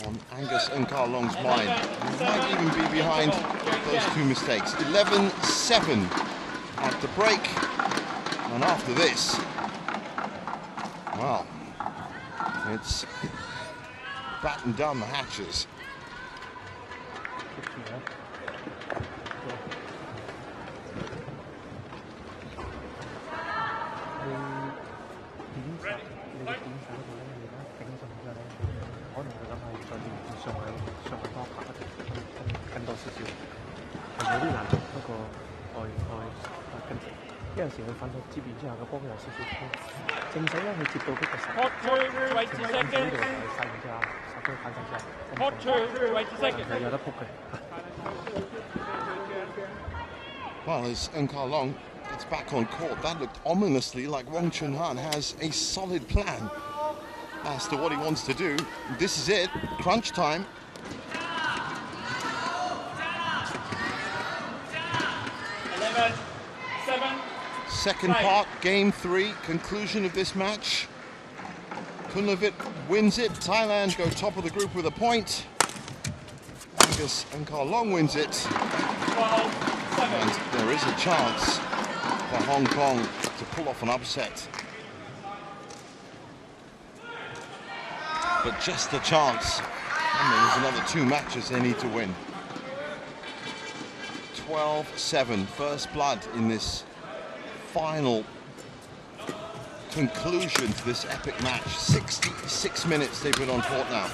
on Angus Nkarlong's mind. He might even be behind those two mistakes. 11-7 at the break, and after this, well, it's batten down the hatches. 你點解會咧？而家頂上咗咧，可能佢諗係再練上去多拍一啲更多少少，係有啲難度。不過跟住，有陣時佢瞓到接完之後個波有少少空，正使咧佢接到嗰個手，位置 second， 呢度係細完之後，手機反晒之後，位置 second， 係有得撲嘅。Well, as Ng gets back on court, that looked ominously like Wang Chunhan has a solid plan as to what he wants to do. This is it, crunch time. Second part, game 3, conclusion of this match. Kunlavit wins it. Thailand go top of the group with a point. Angus and Karlong wins it. And there is a chance for Hong Kong to pull off an upset. But just a chance. And there's another 2 matches they need to win. 12-7, first blood in this final conclusion to this epic match. 66 minutes they've been on court now.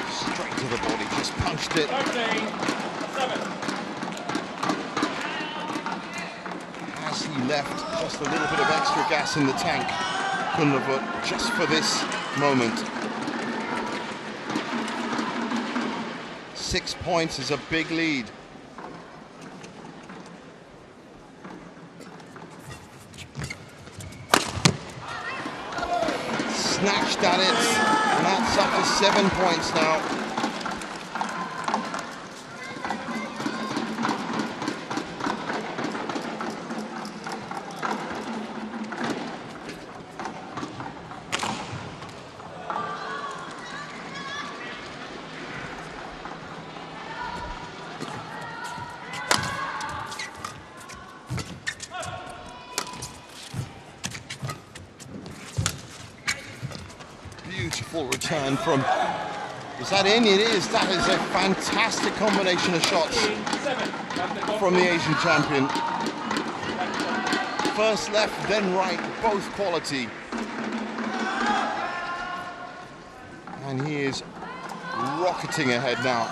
Straight to the body, just punched it. 13-7. As he left just a little bit of extra gas in the tank, Kunlavut, just for this moment. 6 points is a big lead. Snatched at it, and that's up to 7 points now. Beautiful return from, is that in? It is. That is a fantastic combination of shots from the Asian champion. First left, then right, both quality. And he is rocketing ahead now.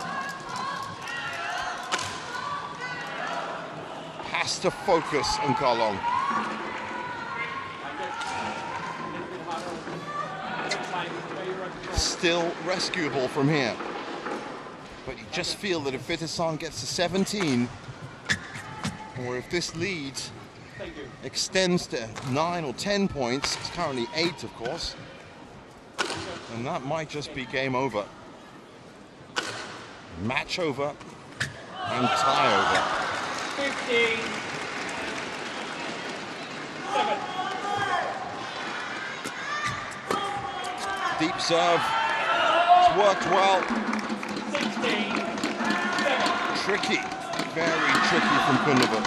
Has to focus on Karlong. Still rescuable from here, but you just feel that if Vitasan gets to 17, or if this lead extends to 9 or 10 points, it's currently 8 of course, and that might just be game over. Match over and tie over. 15-7. Deep serve, it's worked well. 16-7. Tricky, very tricky from Kunlavut.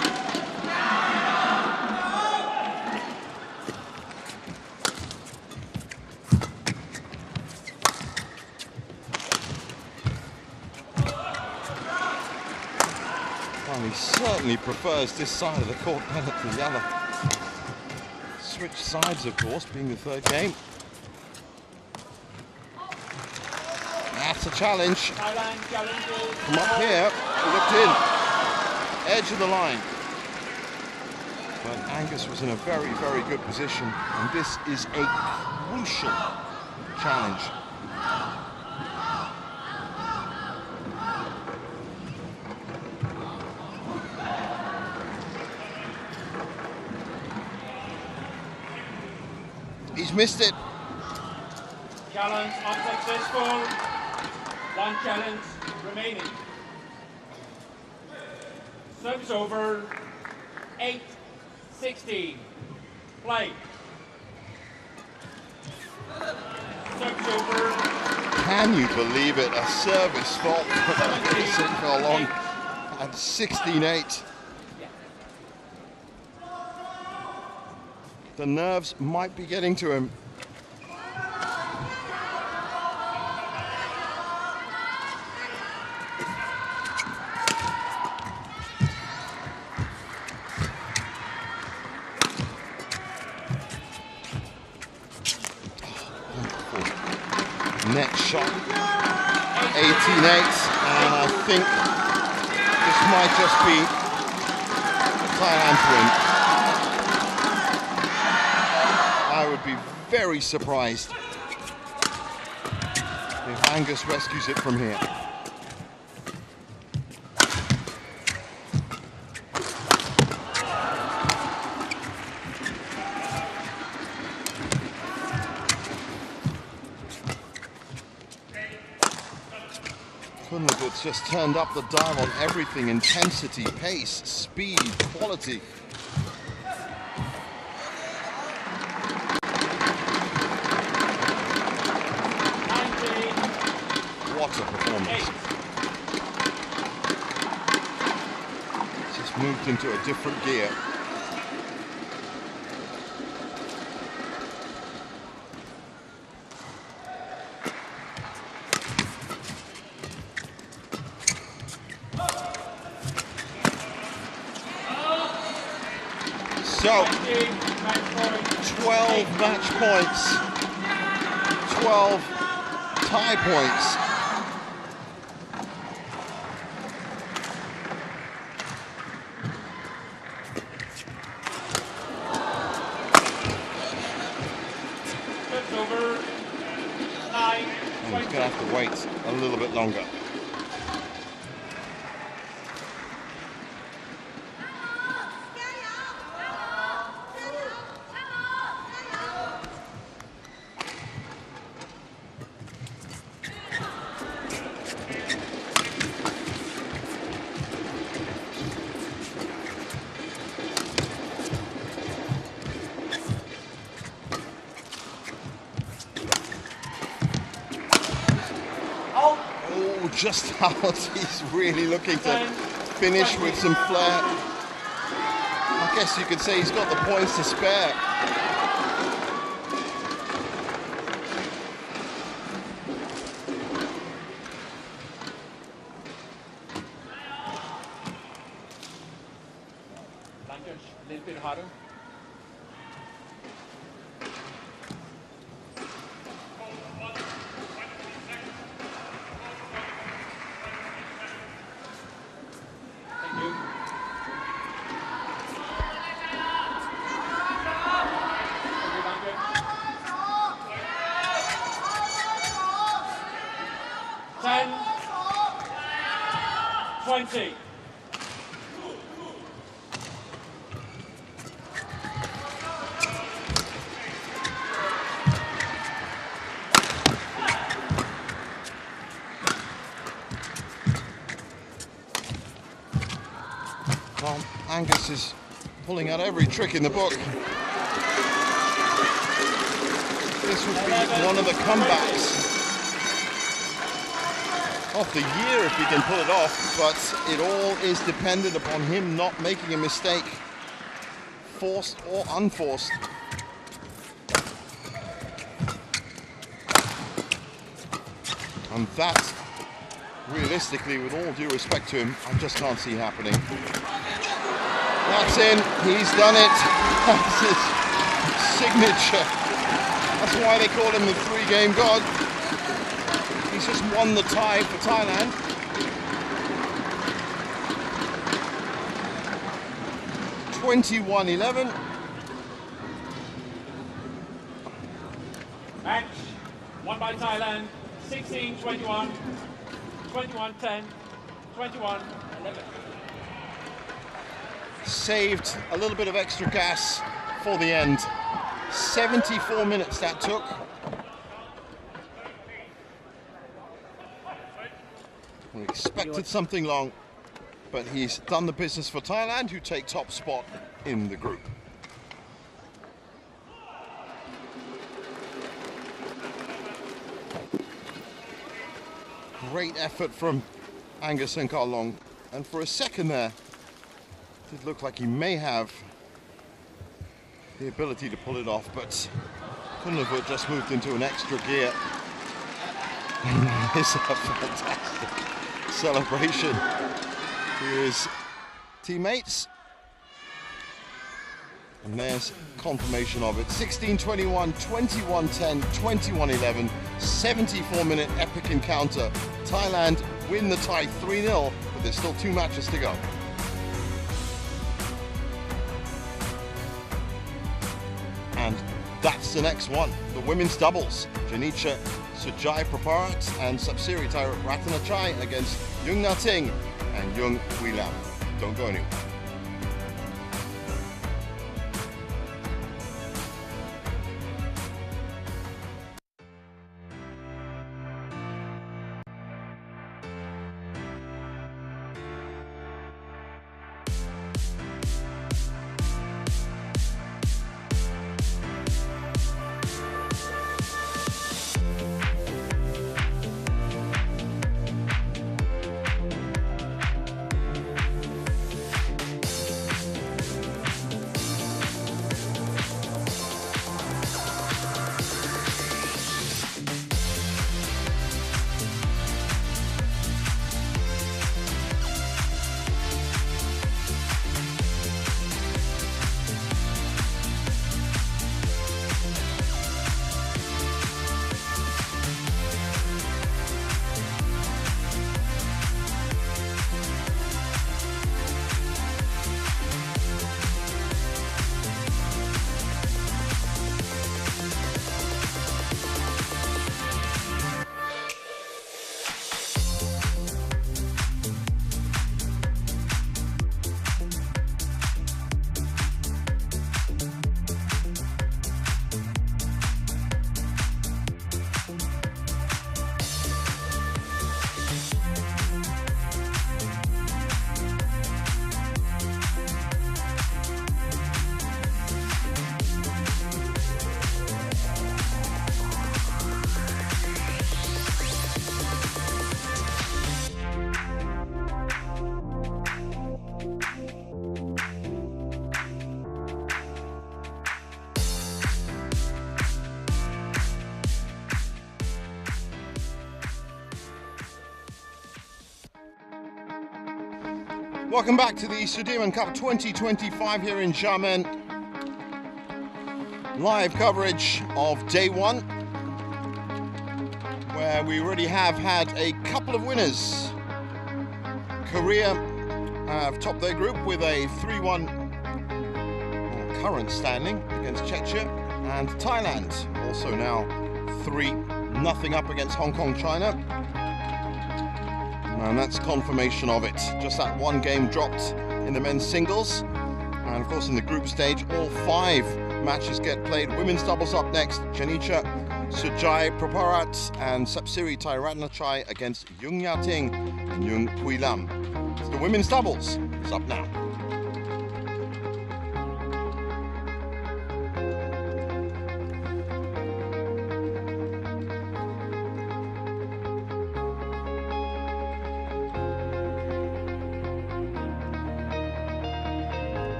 Well, he certainly prefers this side of the court better than the other. Switch sides, of course, being the third game. That's a challenge. Come up here, looked in. Edge of the line. But Angus was in a very, very good position, and this is a crucial challenge. He's missed it. Challenge unsuccessful. 1 challenge remaining. Service over. 8-16. Play. Service over. Can you believe it? A service fault for Karlong at 16-8. The nerves might be getting to him. Net shot, 18-8, and I think this might just be Thailand's win. I would be very surprised if Angus rescues it from here. Kunlagut's just turned up the dial on everything: intensity, pace, speed, quality. What a performance. Just moved into a different gear. So, 12 match points, 12 tie points. That's over. 9. And he's going to have to wait a little bit longer. Just out. He's really looking to finish with some flair. I guess you could say he's got the points to spare. A little bit harder. Well, Angus is pulling out every trick in the book. This would be one of the comebacks of the year if he can pull it off, but it all is dependent upon him not making a mistake, forced or unforced. And that, realistically, with all due respect to him, I just can't see happening. That's in, he's done it. That's his signature. That's why they call him the three-game god. He's just won the tie for Thailand. (21-11). Match won by Thailand. 16-21, 21-10, 21-11. Saved a little bit of extra gas for the end. 74 minutes that took. We expected something long, but he's done the business for Thailand, who take top spot in the group. Great effort from Angus and Karlong, and for a second there, it looked like he may have the ability to pull it off, but Kunlavut just moved into an extra gear. It's a fantastic celebration to his teammates. And there's confirmation of it. 16-21, 21-10, 21-11, 74-minute epic encounter. Thailand win the tie 3-0, but there's still 2 matches to go. And that's the next one, the women's doubles. Janica Sujai Praparat and Sapsiri Ratnachai against Yung Na Ting and Yung Hui Lam. Don't go anywhere. Welcome back to the Sudirman Cup 2025 here in Xiamen. Live coverage of day 1, where we already have had a couple of winners. Korea have topped their group with a 3-1 current standing against Czechia, and Thailand also now 3-0 up against Hong Kong, China. And that's confirmation of it. Just that one game dropped in the men's singles. And of course in the group stage, all 5 matches get played. Women's doubles up next. Janica Sujai Praparat and Sapsiri Ratnachai against Yung Na Ting and Yung Hui Lam. So the women's doubles is up now.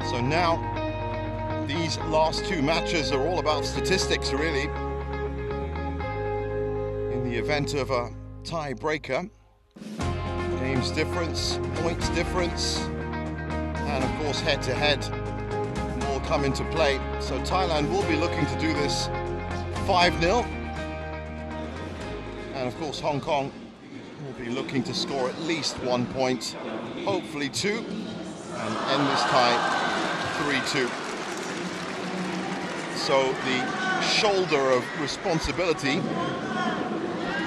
So now, these last 2 matches are all about statistics, really. In the event of a tiebreaker, games difference, points difference, and of course head-to-head will come into play. So Thailand will be looking to do this 5-0. And of course Hong Kong will be looking to score at least 1 point, hopefully 2, and end this tie 3-2. So the shoulder of responsibility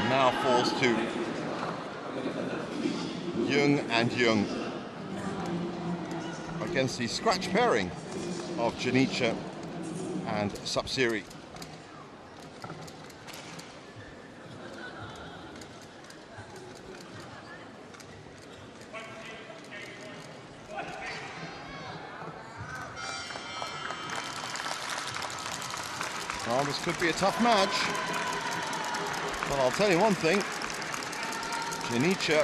now falls to Yung and Yung against the scratch pairing of Janica and Sapsiri. Well, this could be a tough match, but I'll tell you one thing, Janica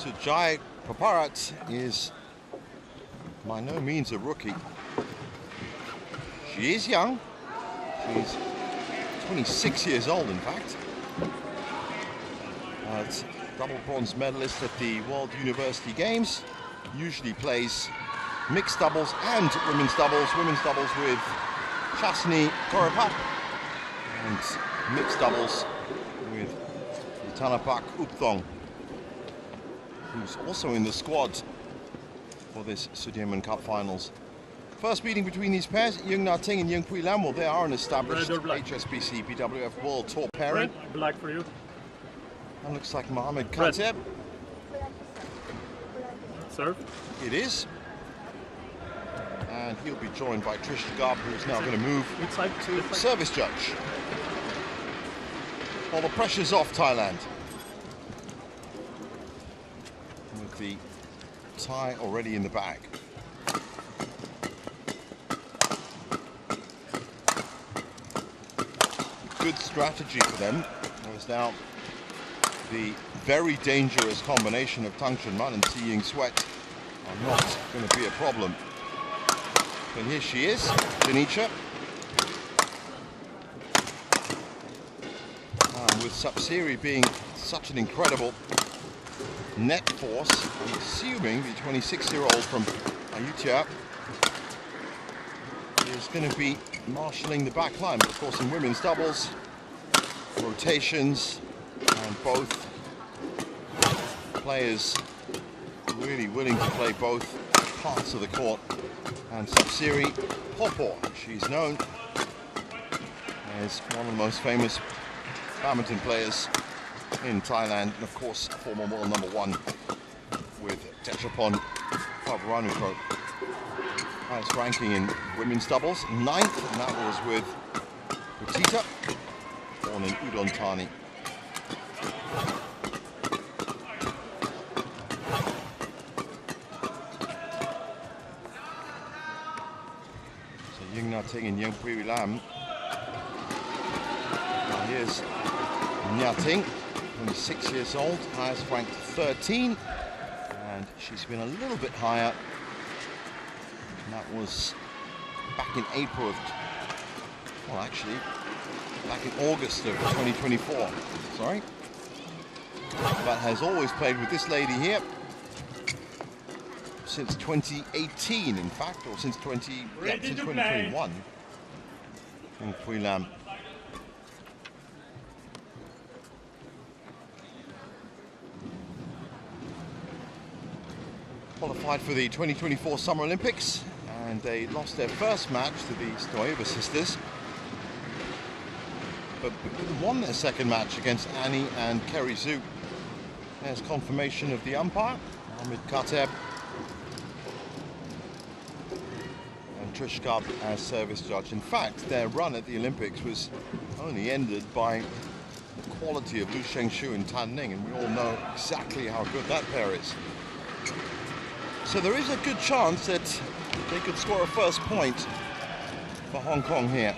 Sujai Paparat is by no means a rookie. She is young. She's 26 years old, in fact. Double bronze medalist at the World University Games. Usually plays mixed doubles and women's doubles. Women's doubles with Chasni Korapap and mixed doubles with Tanapak Upthong, who's also in the squad for this Sudirman Cup Finals. First meeting between these pairs, Yung Na Ting and Yung Pui Lam. Well, they are an established HSBC BWF World Tour pairing. Red, black for you. That looks like Mohamed Khatib. Serve. It is. And he'll be joined by Trish Gab, who's now going to move to service judge. Well, the pressure's off Thailand, with the tie already in the bag. Good strategy for them. There's now the very dangerous combination of Tang Chunman and Si Ying Sweat are not going to be a problem. But here she is, Janicha. With Sapsiri being such an incredible net force, I'm assuming the 26-year-old from Ayutthaya is going to be marshalling the back line. But of course, in women's doubles, rotations, and both players really willing to play both parts of the court. And Sapsiri Popo, she's known as one of the most famous badminton players in Thailand, and of course former world #1 with Tetrapon Pavaranukroh. Highest ranking in women's doubles, 9th, and that was with Putita, born in Udon Thani. So Yung Na Ting and Yung Pui Lam. Here's Nya Ting, 26 years old, highest ranked 13, and she's been a little bit higher. And that was back in April of, well, actually, back in August of 2024. Sorry, but has always played with this lady here since 2018, in fact, or since 2021. And Pui Lam. Qualified for the 2024 Summer Olympics, and they lost their first match to the Stoeva sisters, but won their second match against Annie and Kerry Zhu. There's confirmation of the umpire, Mohamed Khatib, and Trish Gab as service judge. In fact, their run at the Olympics was only ended by the quality of Lu Shengshu and Tan Ning, and we all know exactly how good that pair is. So there is a good chance that they could score a first point for Hong Kong here.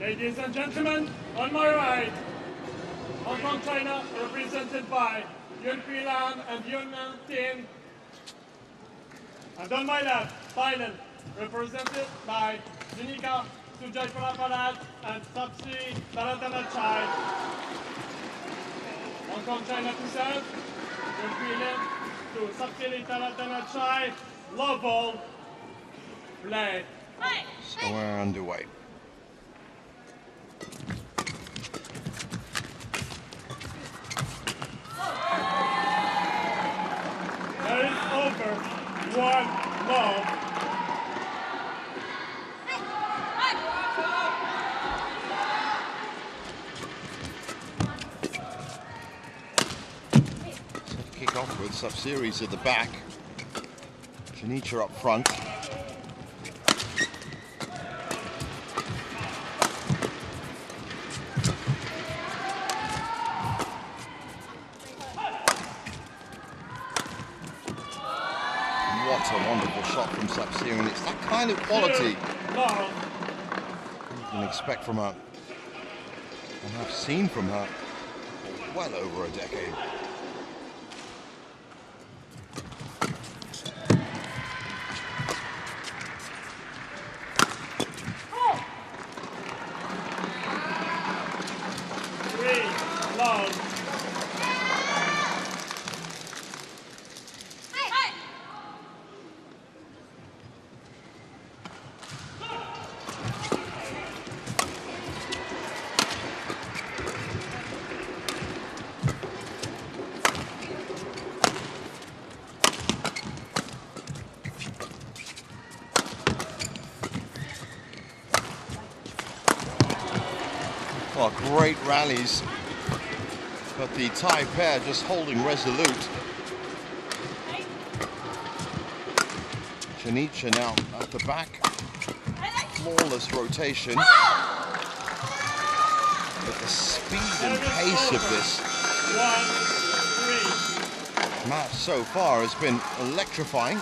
Ladies and gentlemen, on my right, Hong Kong, China, represented by Yung Pui Lam and Yung Na Ting. And on my left, Thailand, represented by Janika Sujai Paparat and Sapsi Taratanachai. Hong Kong, China to serve, Yung Pui Lam to Sapsi Taratanachai. Love ball, play. So we're underway. There is over 1 love. So to kick off with Sub-series at the back. Janicia up front. What a wonderful shot from Sub-series, and it's that kind of quality you can expect from her, and I've seen from her for well over a decade. Well, great rallies, but the Thai pair just holding resolute. Janicia now at the back, flawless rotation. But the speed and pace of this match so far has been electrifying.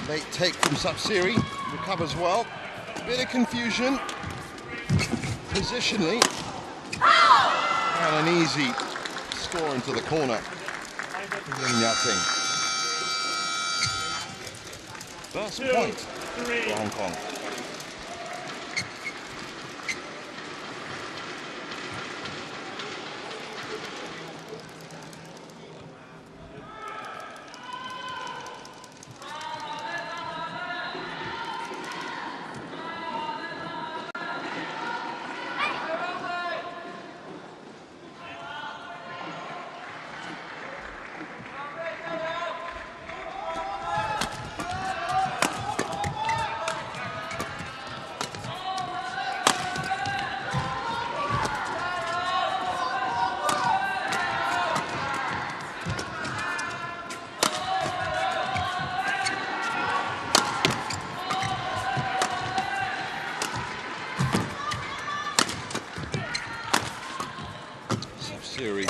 Late take from Sub-series, recovers well. Bit of confusion positionally, and an easy score into the corner. First point for Hong Kong.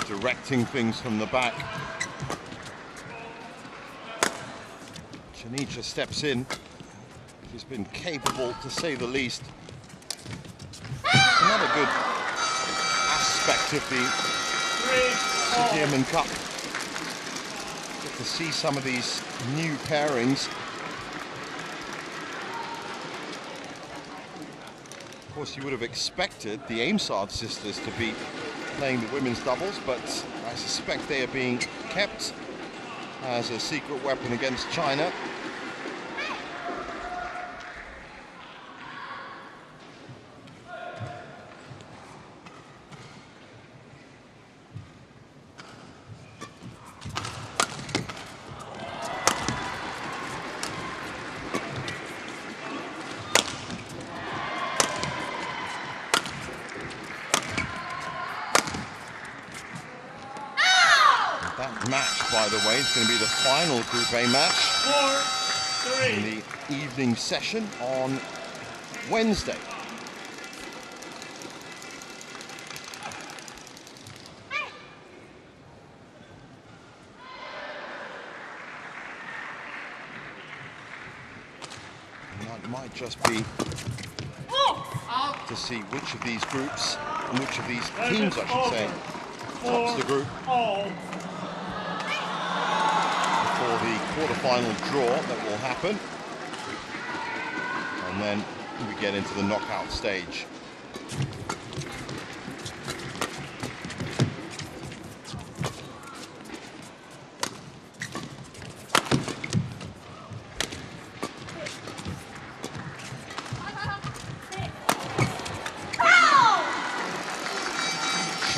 Directing things from the back. Janicia steps in. She's been capable, to say the least. Another good aspect of the Sudirman Cup. Get to see some of these new pairings. Of course, you would have expected the Aimsard sisters to be playing the women's doubles, but I suspect they are being kept as a secret weapon against China. Match, by the way, is going to be the final Group A match in the evening session on Wednesday. And that might just be to see which of these groups, and which of these teams, I should say, tops the group. For the quarter-final draw that will happen, and then we get into the knockout stage.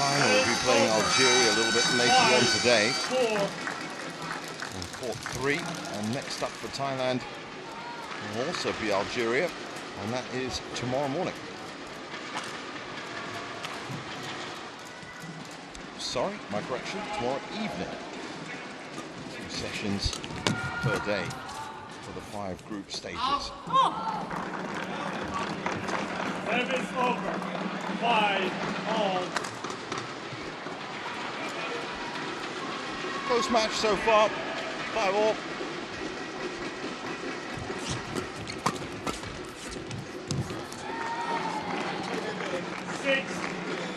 China will be playing Algeria a little bit later on today. On court 3, and next up for Thailand will also be Algeria, and that is tomorrow morning. Sorry, my correction, tomorrow evening. 2 sessions per day for the 5 group stages. Service over. 5 all. Close match so far, 5 all. Six,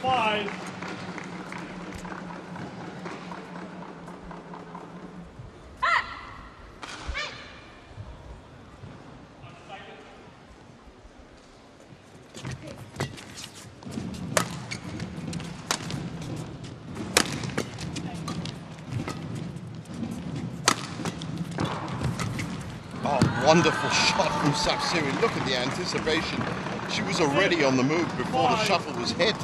5. Wonderful shot from Sapsiri. Look at the anticipation. She was already on the move before the shuttle was hit.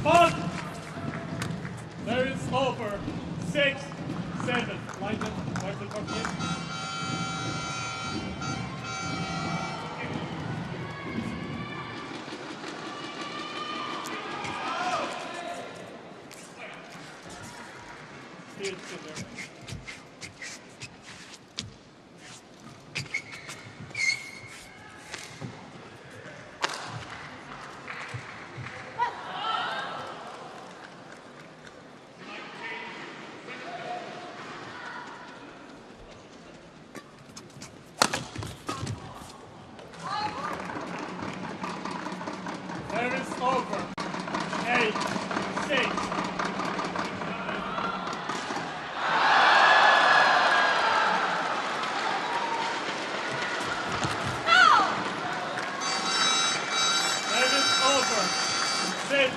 But there is over. 6, 7. Line them. Wipe the copy. Still there. Service over. 8, 6. Service over. 7,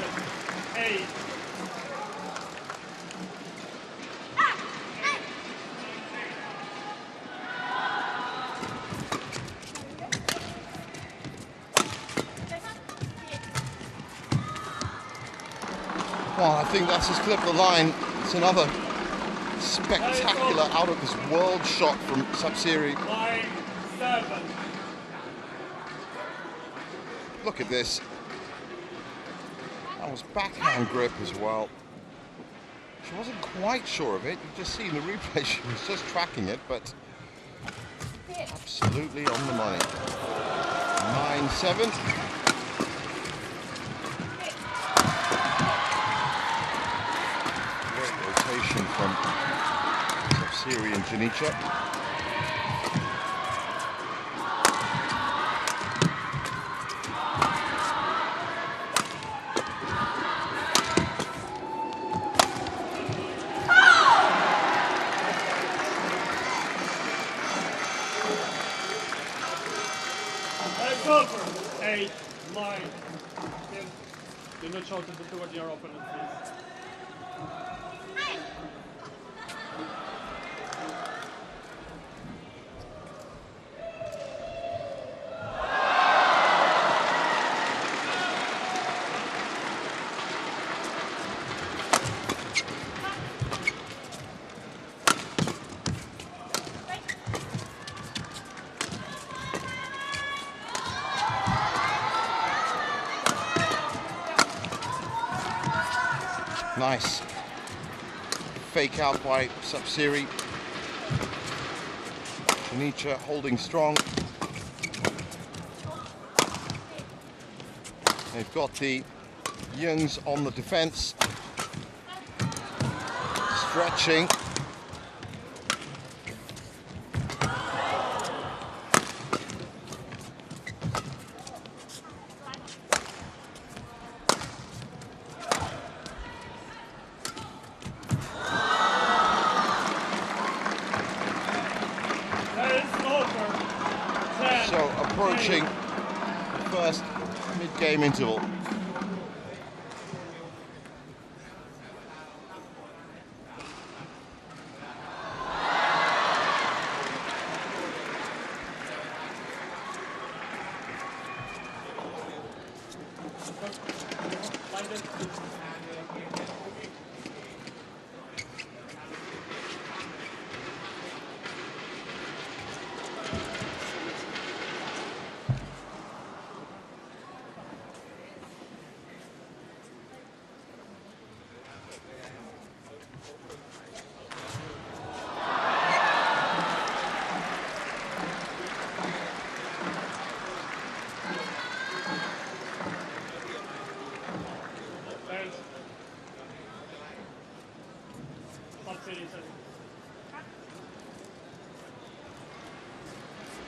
8. Well, I think that's just clipped the line. It's another spectacular out of this world shot from Sapsiri. 9, 7. Look at this. That was backhand grip as well. She wasn't quite sure of it. You've just seen the replay. She was just tracking it, but absolutely on the money. 9-7. From Sapsiri and Janica. It's over. 8, 9. Do not shout towards your opponent, please. Nice fake out by Sapsiri. Janica holding strong. They've got the Youngs on the defense. Stretching. game interval.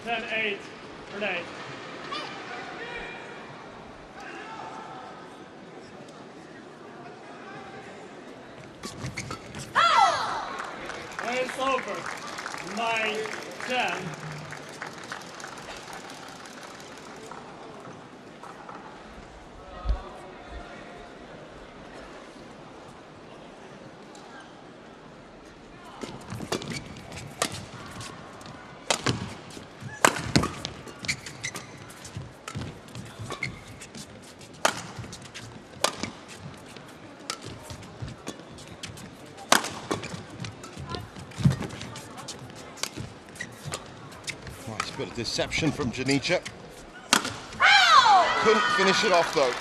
Ten, 8, relay. It's over. 9, 10. Bit of deception from Janica. Couldn't finish it off though.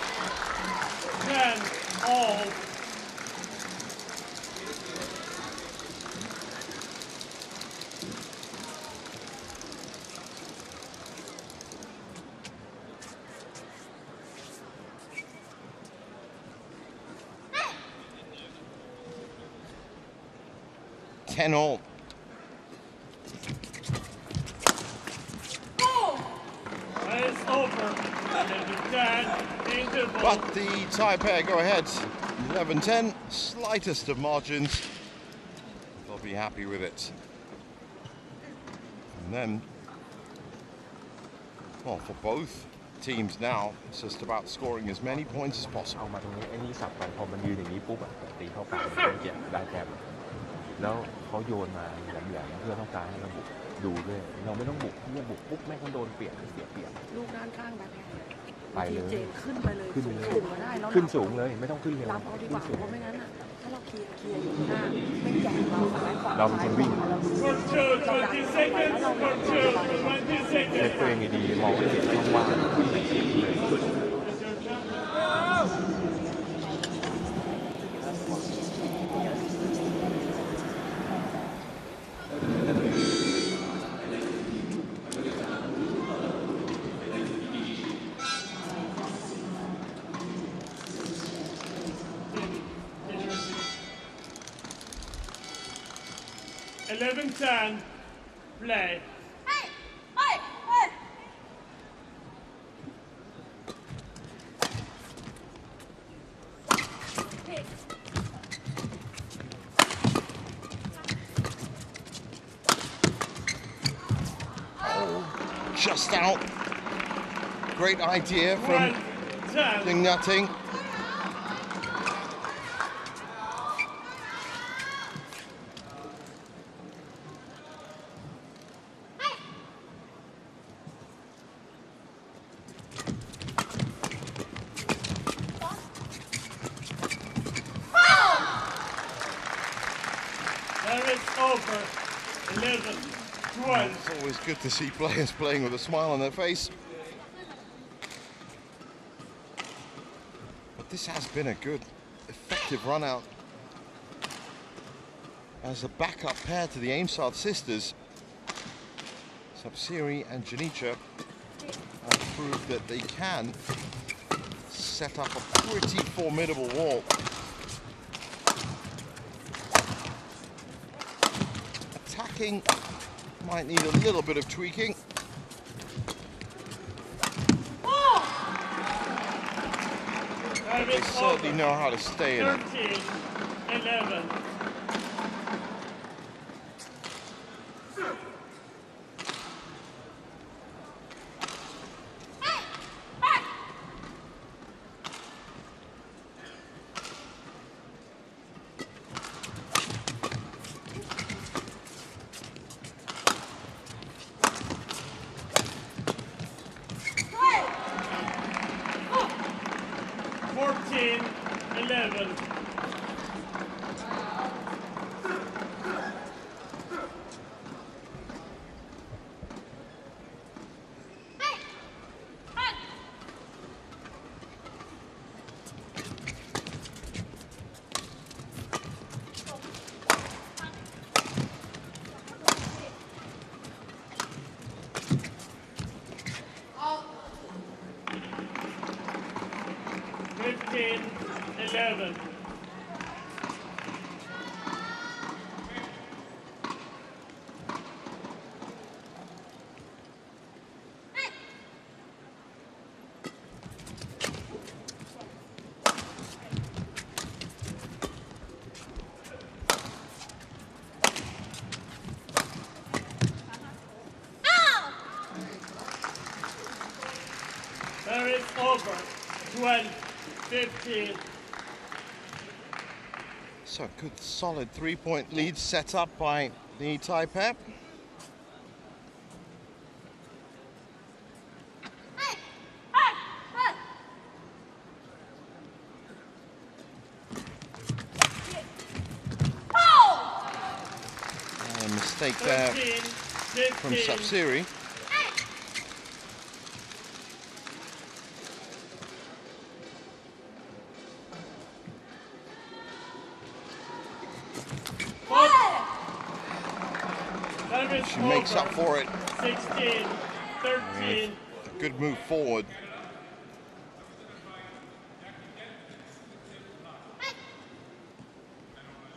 10, all. Ten all. But the Thai pair go ahead 11-10, slightest of margins. They'll be happy with it. And then, well, for both teams now, it's just about scoring as many points as possible. เอามาตรงนี้ไอ้นี่สับไปพอมันยืนอย่างนี้ปุ๊บอะตีเข้ากลางมันจะได้แต้มแล้วเขาโยนมาแหลมๆเพื่อต้องการให้เราบุกดูด้วยเราไม่ต้องบุกเพื่อบุกปุ๊บแม่งเขาโดนเปลี่ยนเสียเปรียบ ลูกด้านข้างแบบนี้ ไปเลย ขึ้นไปเลยขึ้นมาได้แล้ว ขึ้นสูงเลยไม่ต้องขึ้นเร็ว รับเอาดีกว่าเพราะไม่งั้นอ่ะถ้าเราเคลียร์อยู่หน้าไม่ใหญ่เราซ้ายขวา เราเป็นคนวิ่ง For 2, 20 seconds. For 2, 20 เซ็ต seconds. ตัวเองดีๆมองไม่เห็นช่องว่างเลย 11-10, play. Just out. Great idea from doing nothing. Over. 11, 12. It's always good to see players playing with a smile on their face. But this has been a good, effective run out. As a backup pair to the Aimsard sisters, Sapsiri and Janica have proved that they can set up a pretty formidable wall. Attacking might need a little bit of tweaking. But they certainly know how to stay in it. 13-11. 14-11. There is over 12-15. So a good solid 3-point lead set up by the Thai pair. And a mistake there from Sapsiri. She makes up for it. 16-13. A good move forward.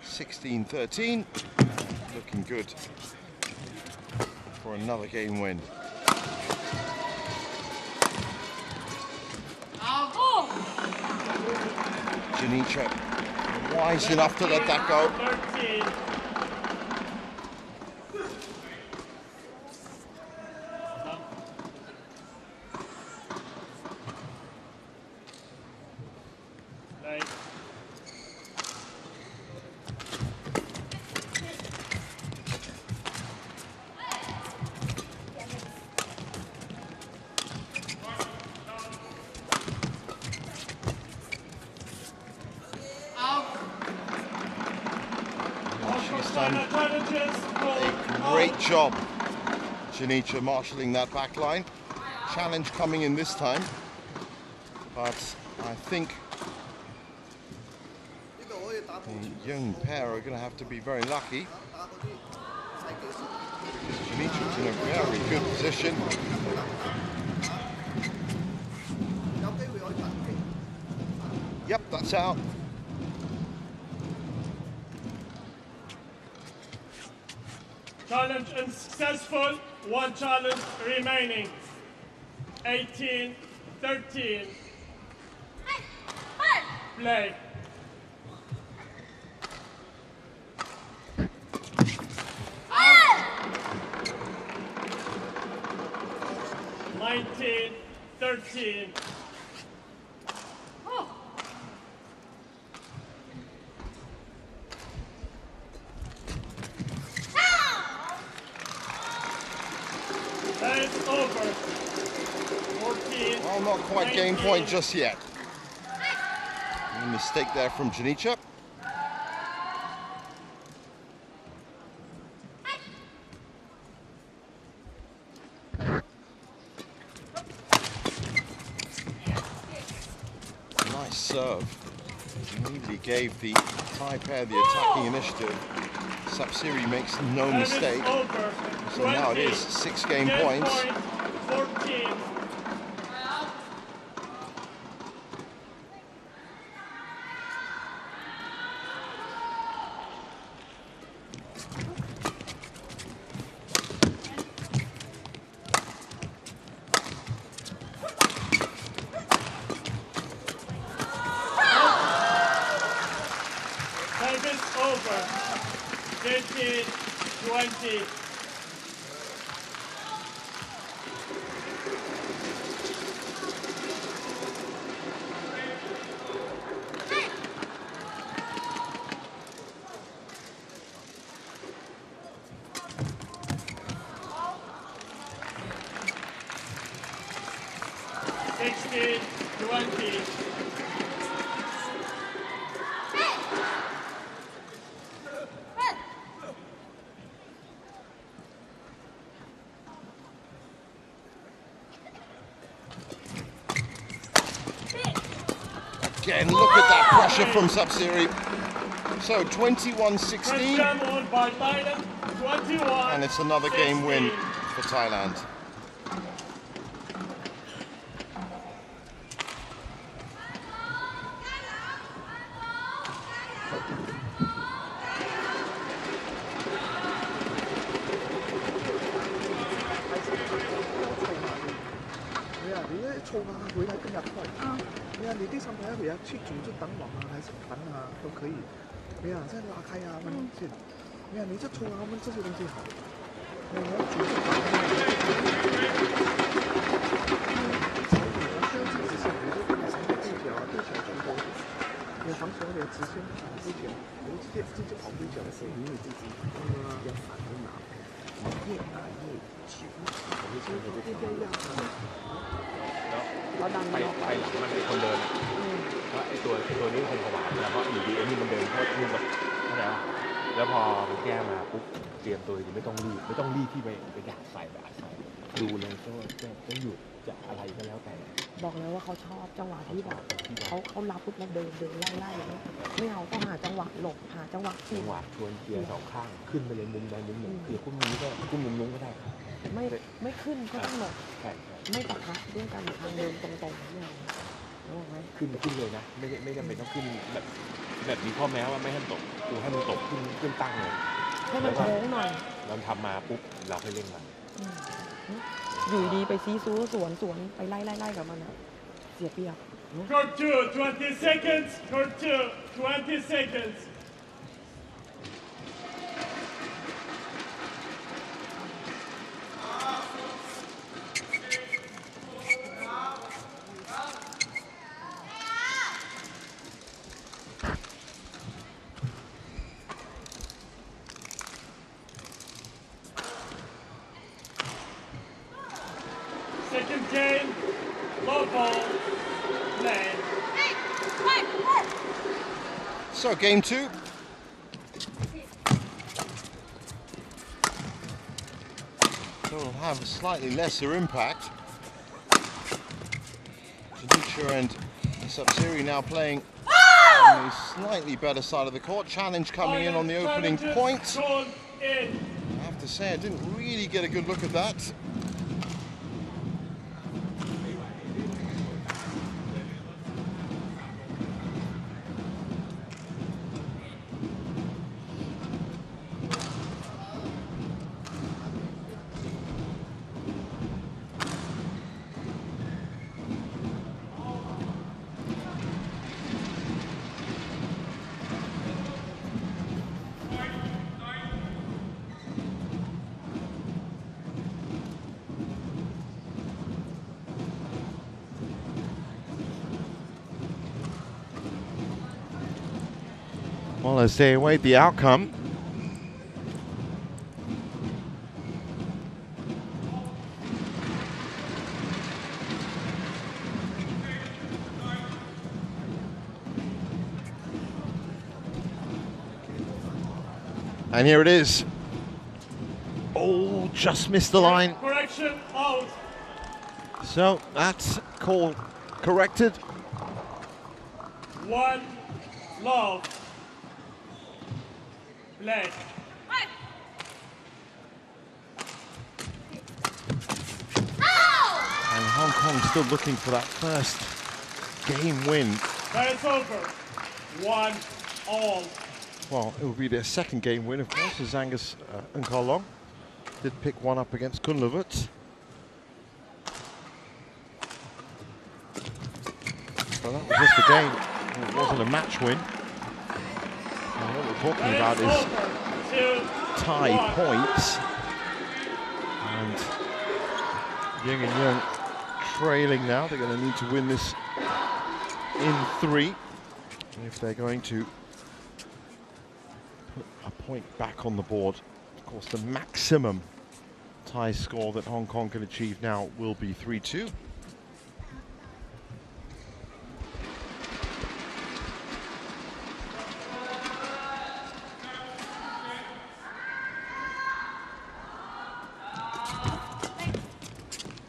(16-13). Looking good for another game win. Janica wise enough to let that go. 13. She's done a great job, Janica, marshalling that back line. Challenge coming in this time, but I think the young pair are going to have to be very lucky. Janicia's in a very good position. Yep, that's out. Challenge unsuccessful, one challenge remaining. 18-13. Play. Ah! 19-13. Over. 14. Well, not quite 19. Game point just yet. A mistake there from Janica. Nice serve. Immediately gave the Thai pair the attacking initiative. Sapsiri makes no mistake. So now it is 6 game points. 14. Service over. 15-20. again, look at that pressure from Sapsiri. So 21-16. And it's another game win for Thailand.ไปหลังมันเป็นคนเดินแล้วไอ้ตัวนี้คงผวาแล้วเพราะอยู่ดีไอ้นี่มันเดินโคตรนุ่มแบบเข้าใจป่ะแล้วพอไปแก้มาปุ๊บเตรียมตัวดีไม่ต้องรีบที่ไปอยากใส่แบบใส่ดูเลยจะหยุดจะอะไรก็แล้วแต่บอกเลยว่าเขาชอบจังหวะที่แบบเขารับปุ๊บแล้วเดินไล่ไม่เอาต้องหาจังหวะหลบหาจังหวะชวนเกียร์สองข้างขึ้นไปเลยมุมใดมุมหนึ่งคือคุ้มนี้ก็คุ้มมุมนู้นก็ได้ไม่ขึ้นก็ต้องหลบไม่ปะทะด้วยกันทางเดินตรงๆนี่ขึ้นเลยนะไม่จำเป็นต้องขึ้นแบบมีข้อแม้ว่าไม่ให้ตกกูให้มันตกขึ้นตั้งเลยให้มันโค้งหน่อยเราทำมาปุ๊บเราให้เร่งมันอยู่ดีไปซีซูสวนไปไล่กับมันนะเสียเปรียบ Court 2, 20 seconds. Court 2, 20 seconds. Second game, low ball, play. So game 2. So it'll have a slightly lesser impact. Janisha and Sapsiri now playing on the slightly better side of the court. Challenge coming in on the opening point. I have to say I didn't really get a good look at that. Well, as they await the outcome, and here it is. Oh, just missed the line. Correction, out. So that's call corrected. 1 love. Play. And Hong Kong still looking for that first game win. But it's over. 1-all. Well, it will be their second game win, of course, as Angus and Karlong did pick one up against Kunlevut. Well, that was just a game. It wasn't a match win. And what we're talking about is tie points. And Ying and Young trailing now. They're going to need to win this in 3 if they're going to put a point back on the board. Of course, the maximum tie score that Hong Kong can achieve now will be 3-2.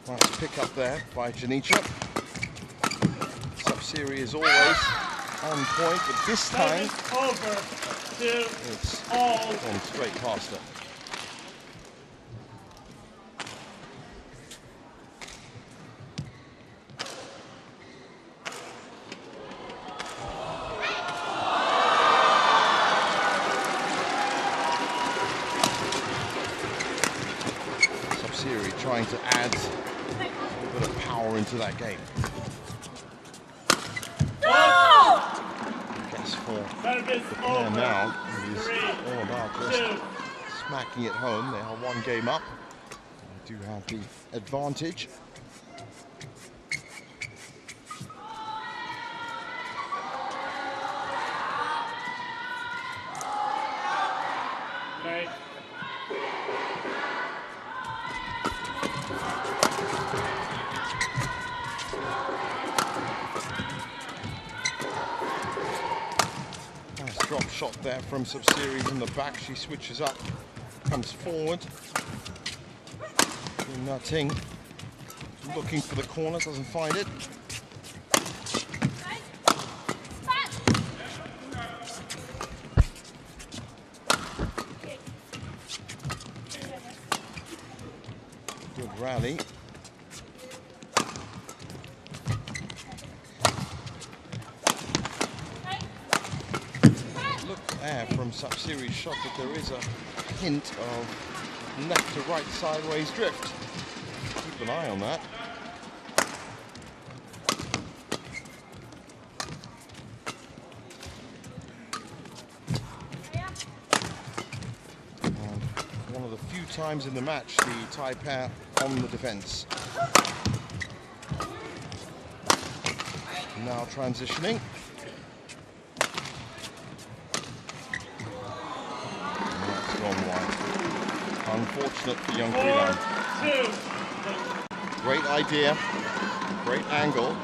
Nice pick up there by Janisha. Sapsiri is always on point, but this time over to it's all. gone straight past her. Sub-Siri trying to add a little bit of power into that game. The pair now is all about just smacking it home. They are one game up. They do have the advantage. Okay. Drop shot there from Sub-Siri in the back. She switches up, comes forward. Nutting, looking for the corner, doesn't find it. Good rally. From Sub-Siri's shot that there is a hint of left to right sideways drift. Keep an eye on that. And one of the few times in the match the Thai pair on the defense. Now transitioning. Unfortunate for young Freeland. Great idea, great angle.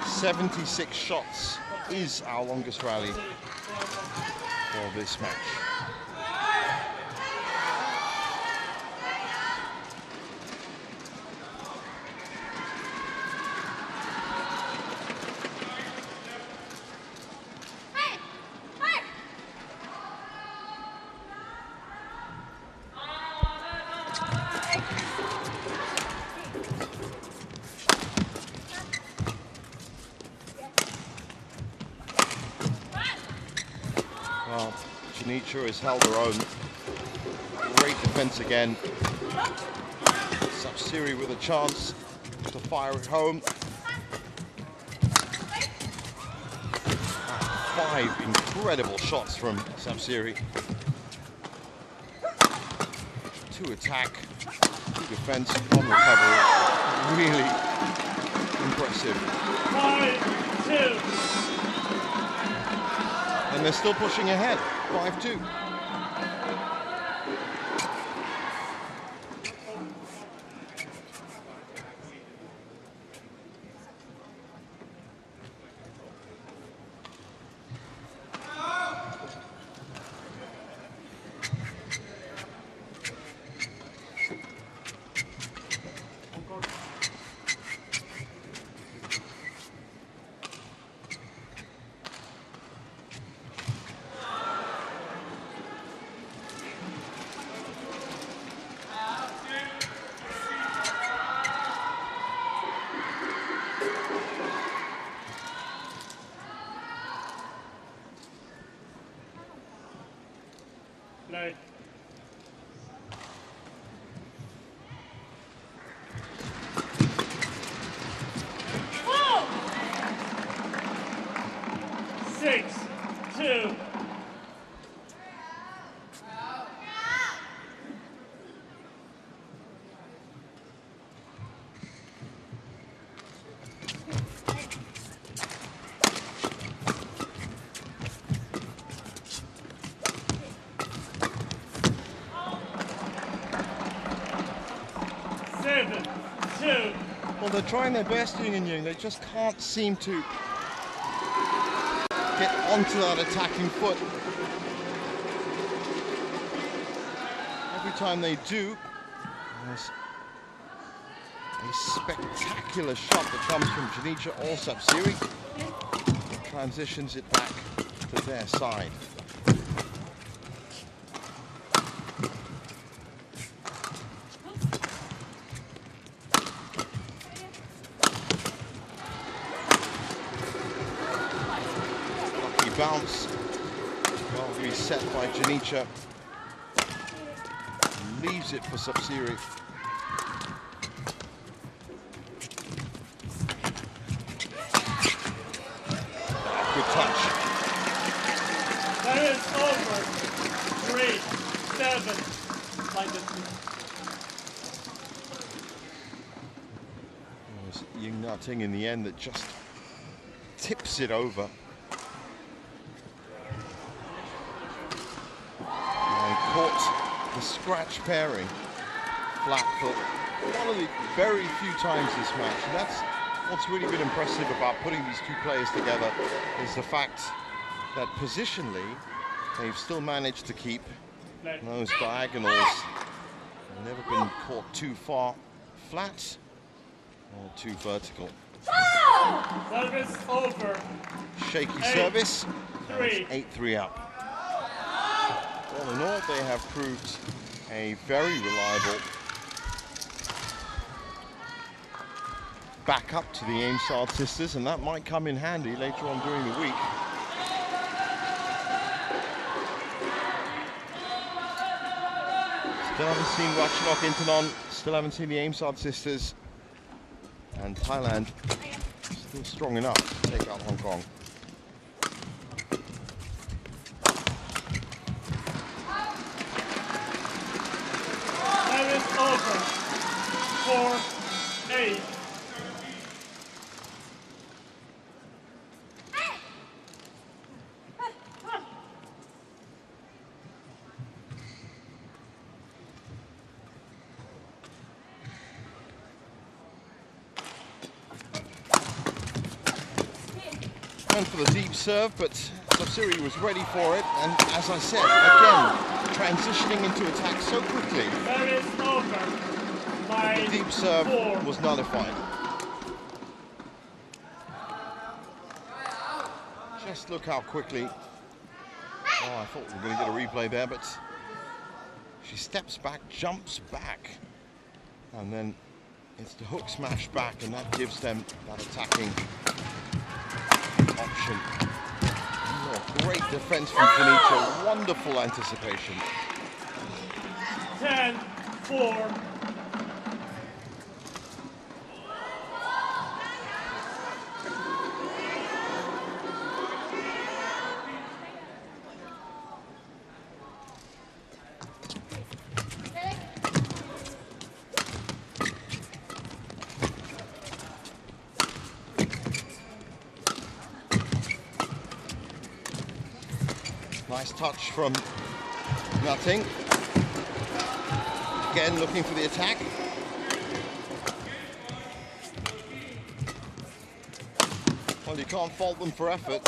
76 shots is our longest rally for this match. Well, Chinicha has held her own. Great defense again. Sub-Siri with a chance to fire it home. 5 incredible shots from Sub-Siri. 2 attack, 2 defense, 1 recovery. Really impressive. 5-2. And they're still pushing ahead, 5-2. Play. Oh! 6-2. Well, they're trying their best, Ying and Yung. They just can't seem to get onto that attacking foot. Every time they do, there's a spectacular shot that comes from Chinicha or Sub-Siri. They try transitions it back to their side. Lucky bounce. Well reset by Janica. Leaves it for Sapsiri. Good touch. That is over. 3-7. Like this. It was Ying Nating in the end that just tips it over. And caught the scratch pairing flat foot. One of the very few times this match. And that's what's really been impressive about putting these two players together, is the fact that positionally they've still managed to keep those diagonals. Never been caught too far flat or too vertical. Service over. Shaky service. 8-3 up. All in all, they have proved a very reliable backup to the Aimsard sisters, and that might come in handy later on during the week. Still haven't seen Ratchanok Intanon, still haven't seen the Aimsard sisters, and Thailand still strong enough to take out Hong Kong. Service over. 4-8. Went for the deep serve, but Sapsiri was ready for it, and as I said, again, transitioning into attack so quickly. Service over. The deep serve 4. was nullified. Just look how quickly. Oh, I thought we were going to get a replay there, but she steps back, jumps back, and then it's the hook smash back, and that gives them that attacking option. Oh, great defense from Janica, wonderful anticipation. 10-4. Nice touch from Nating. Again, looking for the attack. Well, you can't fault them for effort.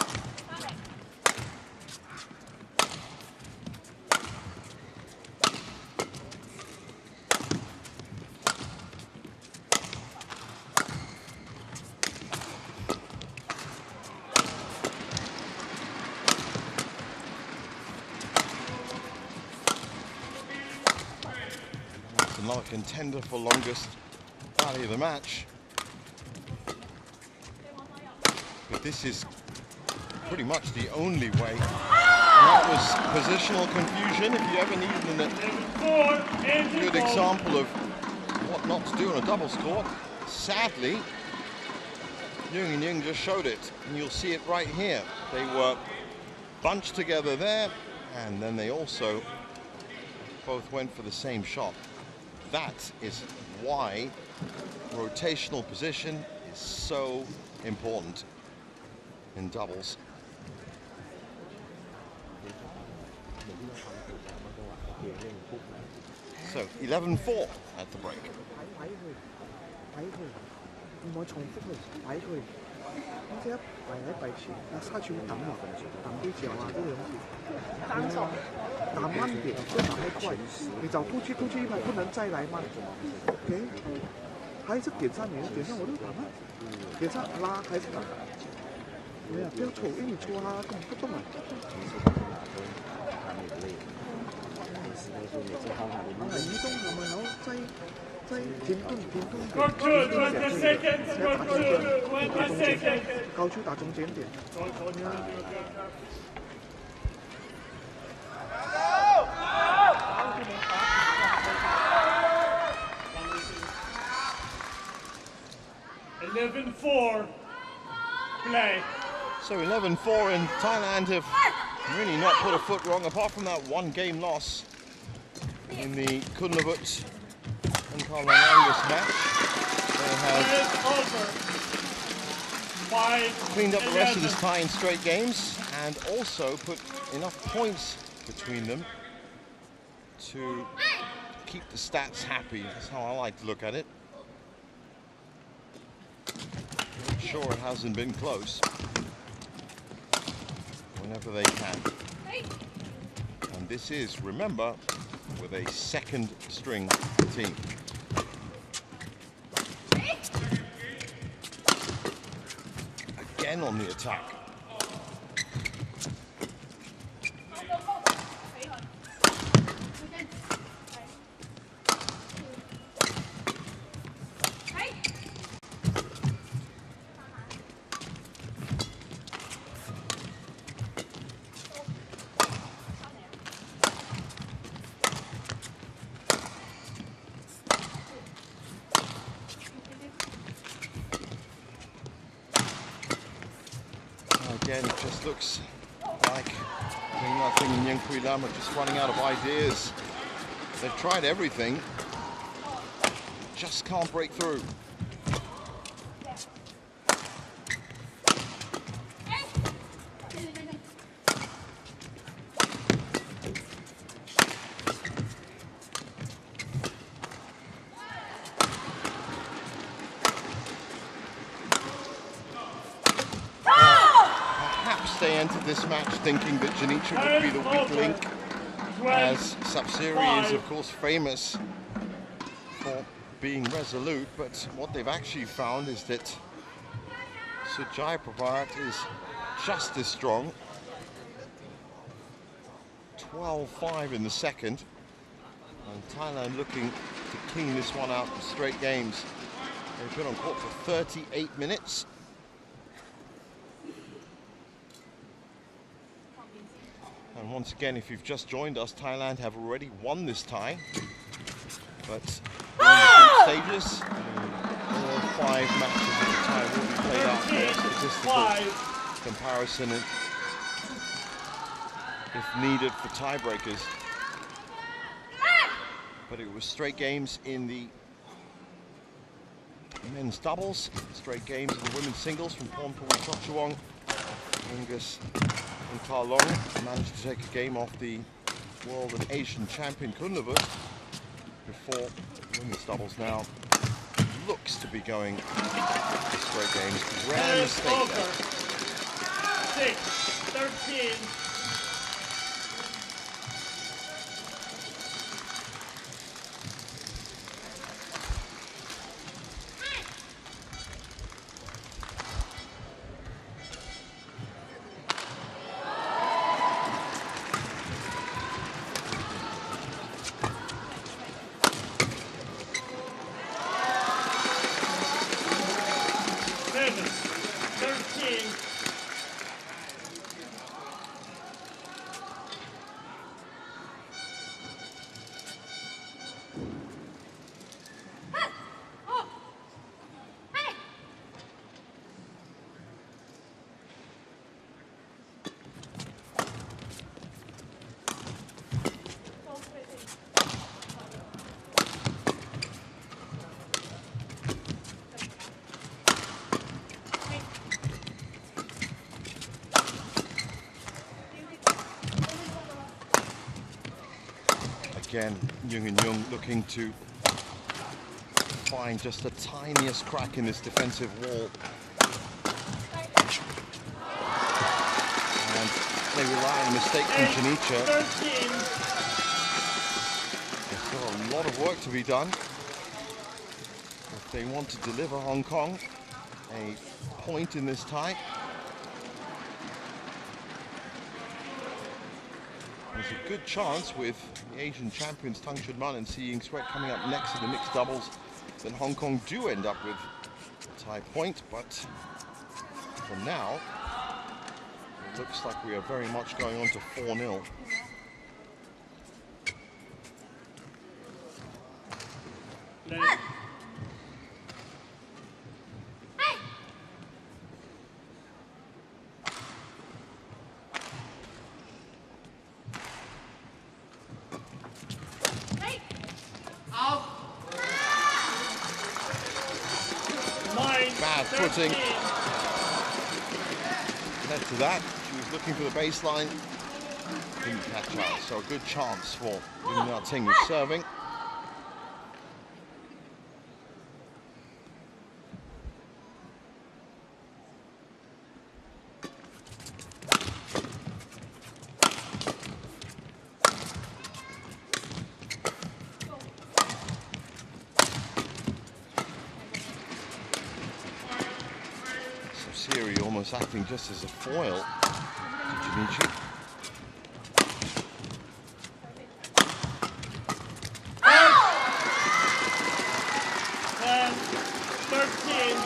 Another contender for longest rally of the match. But this is pretty much the only way. And that was positional confusion. If you ever needed a good example of what not to do on a doubles court, sadly, Jung and Ying just showed it. And you'll see it right here. They were bunched together there, and then they also both went for the same shot. That is why rotational position is so important in doubles. So 11-4 at the break. 唔好重複嚟睇佢，咁即係圍喺圍前，沙住會抌落去，抌啲之後啊，都兩次。单手。打慢點，不打太快，你就突出，因為不能再來慢。OK， 還是點上你，點上我都打慢，點上拉開始打。係啊，標草因為做下不動啊。移動係咪有擠點攻夠出打中點點。11-4 play. So 11-4 and Thailand have really not put a foot wrong, apart from that one game loss in the Kunlavut and Karlanangus match. They have cleaned up the rest of this tie in straight games and also put enough points between them to keep the stats happy. That's how I like to look at it. I'm sure it hasn't been close whenever they can. And this is, remember, with a second string team. Again on the attack. Again, it just looks like nothing in Yang Kui Lam are just running out of ideas. They've tried everything, just can't break through. They entered this match thinking that Janicia would be the weak link, as Sapsiri is of course famous for being resolute, but what they've actually found is that Sujai Pravat is just as strong. 12-5 in the second, and Thailand looking to clean this one out in straight games. They've been on court for 38 minutes. And once again, if you've just joined us, Thailand have already won this tie. But in the group stages, all 5 matches of the tie will be played out for statistical comparison if needed for tiebreakers. But it was straight games in the men's doubles, straight games in the women's singles from Pornpool Chochuang, Angus and Karlong managed to take a game off the world and Asian champion Kunlavut before women's doubles now looks to be going to straight games. Rare mistake there. 6-13. Again, Jung and Jung looking to find just the tiniest crack in this defensive wall. And they rely on a mistake from Janicia. There's still a lot of work to be done if they want to deliver Hong Kong a point in this tie. There's a good chance with the Asian champions Tang Chunman and Si Ying Sweat coming up next in the mixed doubles that Hong Kong do end up with a tie point, but for now it looks like we are very much going on to 4-0. Bad footing led to that. She was looking for the baseline, didn't catch out. So a good chance for Ying Ting with serving. Siri almost acting just as a foil to Junichi. And 13.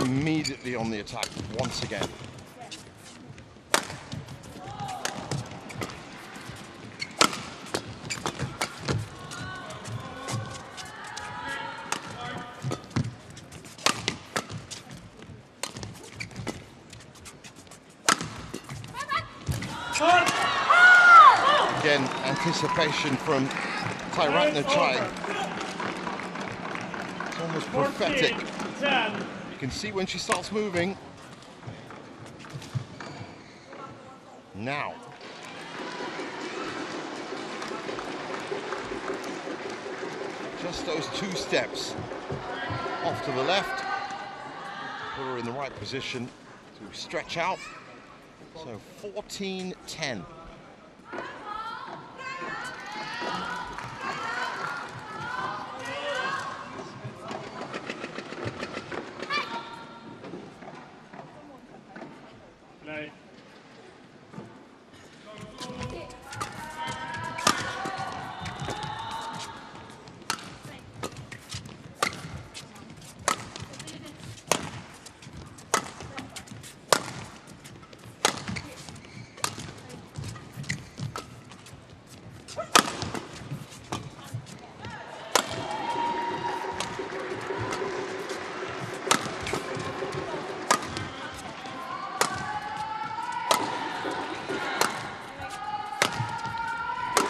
Immediately on the attack once again. Again, anticipation from Thairatnachai. It's almost prophetic. You can see when she starts moving. Now. Just those 2 steps off to the left. Put her in the right position to stretch out. So 14-10.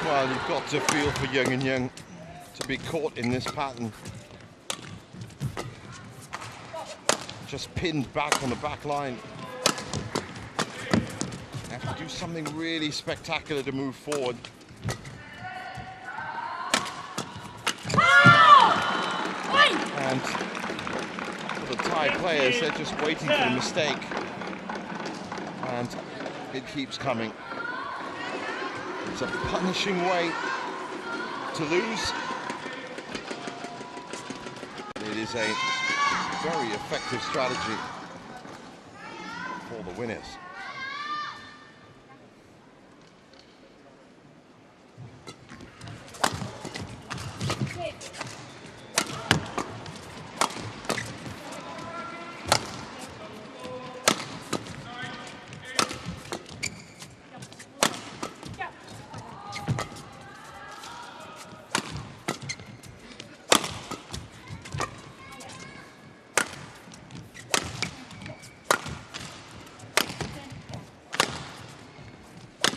Well, you've got to feel for Young and Young to be caught in this pattern. Just pinned back on the back line. You have to do something really spectacular to move forward. And for the Thai players, they're just waiting for the mistake. And it keeps coming. It's a punishing way to lose. It is a very effective strategy for the winners.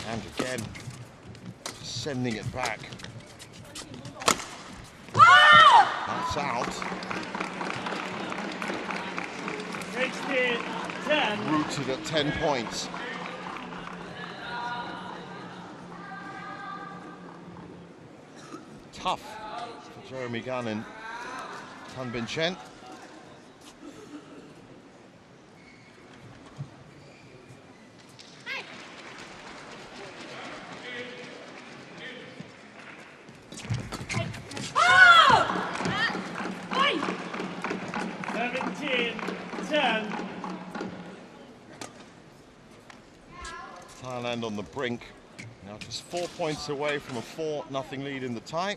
And again, sending it back. That's out. 16-10. Rooted at 10 points. tough for Jeremy Gunn and Han Bin Chen. Thailand on the brink, now just 4 points away from a 4-0 lead in the tie.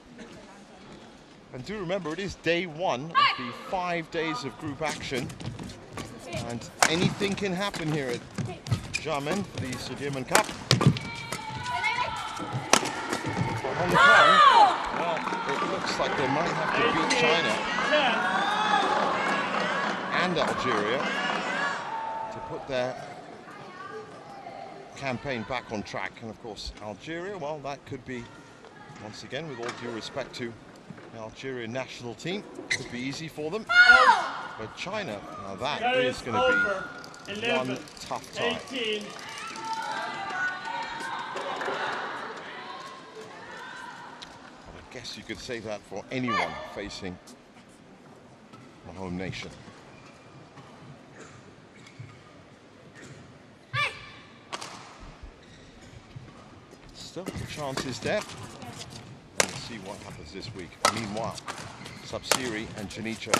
And do remember, it is day one of the 5 days of group action, and anything can happen here at Xiamen for the Sudirman Cup. For Hong Kong, well, it looks like they might have to beat China and Algeria to put their campaign back on track. And of course Algeria, well, that could be, once again, with all due respect to the Algerian national team, could be easy for them. But China, now that is going to be 11, one tough tie. 18. I guess you could say that for anyone facing the home nation. Still, the chance is there. Let's see what happens this week. Meanwhile, Sabsiri and Janicha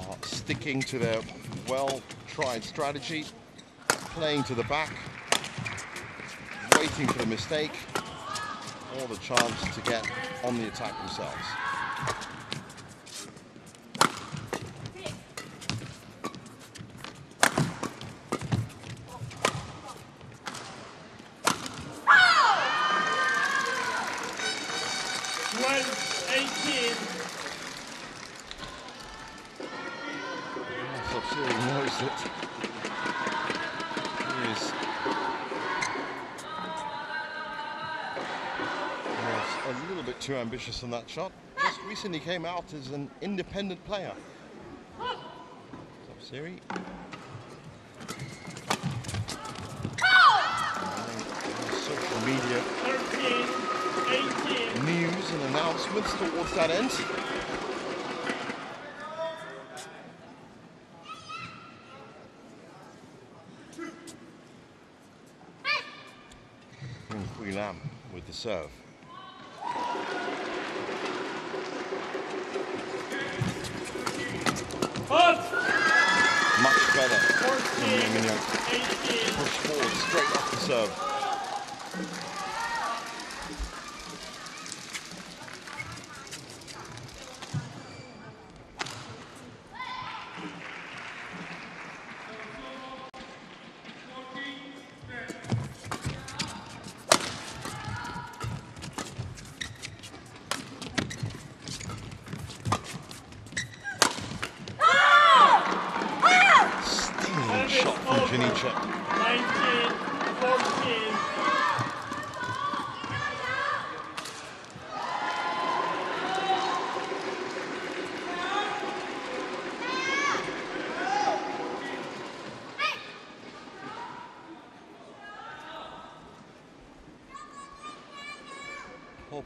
are sticking to their well-tried strategy, playing to the back, waiting for the mistake, or the chance to get on the attack themselves. Too ambitious on that shot. Just recently came out as an independent player. Sabsiri. Social media 13, 18. News and announcements towards that end. Xiamen with the serve. Much better. Push forward straight off the serve.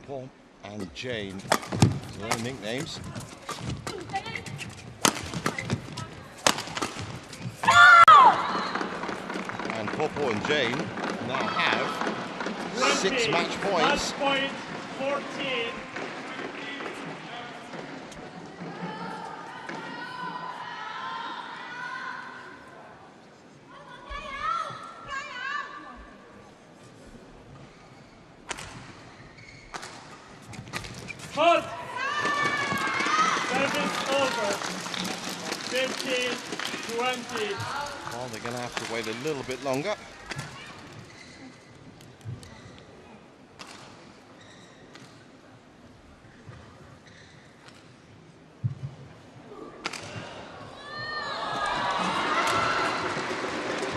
Paul and Jane, their nicknames. And Popo and Jane now have 20, 6 match points. Point 14. Hold. Service over. 15-20. Well, they're going to have to wait a little bit longer.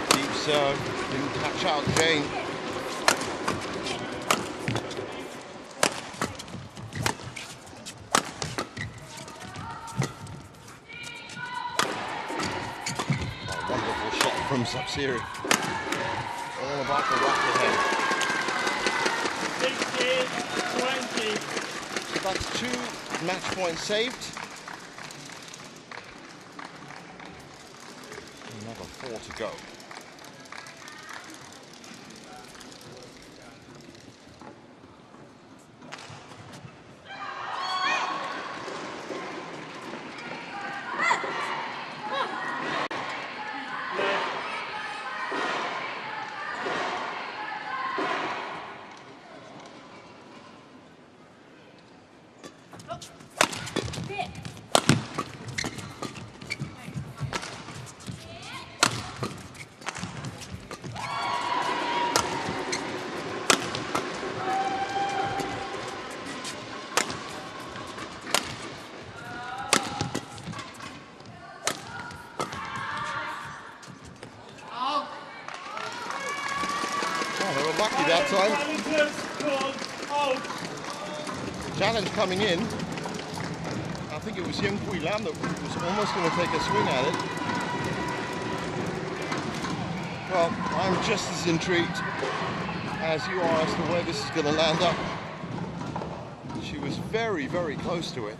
Deep serve, didn't catch out Jane. From Sabsiri. All about the rocket head. 16-20. That's 2 match points saved. Another 4 to go. Lucky that time. Challenge coming in. I think it was Xiamen that was almost going to take a swing at it. Well, I'm just as intrigued as you are as to where this is going to land up. She was very, very close to it.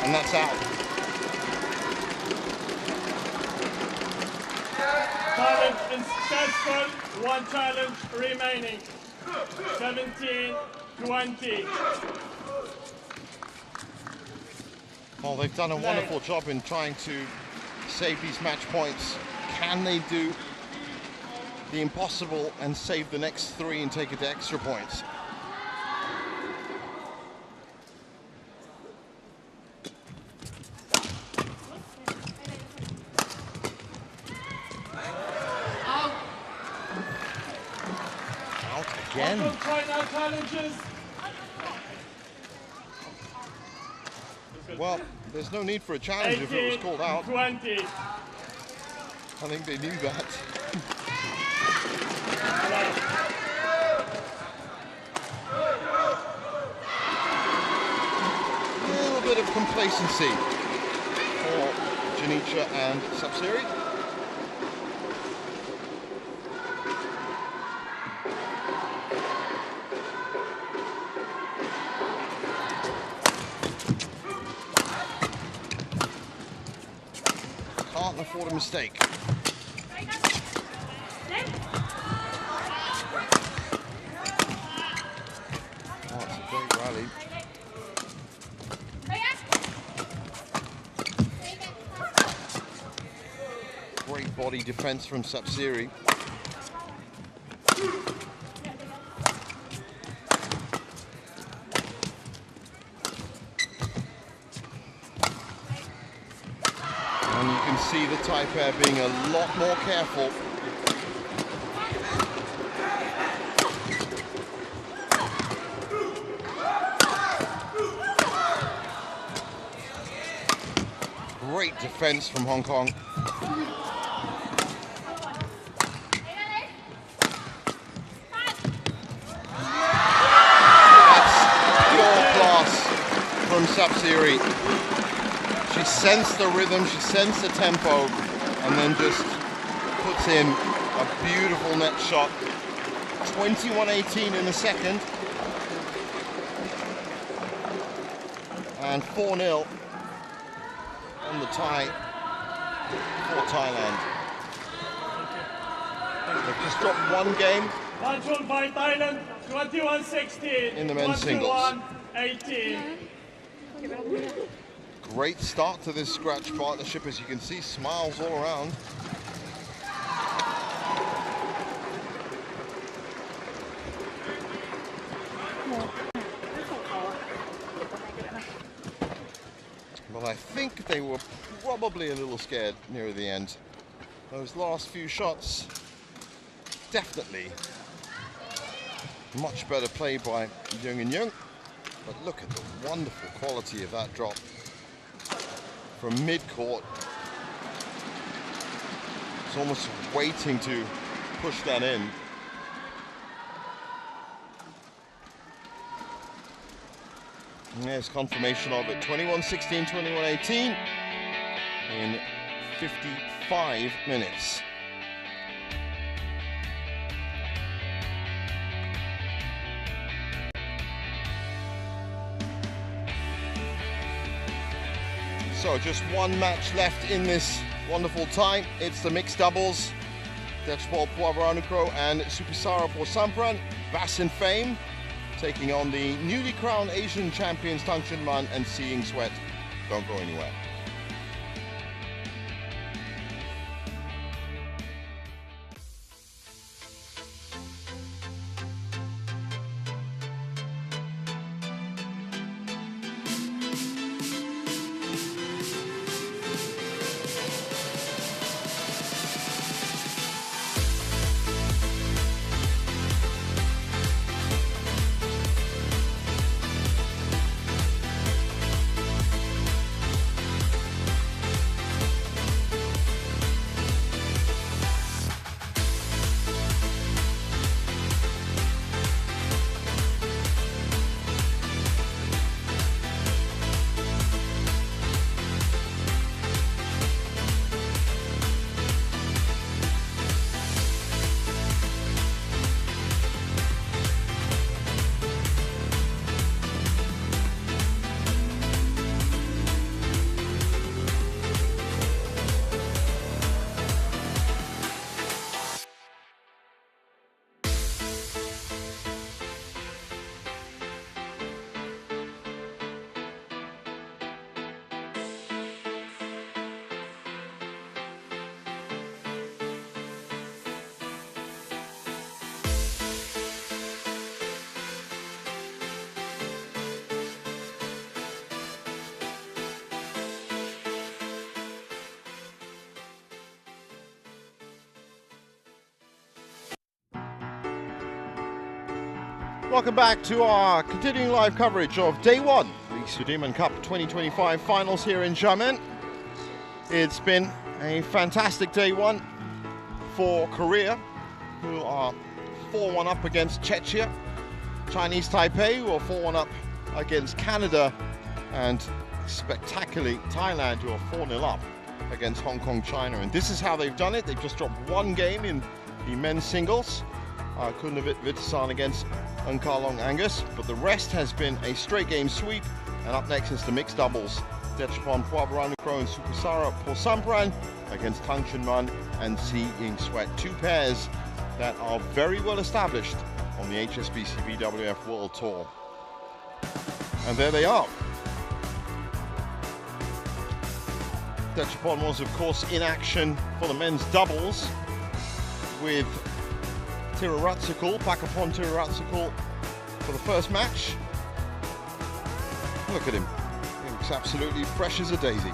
And that's out. Challenge successful, 1 challenge remaining. 17-20. Well, they've done a wonderful job in trying to save these match points. Can they do the impossible and save the next 3 and take it to extra points? Again. Well, there's no need for a challenge if it was called out. 20. I think they knew that. A little bit of complacency for Janica and Sapsiri. Can't afford a mistake. Oh, it's a great rally. Great body defense from Sapsiri. And you can see the Thai pair being a lot more careful. Great defense from Hong Kong. That's pure class from Sapsiri. She sensed the rhythm, she sensed the tempo, and then just puts in a beautiful net shot. 21-18 in the second. And 4-0 on the tie for Thailand. They've just dropped 1 game Controlled by Thailand, 21-16. in the men's singles. 21-18. Great start to this scratch partnership, as you can see, smiles all around. But I think they were probably a little scared near the end. Those last few shots, definitely much better play by Jung and Jung. But look at the wonderful quality of that drop from mid-court. It's almost waiting to push that in. And there's confirmation of it. 21-16, 21-18. in 55 minutes. So just one match left in this wonderful time. It's the mixed doubles. Dechapol Puavaranukroh and Supasara Porsampran, Basin fame, taking on the newly crowned Asian champions Xiamen and Seeing Sweat. Don't go anywhere. Welcome back to our continuing live coverage of Day 1, the Sudirman Cup 2025 finals here in Xiamen. It's been a fantastic Day 1 for Korea, who are 4-1 up against Czechia. Chinese Taipei, who are 4-1 up against Canada. And spectacularly, Thailand, who are 4-0 up against Hong Kong, China. And this is how they've done it. They've just dropped one game in the men's singles. Kunavit Vitasan against Unkalong Angus, but the rest has been a straight game sweep. And up next is the mixed doubles. Dechapol Puavaranukroh and Supasara Porsampran against Xiamen and Seeing Sweat. Two pairs that are very well established on the HSBC BWF World Tour. And there they are. Dechapol was of course in action for the men's doubles with Tiraratsikul, Pakapon Tiraratsikul for the first match. Look at him. He looks absolutely fresh as a daisy.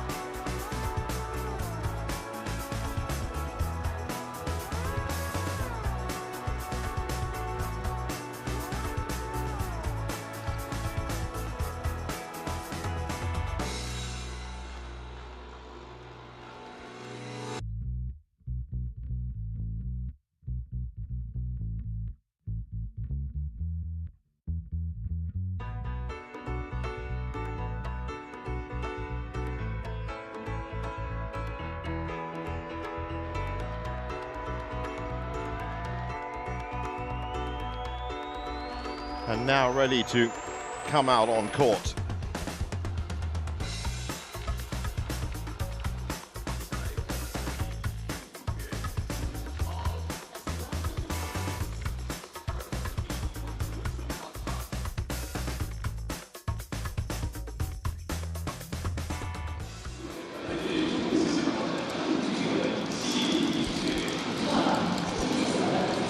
And now ready to come out on court.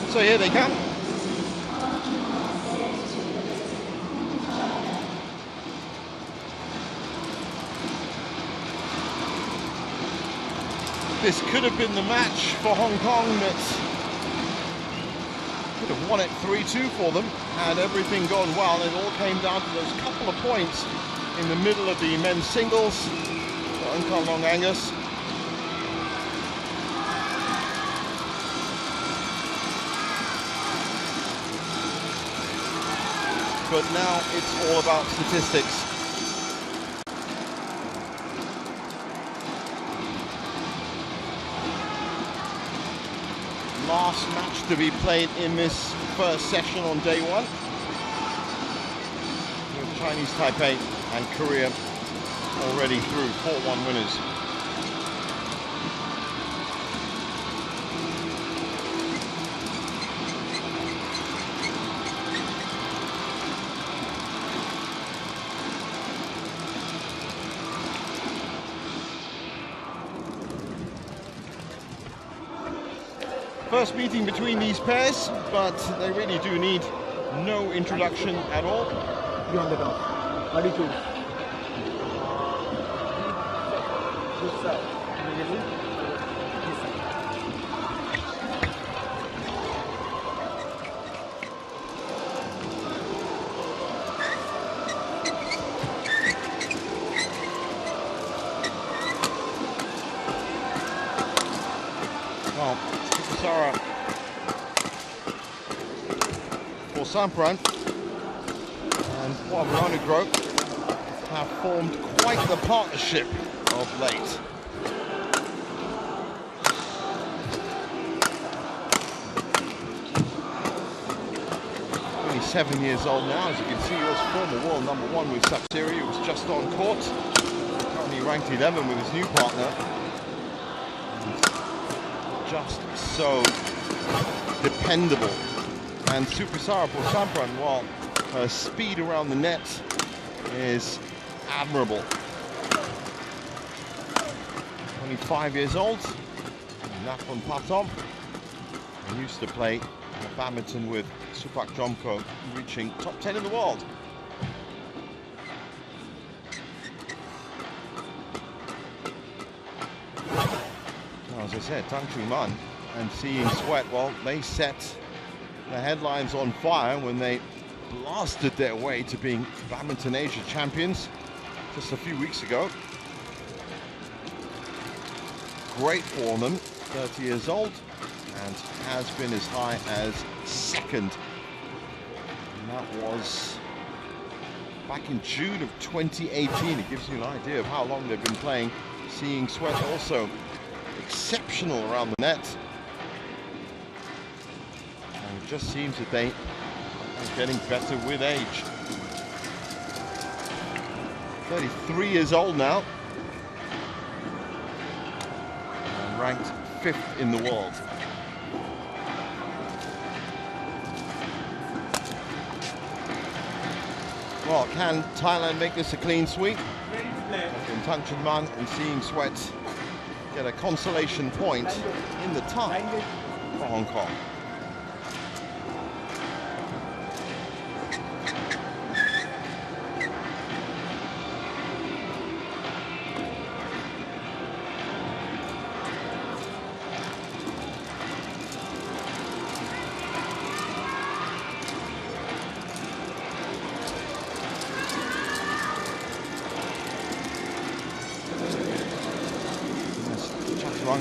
So here they come. This could have been the match for Hong Kong that could have won it 3-2 for them had everything gone well. It all came down to those couple of points in the middle of the men's singles for Unkalong Angus. But now it's all about statistics. to be played in this first session on day one, with Chinese Taipei and Korea already through 4-1 winners. First meeting between these pairs, but they really do need no introduction at all. You on the dog. How do you choose? This side. Immediately. This side. Well, Sarah for Sampran and Wavarano have formed quite the partnership of late. Only 7 years old now, as you can see, he was former world #1 with Sapsiri, who was just on court. Currently ranked 11 with his new partner. Just so dependable. And Supasara for Sampran, while her speed around the net is admirable. 25 years old, Napon Patom, and used to play badminton with Supak Jomko, reaching top 10 in the world. As I said, Tang Chun-man and Seeing Sweat, well, they set the headlines on fire when they blasted their way to being Badminton Asia champions just a few weeks ago. Great for them, 30 years old, and has been as high as second. And that was back in June of 2018. It gives you an idea of how long they've been playing. Seeing Sweat also exceptional around the net. And it just seems that they are getting better with age. 33 years old now. And ranked 5th in the world. Well, can Thailand make this a clean sweep? Can Tang Chun-man and Seeing Sweat get a consolation point in the tie for Hong Kong?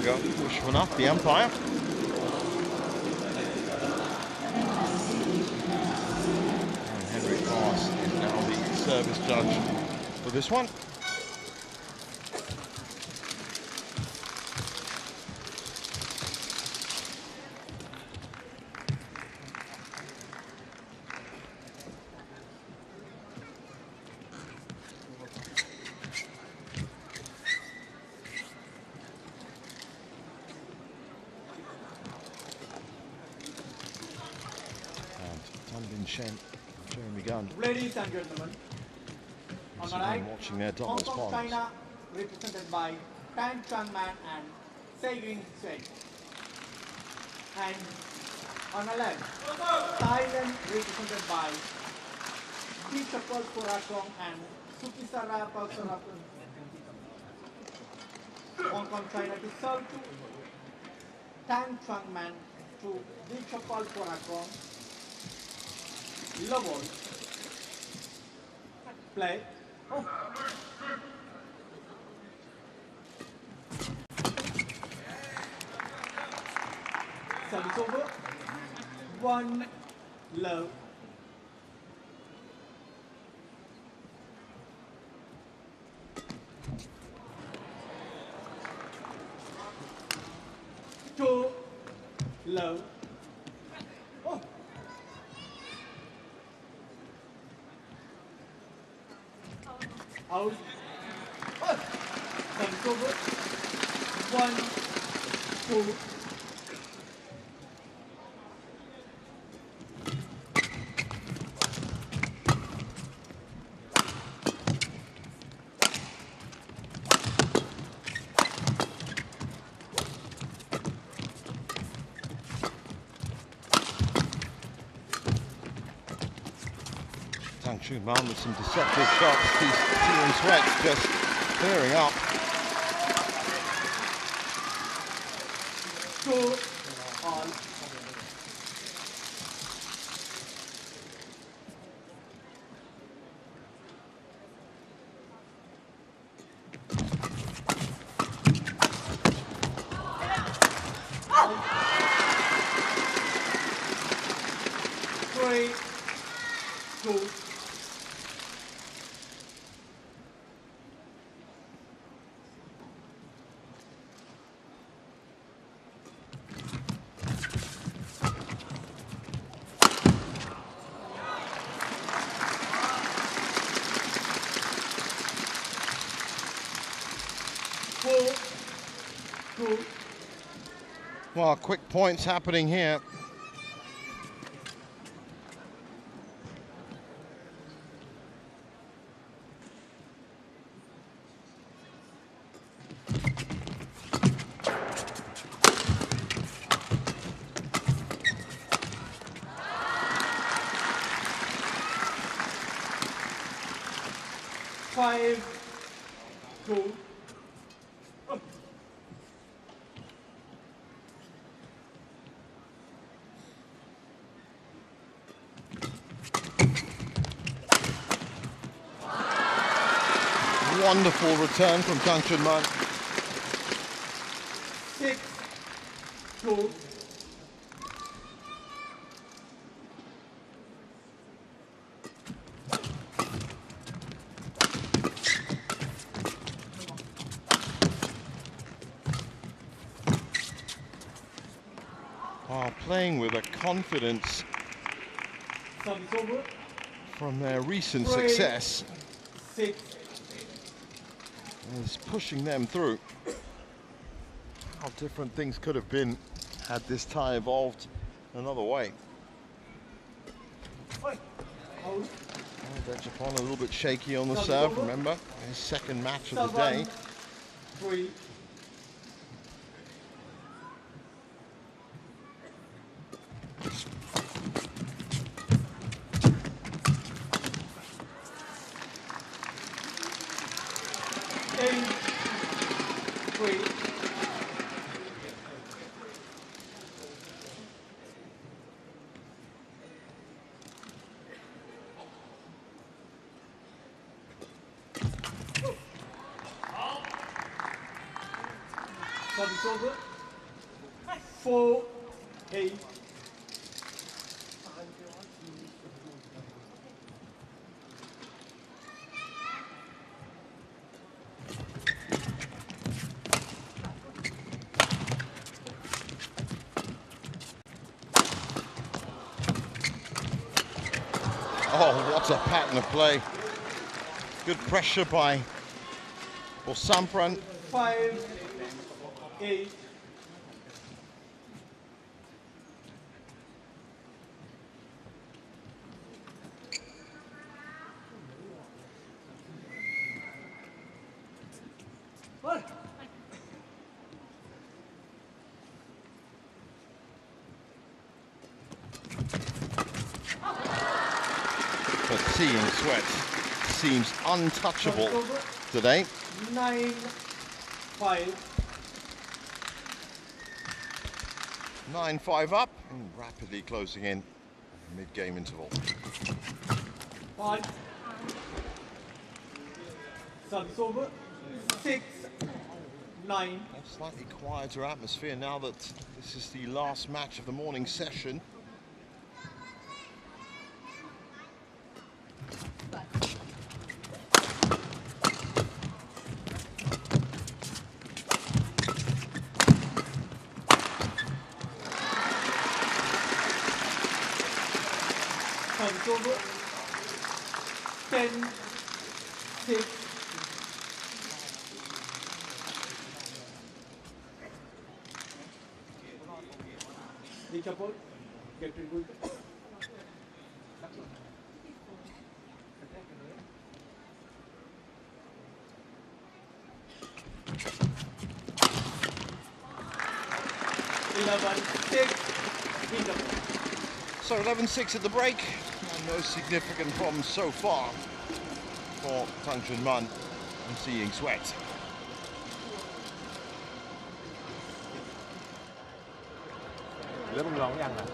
Vishwanath, the umpire. And Henrik Voss is now the service judge for this one. Ladies and gentlemen, on the right, watching their Hong doubles Kong, partners. China, represented by Tang Chun-man and Seiying Sweat. And on the left, Thailand, represented by Bichapol Purakong and Sukisara Palsarakun. Hong Kong, China to serve to Tang Chun-man to Bichapol Purakong. Level. Play. Oh. Service over. 1 love. Two love. out. Service over. 1, 2. Xiamen with some deceptive shots. Xiamen Sweats just clearing up. 2 all. Three, 2. Well, quick points happening here. Five, 2. Wonderful return from Xiamen. 6, 2. While playing with a confidence from their recent success, 6. is pushing them through. How different things could have been had this tie evolved another way. Japan a little bit shaky on the serve, remember, his second match of the day. 3. Service over. 4, 8. Oh, what a pattern of play. Good pressure by Sampran. 5, 8. But Xiamen Sweats seems untouchable today. 9, 5. 9-5 up and rapidly closing in mid-game interval. 5. Service over. 6, 9. A slightly quieter atmosphere now that this is the last match of the morning session. Service over. 10, 6. Chapel, get to good. So 11-6 at the break, and no significant problems so far for Xiamen. I'm seeing sweat.แล้วมึงร้องยังอ่ะ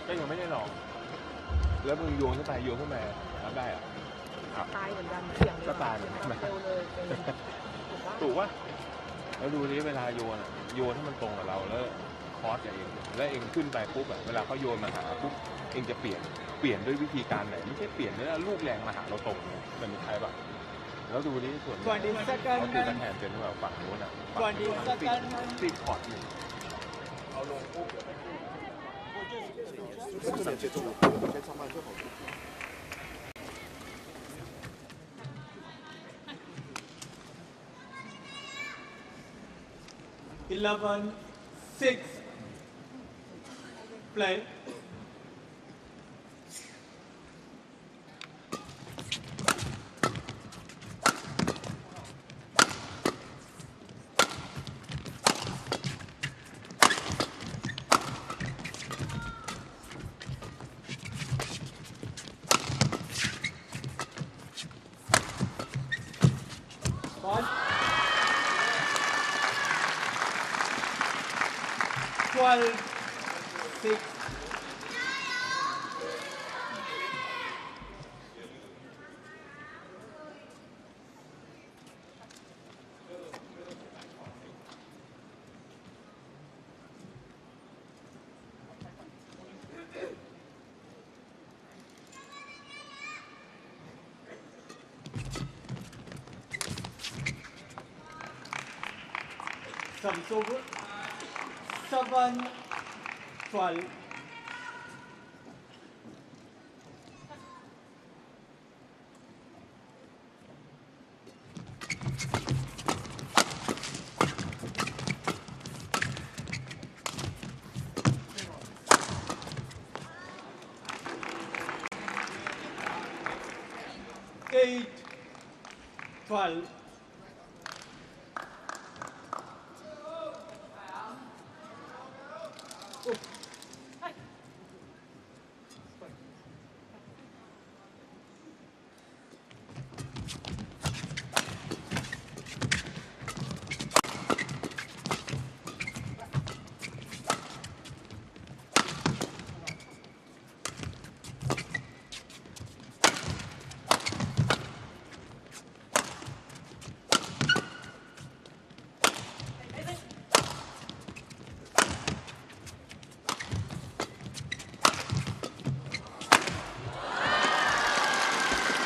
ก็ยังไม่ได้ร้องแล้วมึงโยนขึ้นไปรับได้อ่ะตายเหมือนกันเสียงก็ตายเหมือนกันถูกป่ะแล้วดูนี้เวลาโยนให้มันตรงกับเราแล้วคอร์สอย่างเองแล้วเองขึ้นไปปุ๊บเวลาเขาโยนมาหาปุ๊บเองจะเปลี่ยนด้วยวิธีการไหนไม่ใช่เปลี่ยนแล้วลูกแรงมาหาเราตรงมันมีใครบ้างแล้วดูนี้ส่วนเขาตีตะแคงเป็นแบบฝั่งนู้นอ่ะฝั่งนี้ติดคอร์ดอยู่เอาลงปุ๊บ11-6 play. Ball. 12-6. Service over. 7-12. Eight, 12.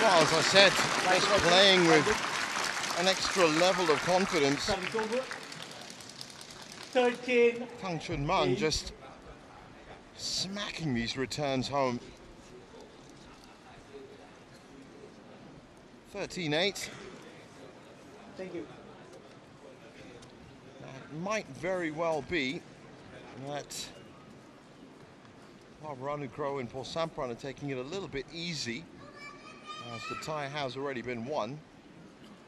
Well, as I said, just playing with an extra level of confidence. 13. Xiamen just smacking these returns home. 13-8. Thank you. It might very well be that Ranucro and Paul Sampran are taking it a little bit easy, as the tie has already been won,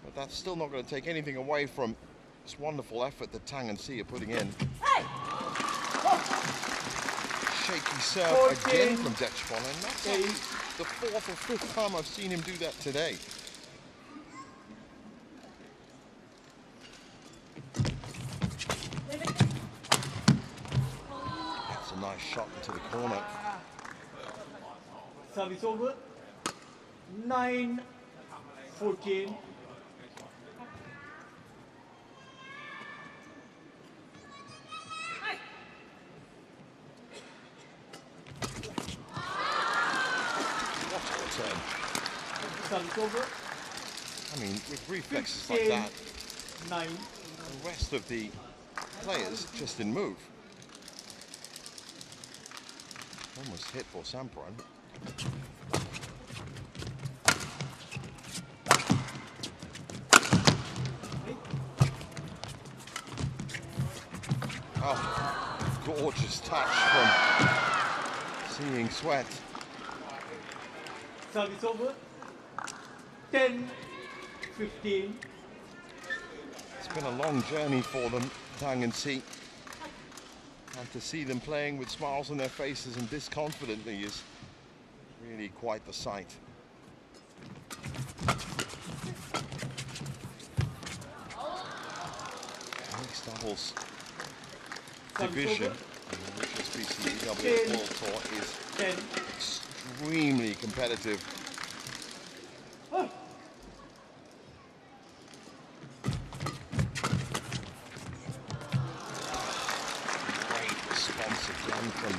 but that's still not going to take anything away from this wonderful effort that Tang and Si are putting in. Hey! Shaky serve again from Xiamen, and that's the fourth or fifth time I've seen him do that today. That's a nice shot into the corner. Service over. 9-14. Service over. I mean, with reflexes like that, 9. The rest of the players just didn't move. Almost hit for Sampran. Oh. gorgeous touch from Seeing Sweat. Service over. 10-15. It's been a long journey for them, Tang and Si. And to see them playing with smiles on their faces and disconfidently is really quite the sight. Mixed doubles division in the HSBC BWF World Tour is extremely competitive. Great response again from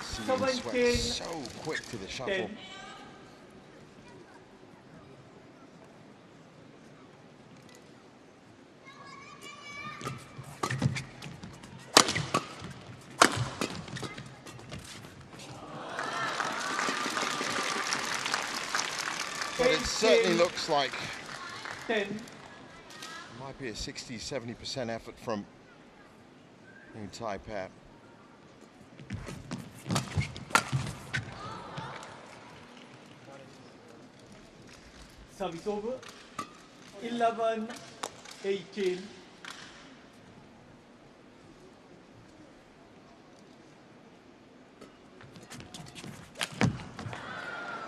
Seeing Sweat, so quick to the shuttle. But it certainly looks like it might be a 60-70% effort from the Thai pair. Service over. 11-18.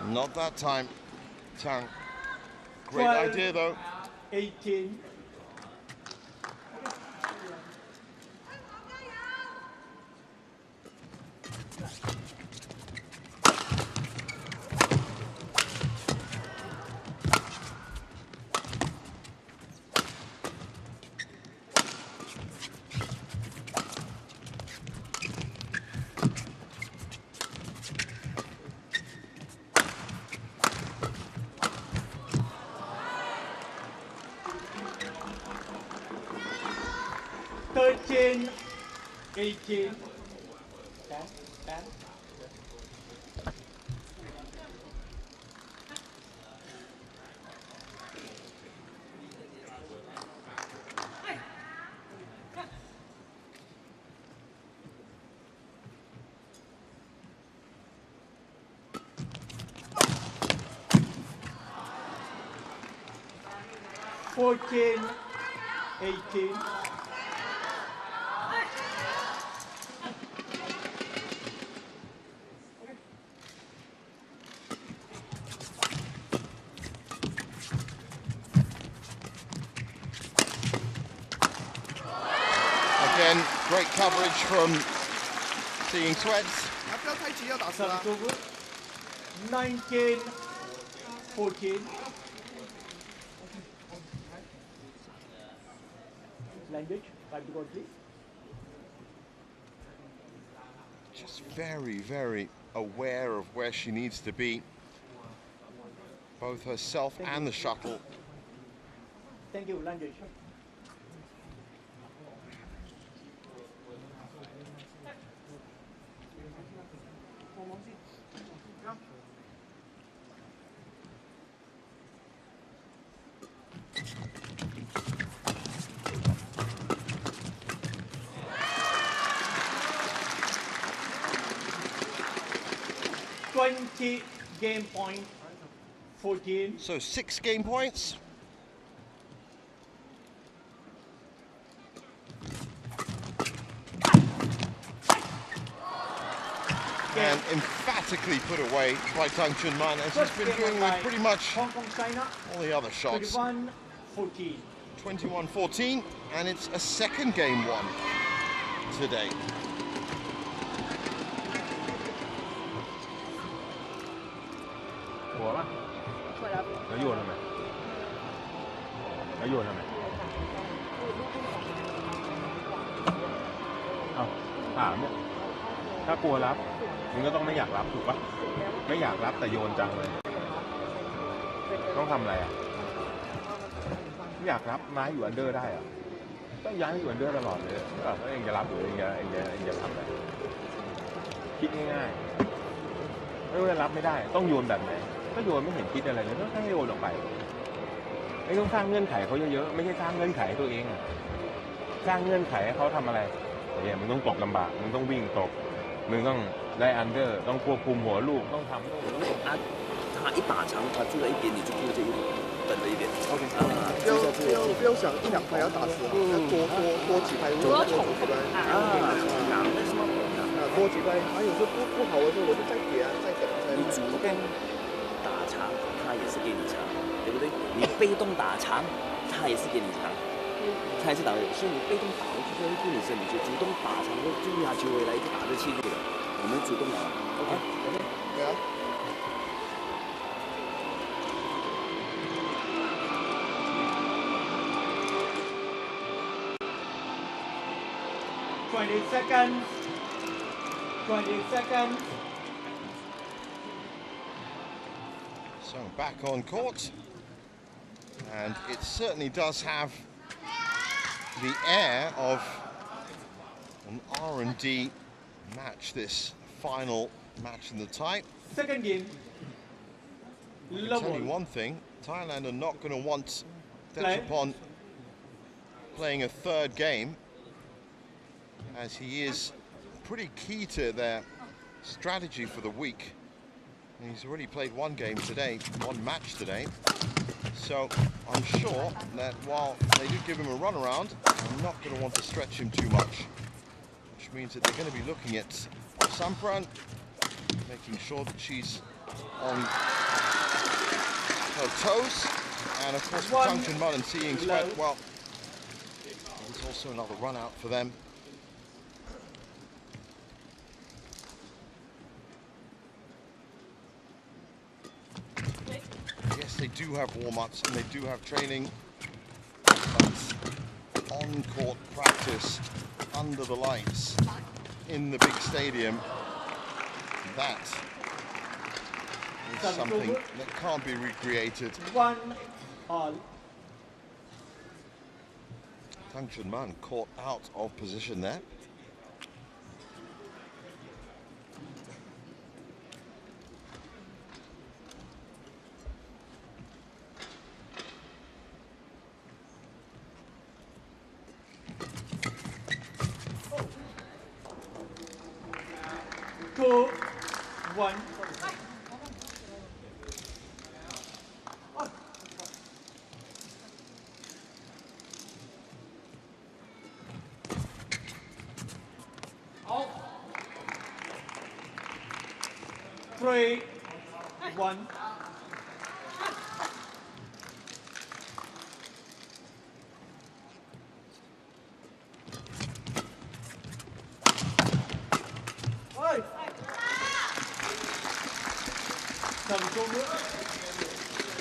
Not that time, Tang. Great idea though. 18. Thirteen, 18. 14, 18. Again, great coverage from Seeing Sweats. 19, 14. Language, 5 to go, please. Just very, very aware of where she needs to be, both herself and the shuttle. Thank you, language. Game point, 14. So 6 game points. And emphatically put away by Tang Chunman, as he's been doing with pretty much all the other shots. 21-14. 21-14, and it's a second game won today. Thảmเนี่ยถ้ากลัวรับมันก็ต้องไม่อยากรับถูกปะไม่อยากรับแต่โยนจังเลยต้องทำอะไรอ่ะไม่อยากรับไม้อยู่อันเดอร์ได้อ่ะต้องย้ายอยู่อันเดอร์ตลอดเลยถ้าเองจะรับหรือเองจะทำอะไรคิดง่ายๆไม่ว่ารับไม่ได้ต้องโยนแบบไหนก็โยนไม่เห็นคิดอะไรเลยต้องให้โยนออกไปไม่ต้องสร้างเงื่อนไขเขาเยอะๆไม่ใช่สร้างเงื่อนไขตัวเองสร้างเงื่อนไขให้เขาทำอะไร เนี่ยมึงต้องตบลำบากมึงต้องวิ่งตบมึงต้องได้อันเดอร์ต้องควบคุมหัวลูกต้องทำลูก他一打长，他住了一边，你就住这一边，等着一点。OK， 不要想一两拍要打死，要多几拍，多几拍多几拍。还有时候不好的时候，我就再给啊，再等。你主动打长，他也是给你长，对不对？你被动打长，他也是给你长，他也是打的。所以你被动打回去之后会对你身体就主动打长，会注意他球回来就打着气住的。我们主动打 ，OK， 对啊。20 seconds. 20 seconds. So back on court, and it certainly does have the air of an R&D match, this final match in the type. Second game. I'll tell you one thing, Thailand are not going to want Dechapon playing a third game, as he is pretty key to their strategy for the week. And he's already played one game today, one match today. So I'm sure that while they did give him a run around, I'm not going to want to stretch him too much, which means that they're going to be looking at Sampran, making sure that she's on her toes, and of course for Duncan Munn and seeing Sweat, well, there's also another run out for them. Yes, they do have warm-ups and they do have training, but on-court practice under the lights in the big stadium, that is something that can't be recreated. 1-all. Tang Chunman caught out of position there. Two, 1. Three, 1.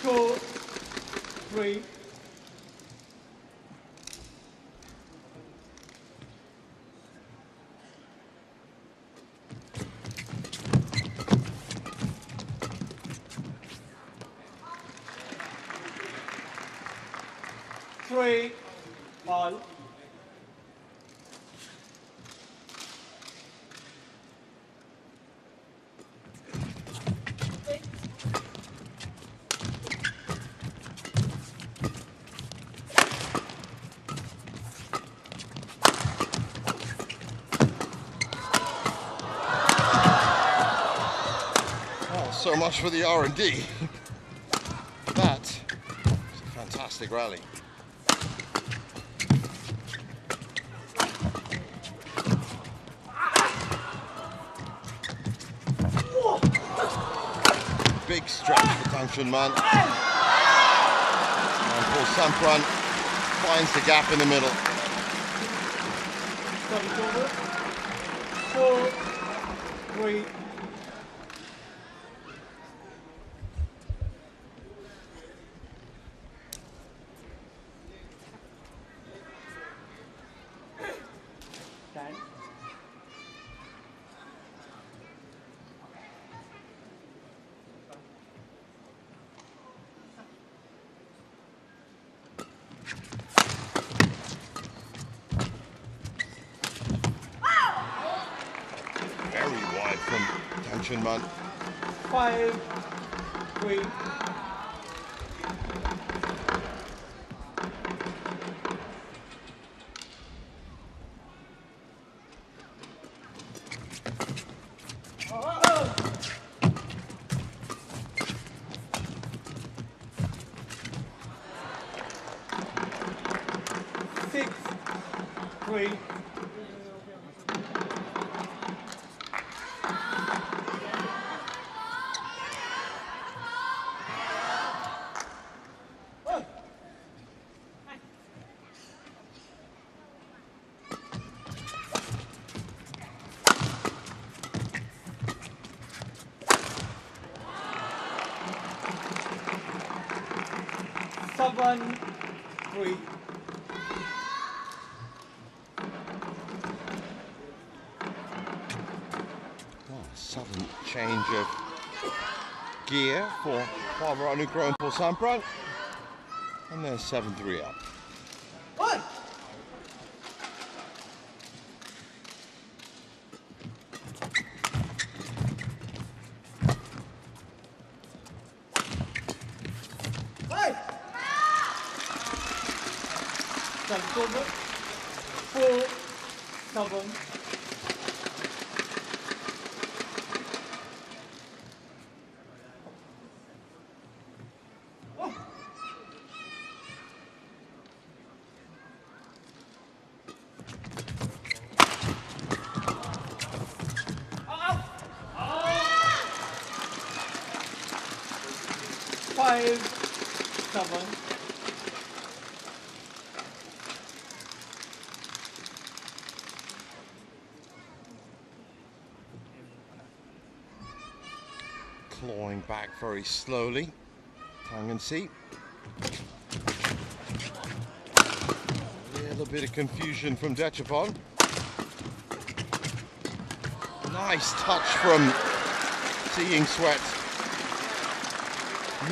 Two, 3. Three, all. So much for the R&D. That was a fantastic rally. Big stretch for Tang Chunman. And Paul Sampran finds the gap in the middle. 4, 3. Man. 5, 3. 3. Seven, 3. Sudden change of gear for Hwaranukroh and Porsampran, and they're 7-3 up. One. Five. 4, 7. Five, 7. Clawing back very slowly, tongue and seat. A little bit of confusion from Dechapon. Nice touch from Seeing Sweat.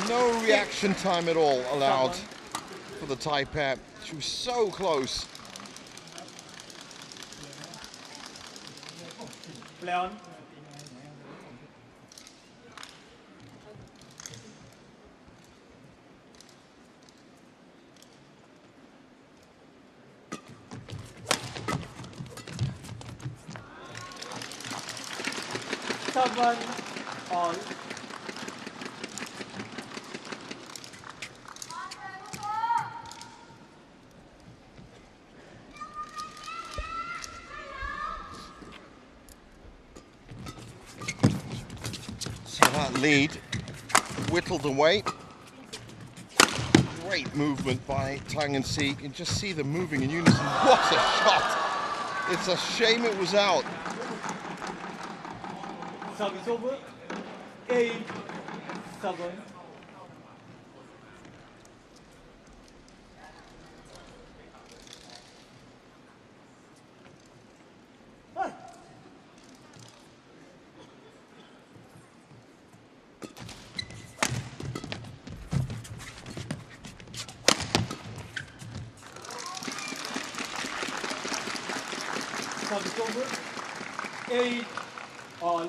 No reaction time at all allowed for the Thai pair. She was so close. Leon. Seven, all. So that lead whittled away. Great movement by Tang and Si. You can just see them moving in unison. What a shot! It's a shame it was out. Service over. 8, 7. Service over. 8, all.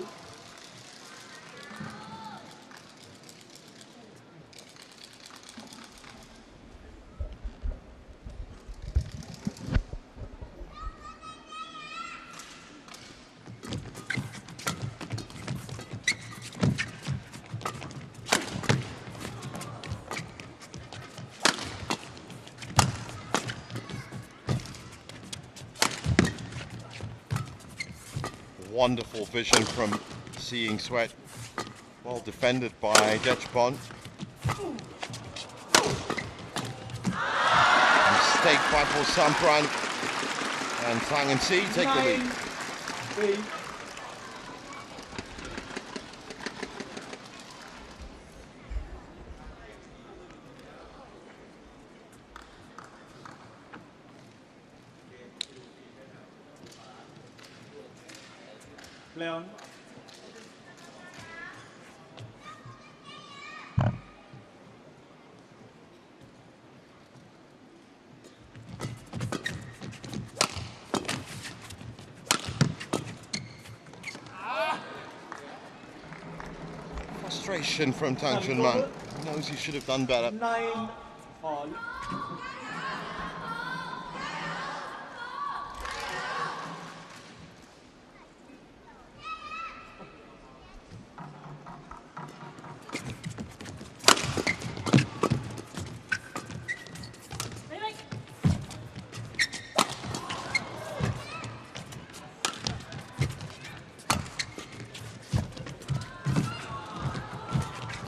Wonderful vision from Seeing Sweat. Well defended by Dechapon. Mistake by Porsampran. And Tang and Si take the lead. 3. Leon. Frustration from Tang Chunman. He knows he should have done better. 9, all.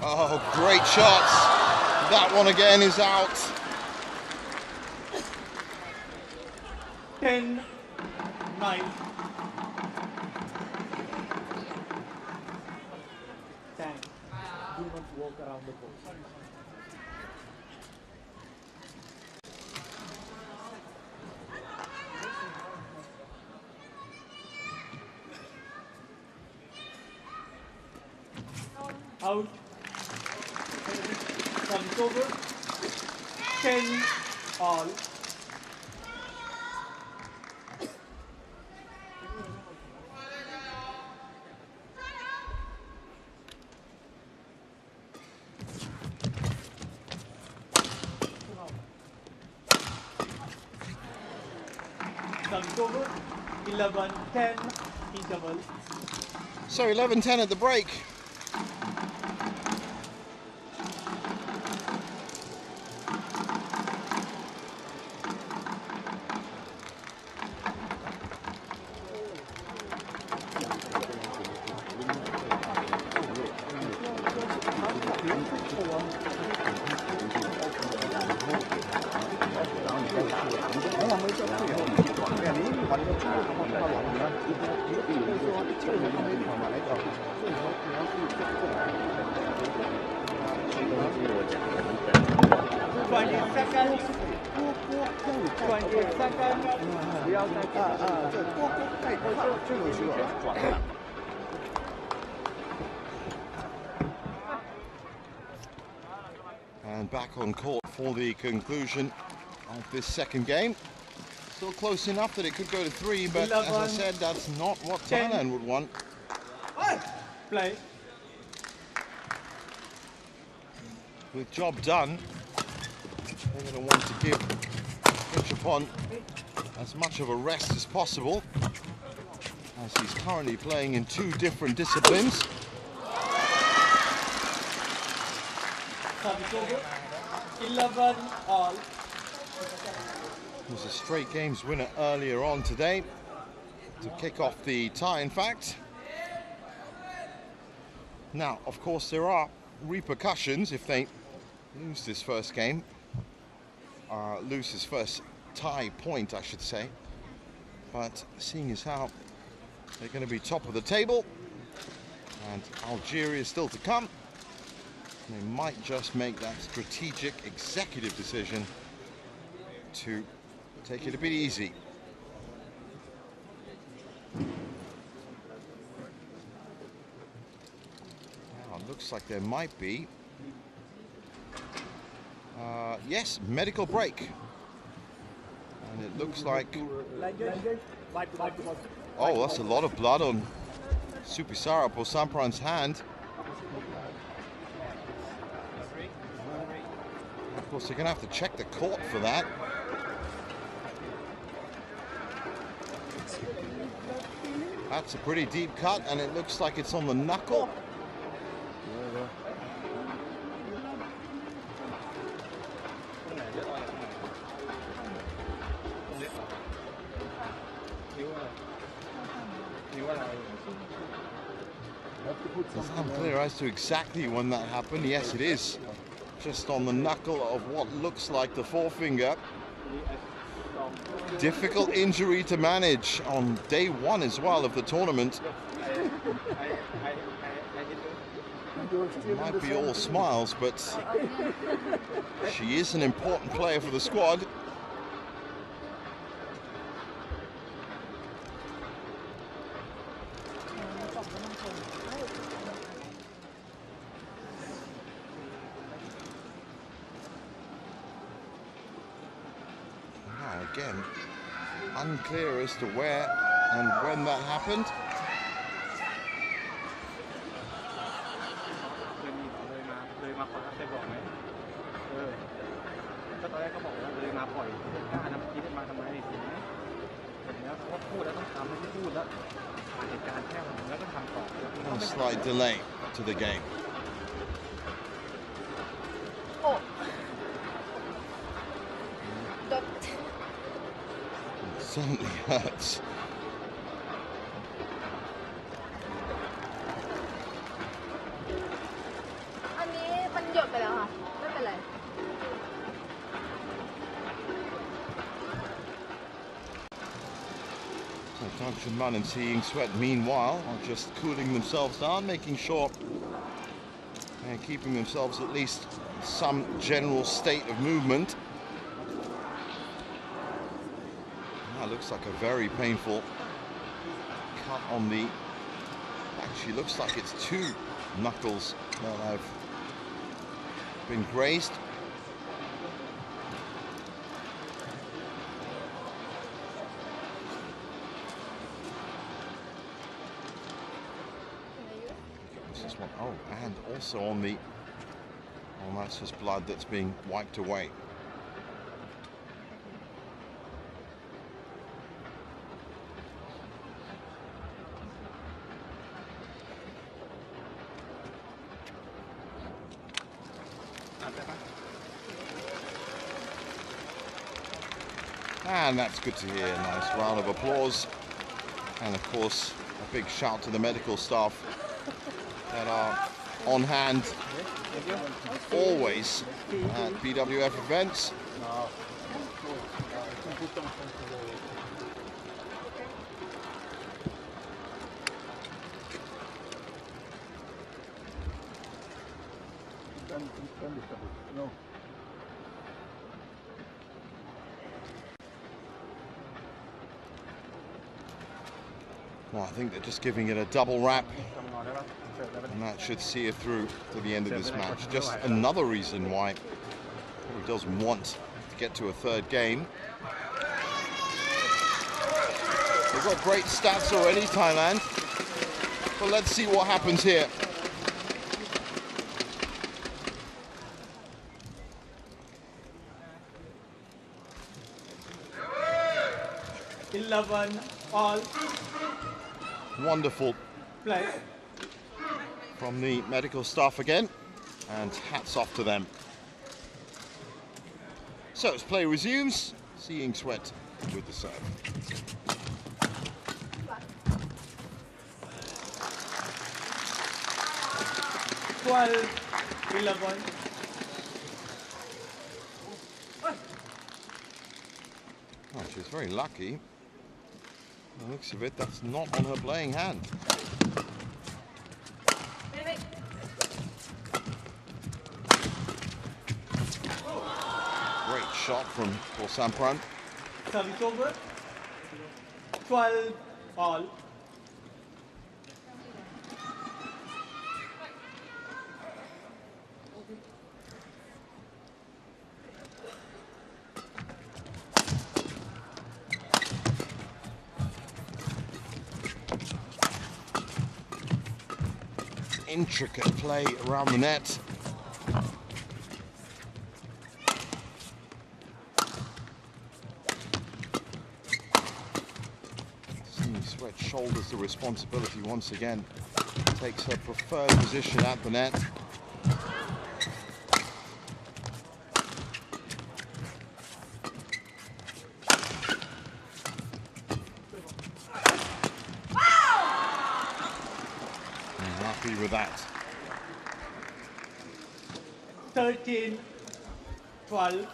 Oh, great shots. That one again is out. 10, 9. Thanks. Do not walk around the court. Out. Comes over. 10 all. Comes over. 11-10. He double. So 11-10 at the break. And back on court for the conclusion of this second game. Still close enough that it could go to 3, but 11, as I said, that's not what 10. Thailand would want. Play. With job done, they're going to want to give Princhapon as much of a rest as possible, as he's currently playing in 2 different disciplines. 11 all. He was a straight games winner earlier on today to kick off the tie, in fact. Now, of course, there are repercussions if they lose this first game, lose his first tie point, I should say. But seeing as how they're going to be top of the table, and Algeria is still to come, they might just make that strategic executive decision to take it a bit easy. Now, it looks like there might be, yes, medical break. And it looks like, oh, that's a lot of blood on Supisara Posampran's hand. Of course, they're going to have to check the court for that. That's a pretty deep cut, and it looks like it's on the knuckle. It's unclear as to exactly when that happened. Yes, it is just on the knuckle of what looks like the forefinger. Difficult injury to manage on day 1 as well of the tournament. It might be all smiles, but she is an important player for the squad. Again, unclear as to where and when that happened. A slight delay to the game. It certainly hurts. Xiamen and Xiamen, meanwhile, are just cooling themselves down, making sure and keeping themselves at least some general state of movement. That looks like a very painful cut on the... Actually looks like it's 2 knuckles that have been grazed. This one, oh, and also on the... Oh, that's just blood that's being wiped away. And that's good to hear. Nice round of applause. And of course, a big shout to the medical staff that are on hand always at BWF events. Well, I think they're just giving it a double wrap, and that should see it through to the end of this match. Just another reason why he doesn't want to get to a third game. They've got great stats already, Thailand, but let's see what happens here. All. Wonderful Play. From the medical staff again, and hats off to them. So as play resumes, Xiamen with the serve. Oh, she's very lucky. By the looks of it, that's not on her playing hand. Great shot from Sampran. Service over. 12 all. Intricate play around the net. Sweat shoulders the responsibility once again. Takes her preferred position at the net. With that. 13, 12.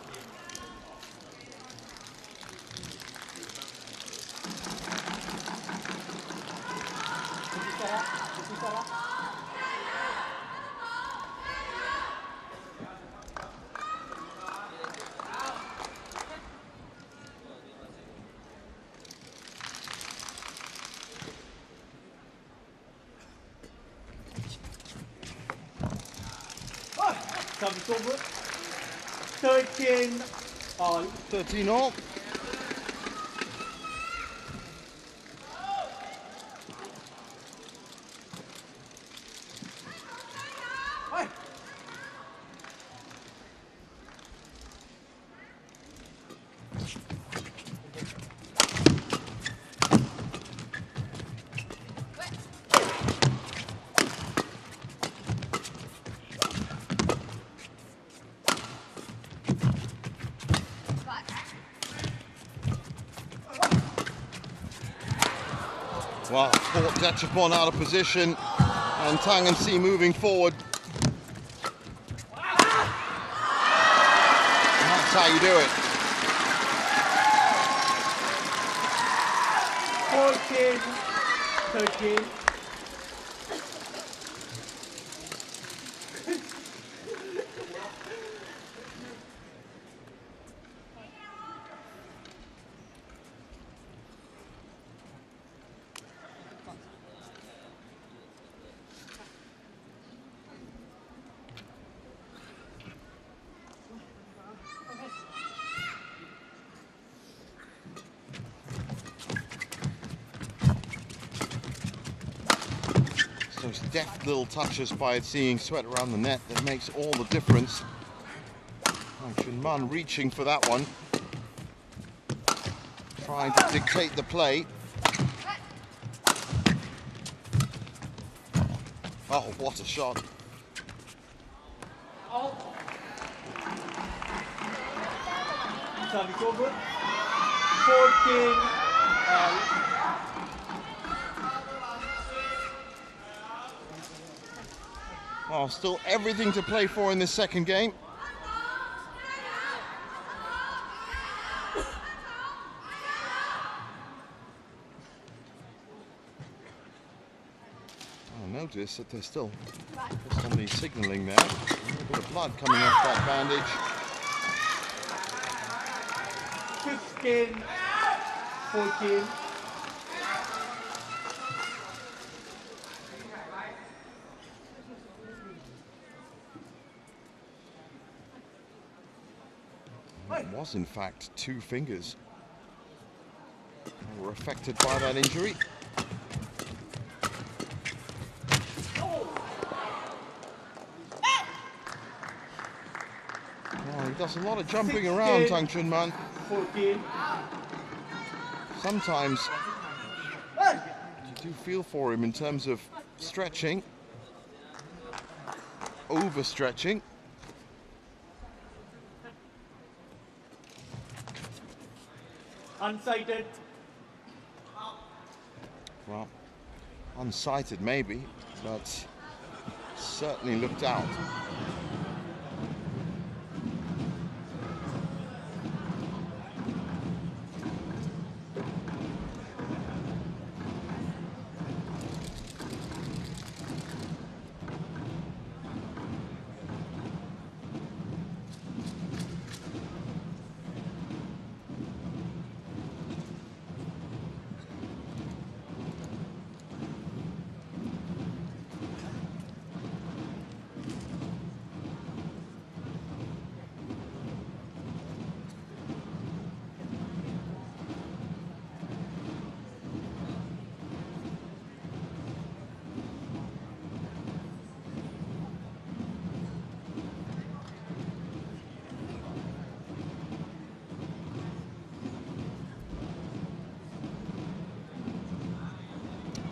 Service over. 13 all. 13 all. Well, caught Dechapon out of position, and Tang and Si moving forward. And that's how you do it. 14, 13. Those deft little touches by Seeing Sweat around the net that makes all the difference. Xiamen reaching for that one, trying to dictate the play. Oh, what a shot. Service over. 14. Oh, still everything to play for in this second game. Notice that there's still somebody signalling there. A little bit of blood coming off that bandage. 15, 14. It was in fact 2 fingers that were affected by that injury. He does a lot of jumping around, Xiamen. 14. Sometimes you do feel for him in terms of stretching, overstretching. Unsighted. Well, unsighted maybe, but certainly looked out.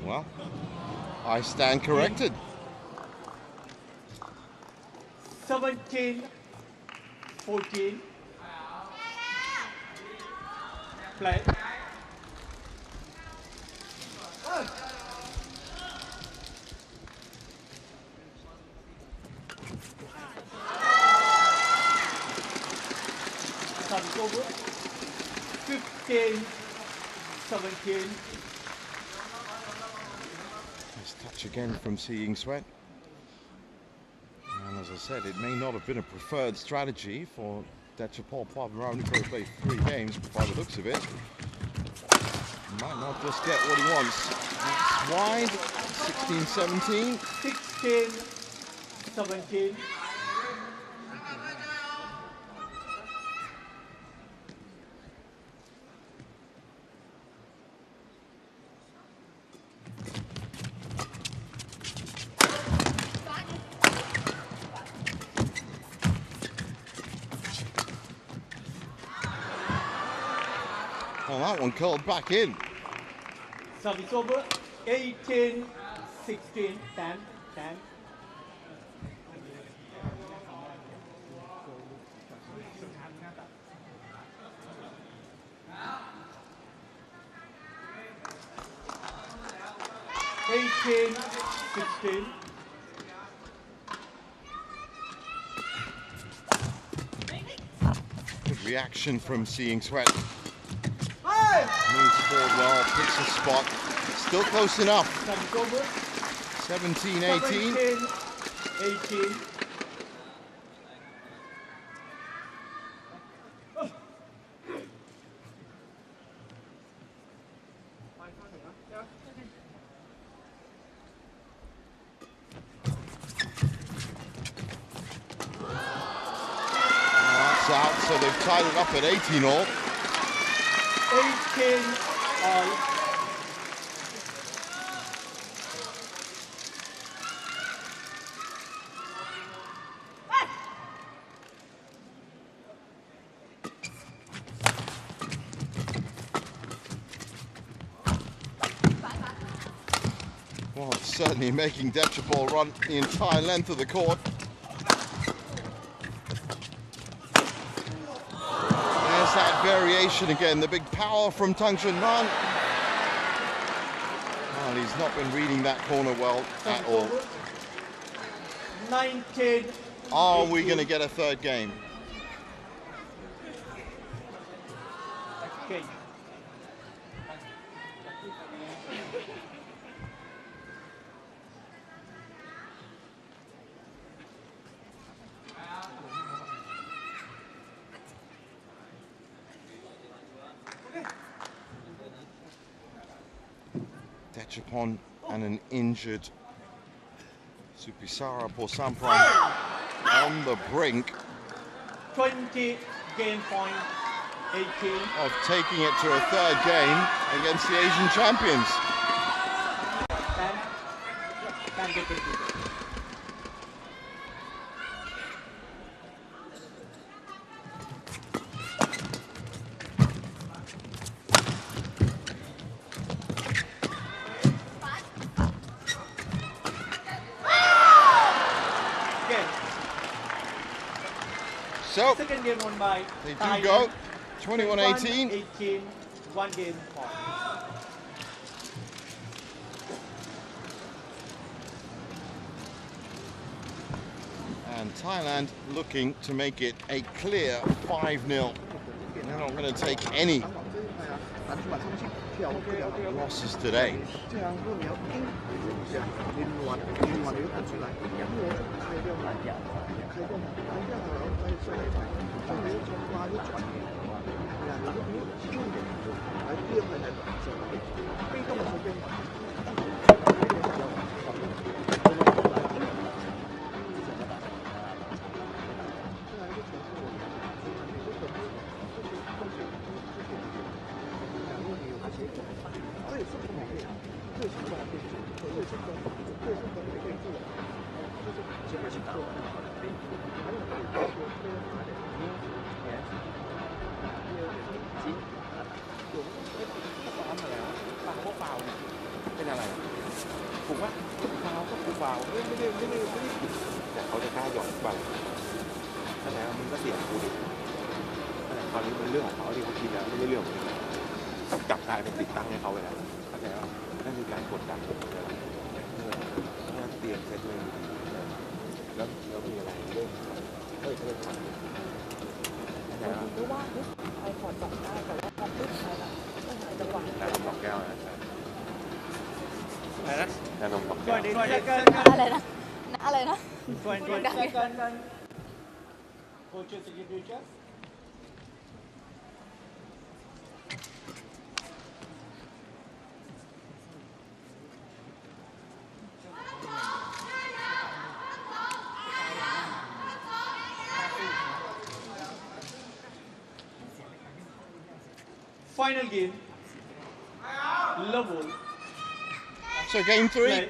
Well, I stand corrected. 17, 14. Play. Service over. 15, 17. Nice touch again from Seeing Sweat. And as I said, it may not have been a preferred strategy for Dechapol Pavlov to play 3 games, but by the looks of it, he might not just get what he wants. It's wide, 16-17. 16-17. Well, that one curled back in. Service over. 18, 16, 10, 10. Good reaction from Seeing Sweat. Moves forward well, picks a spot. Still close enough. 17-18. 18. That's out, so they've tied it up at 18 all. 18 all. Well, it's certainly making Dechapol run the entire length of the court. There's that variation again, the big power from Tang Chunman. Well, he's not been reading that corner well at all. 19. Are we going to get a third game? Okay. Dechapol and an injured Supisara Porsampran on the brink 20 game point, 18. of taking it to a third game against the Asian champions. Can get it. So, second game won by they do Thailand. go 21-18. 18, 1 game point. And Thailand looking to make it a clear 5-0. They're not going to take any losses today. Coaches signature. Final game. Level. So game 3.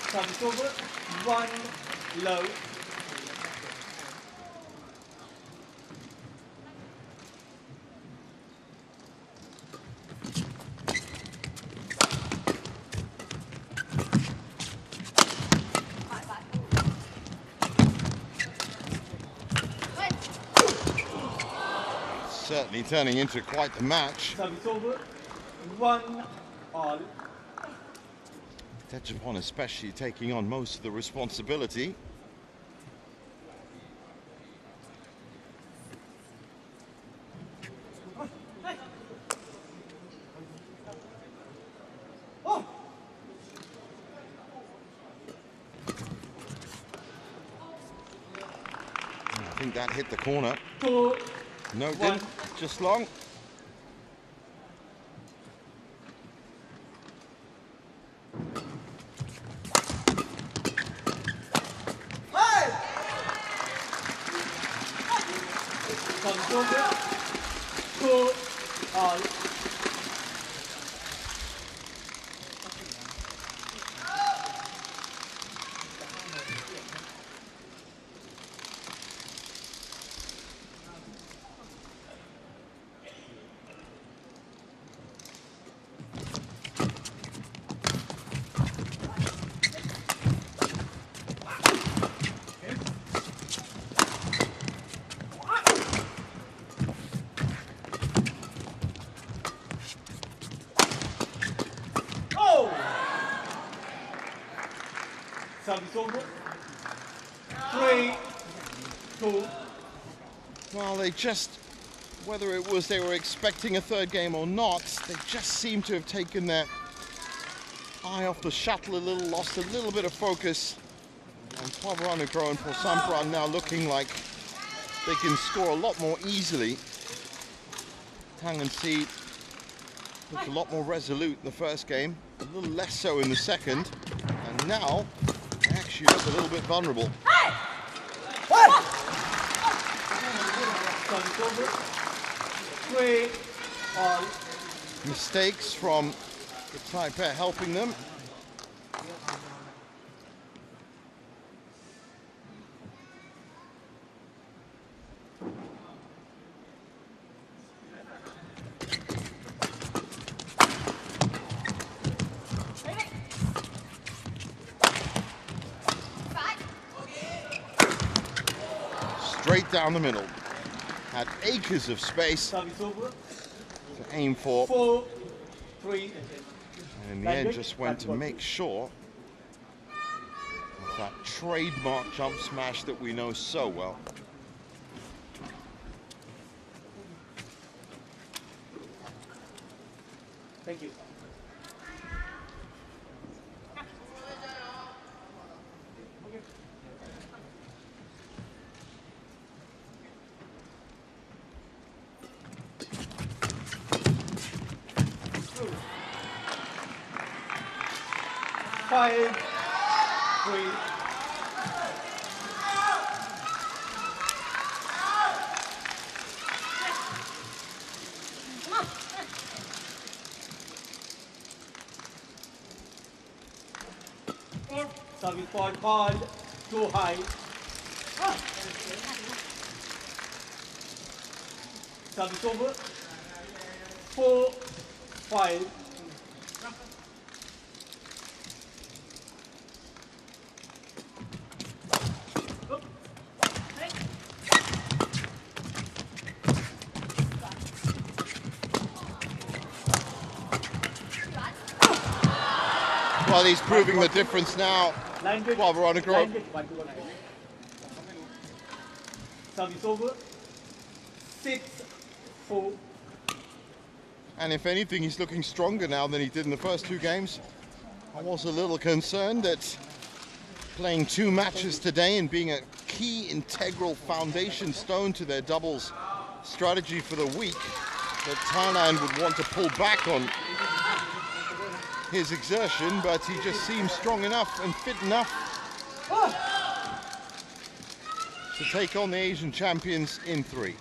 Comes over, 1 low. Certainly turning into quite the match. Comes over, 1 all. Japan especially taking on most of the responsibility. I think that hit the corner. No, it didn't. Just long. Service over. 3, 2. Well, they just, whether it was they were expecting a third game or not, they just seem to have taken their eye off the shuttle a little, lost a little bit of focus. And Pavarano and Posampran now looking like they can score a lot more easily. Tang and Si looked a lot more resolute in the first game, a little less so in the second, and now they actually look a little bit vulnerable. Mistakes from the Thai pair helping them. Straight down the middle. Had acres of space to aim for. 4, 3. And in the end just went to make sure of that trademark jump smash that we know so well. Thank you. Five, 3. Service point called too high. Service over. 4, 5. Well, he's proving the difference now. Pavarano. Service over. 6, 4. And if anything, he's looking stronger now than he did in the first two games. I was a little concerned that playing 2 matches today and being a key integral foundation stone to their doubles strategy for the week, that Thailand would want to pull back on his exertion, but he just seems strong enough and fit enough to take on the Asian champions in 3.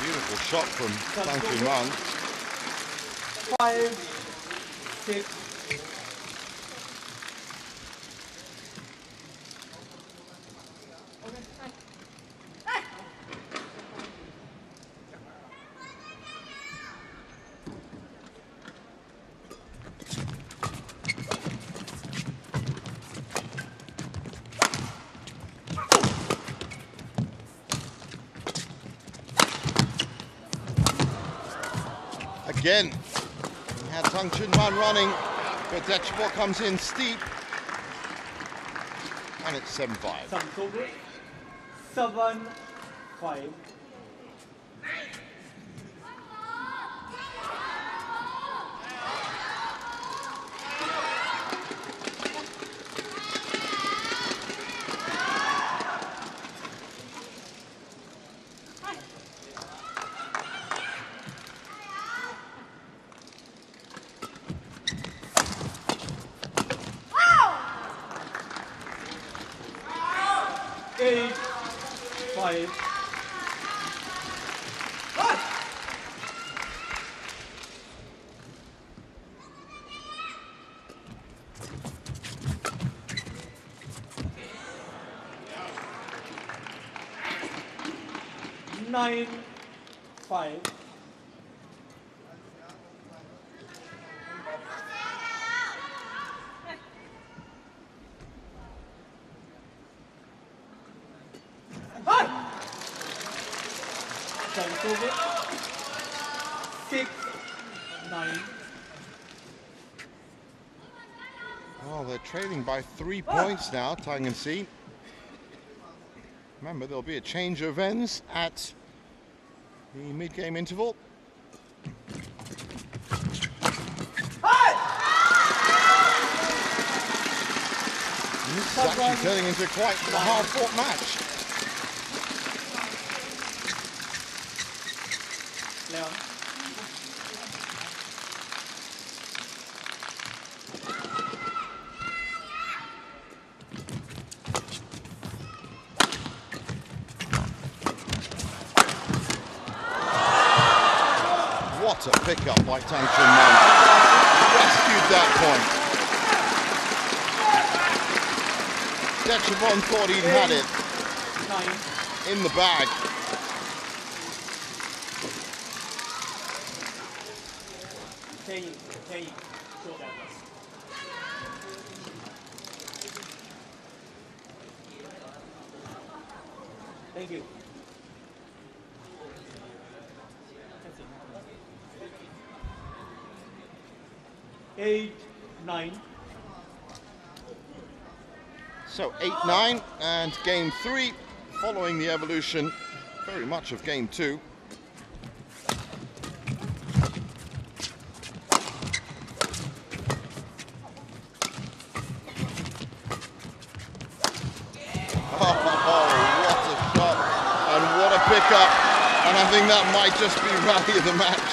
Beautiful shot from Fenghuang. 5, 6. again. He had Tang Chunman running, but Dechapol comes in steep. And it's 7-5. 7-5. Nine, 5. Over. 6, 9. Well, they're trailing by 3 points now, Tang and Si. Remember, there'll be a change of ends at the mid-game interval. And this is actually turning into quite a hard-fought match. Leon. What a pickup by Tang Chunman. Rescued that point. Dechapol thought he'd had it in the bag. Thank you. Eight, 9. So 8-9, and game 3 following the evolution very much of game 2. Pickup, and I think that might just be rally of the match.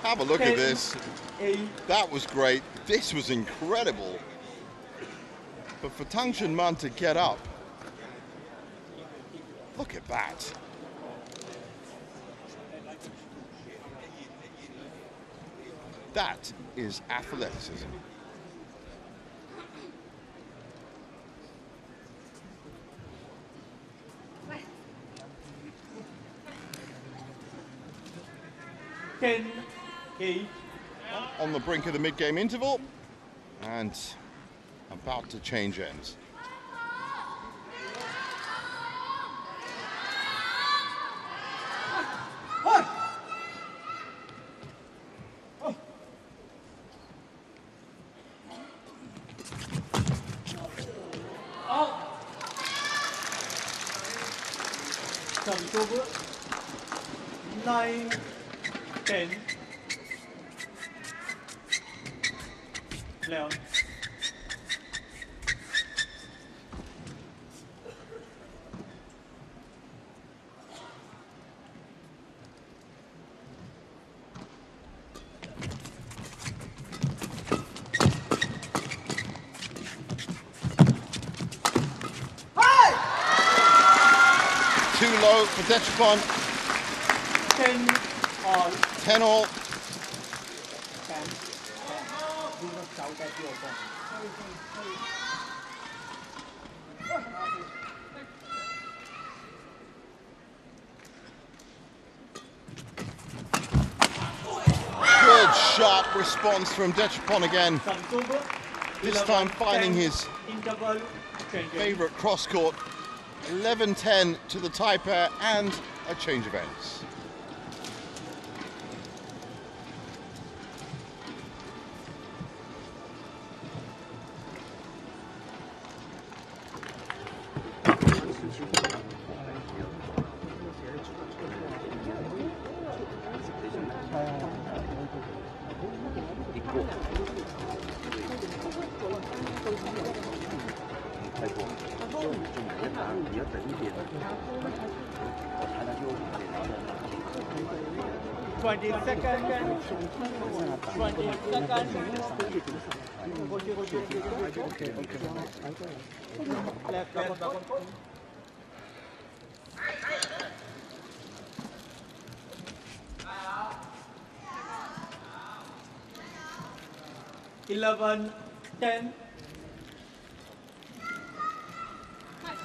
Have a look at this. That was great. This was incredible. But for Tang Chunman to get up, look at that. That is athleticism. On the brink of the mid-game interval and about to change ends. Over. 9, 10. Leon. Too low for Dechapol. 10 all. 10 all. Good sharp response from Dechapol again. This time finding his favorite cross court. 11-10 to the Thai pair and a change of ends.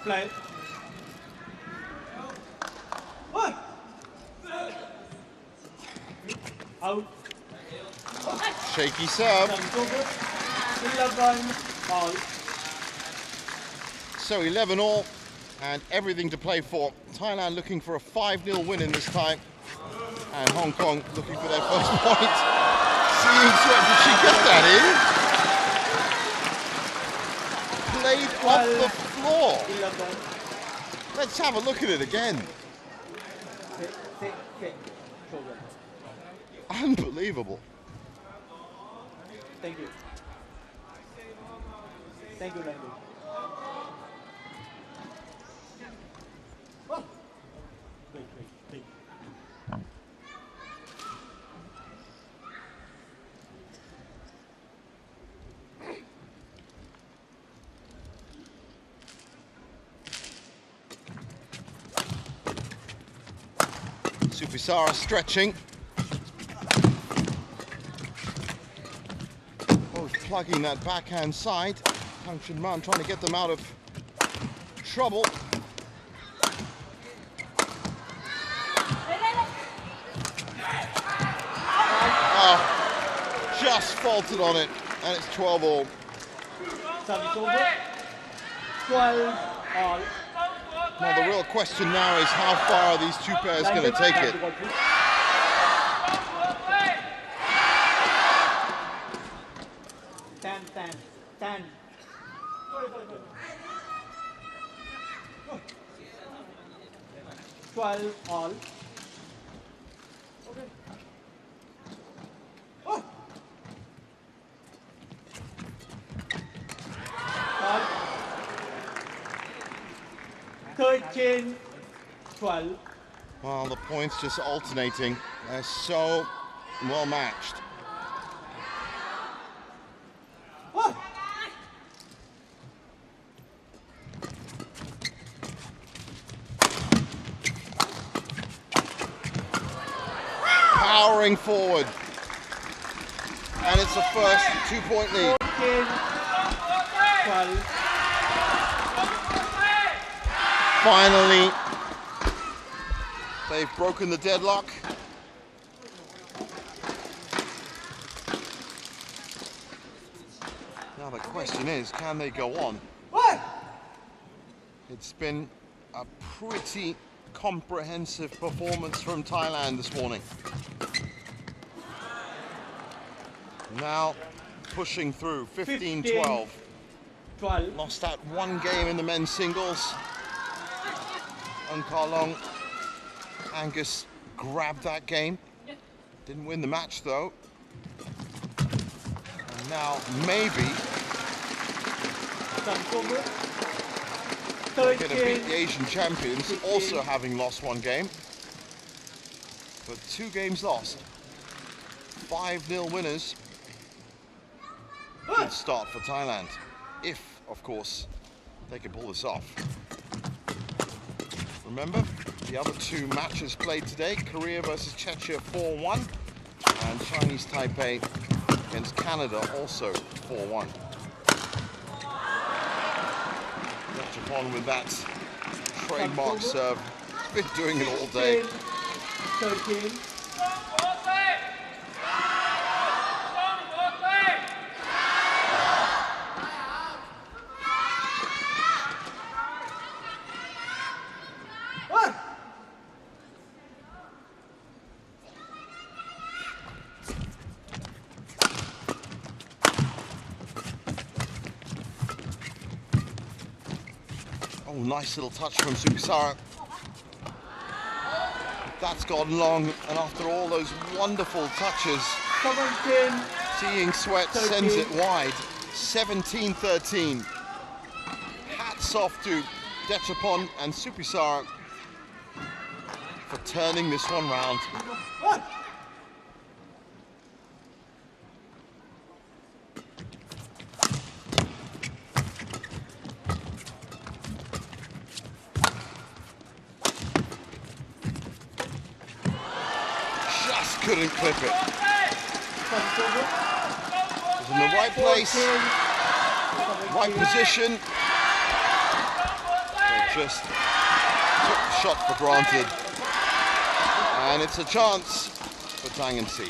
Play. Out. Shaky serve. 11 all. So 11 all and everything to play for. Thailand looking for a 5-0 win in this time. And Hong Kong looking for their first point. Seeing sweat, did she get that in? Played off the floor. 11. Let's have a look at it again. Unbelievable. Thank you. Thank you, Randy. Oh. Wait. Supisara stretching. Both plugging that backhand side. Kang Chun Man trying to get them out of trouble. Oh, just faulted on it, and it's 12 all. Service over. 12 all. Well, the real question now is how far are these two pairs going to take it? Ten. 12 all. Okay. Oh. 13, 12. Well, the points just alternating. They're so well matched. Oh. Powering forward. And it's the first 2-point lead. 14, 12. Finally, they've broken the deadlock. Now the question is, can they go on? What? It's been a pretty comprehensive performance from Thailand this morning. Now pushing through, 15-12. 12. Lost out one game in the men's singles. Karlong, Angus grabbed that game. Didn't win the match though. And now maybe they're going to beat the Asian champions, also having lost one game. But 2 games lost. 5-0 winners. Good start for Thailand. If, of course, they can pull this off. Remember, the other 2 matches played today, Korea versus Czechia 4-1, and Chinese Taipei against Canada also 4-1. Japan with that trademark serve. Been doing it all day. 13. Oh, nice little touch from Supisara. That's gone long, and after all those wonderful touches, seeing Sweat 13. sends it wide. 17-13. Hats off to Dechapon and Supisara for turning this one round. Just couldn't clip it. Was in the right place, right position. They just took the shot for granted. And it's a chance for Tang and Si.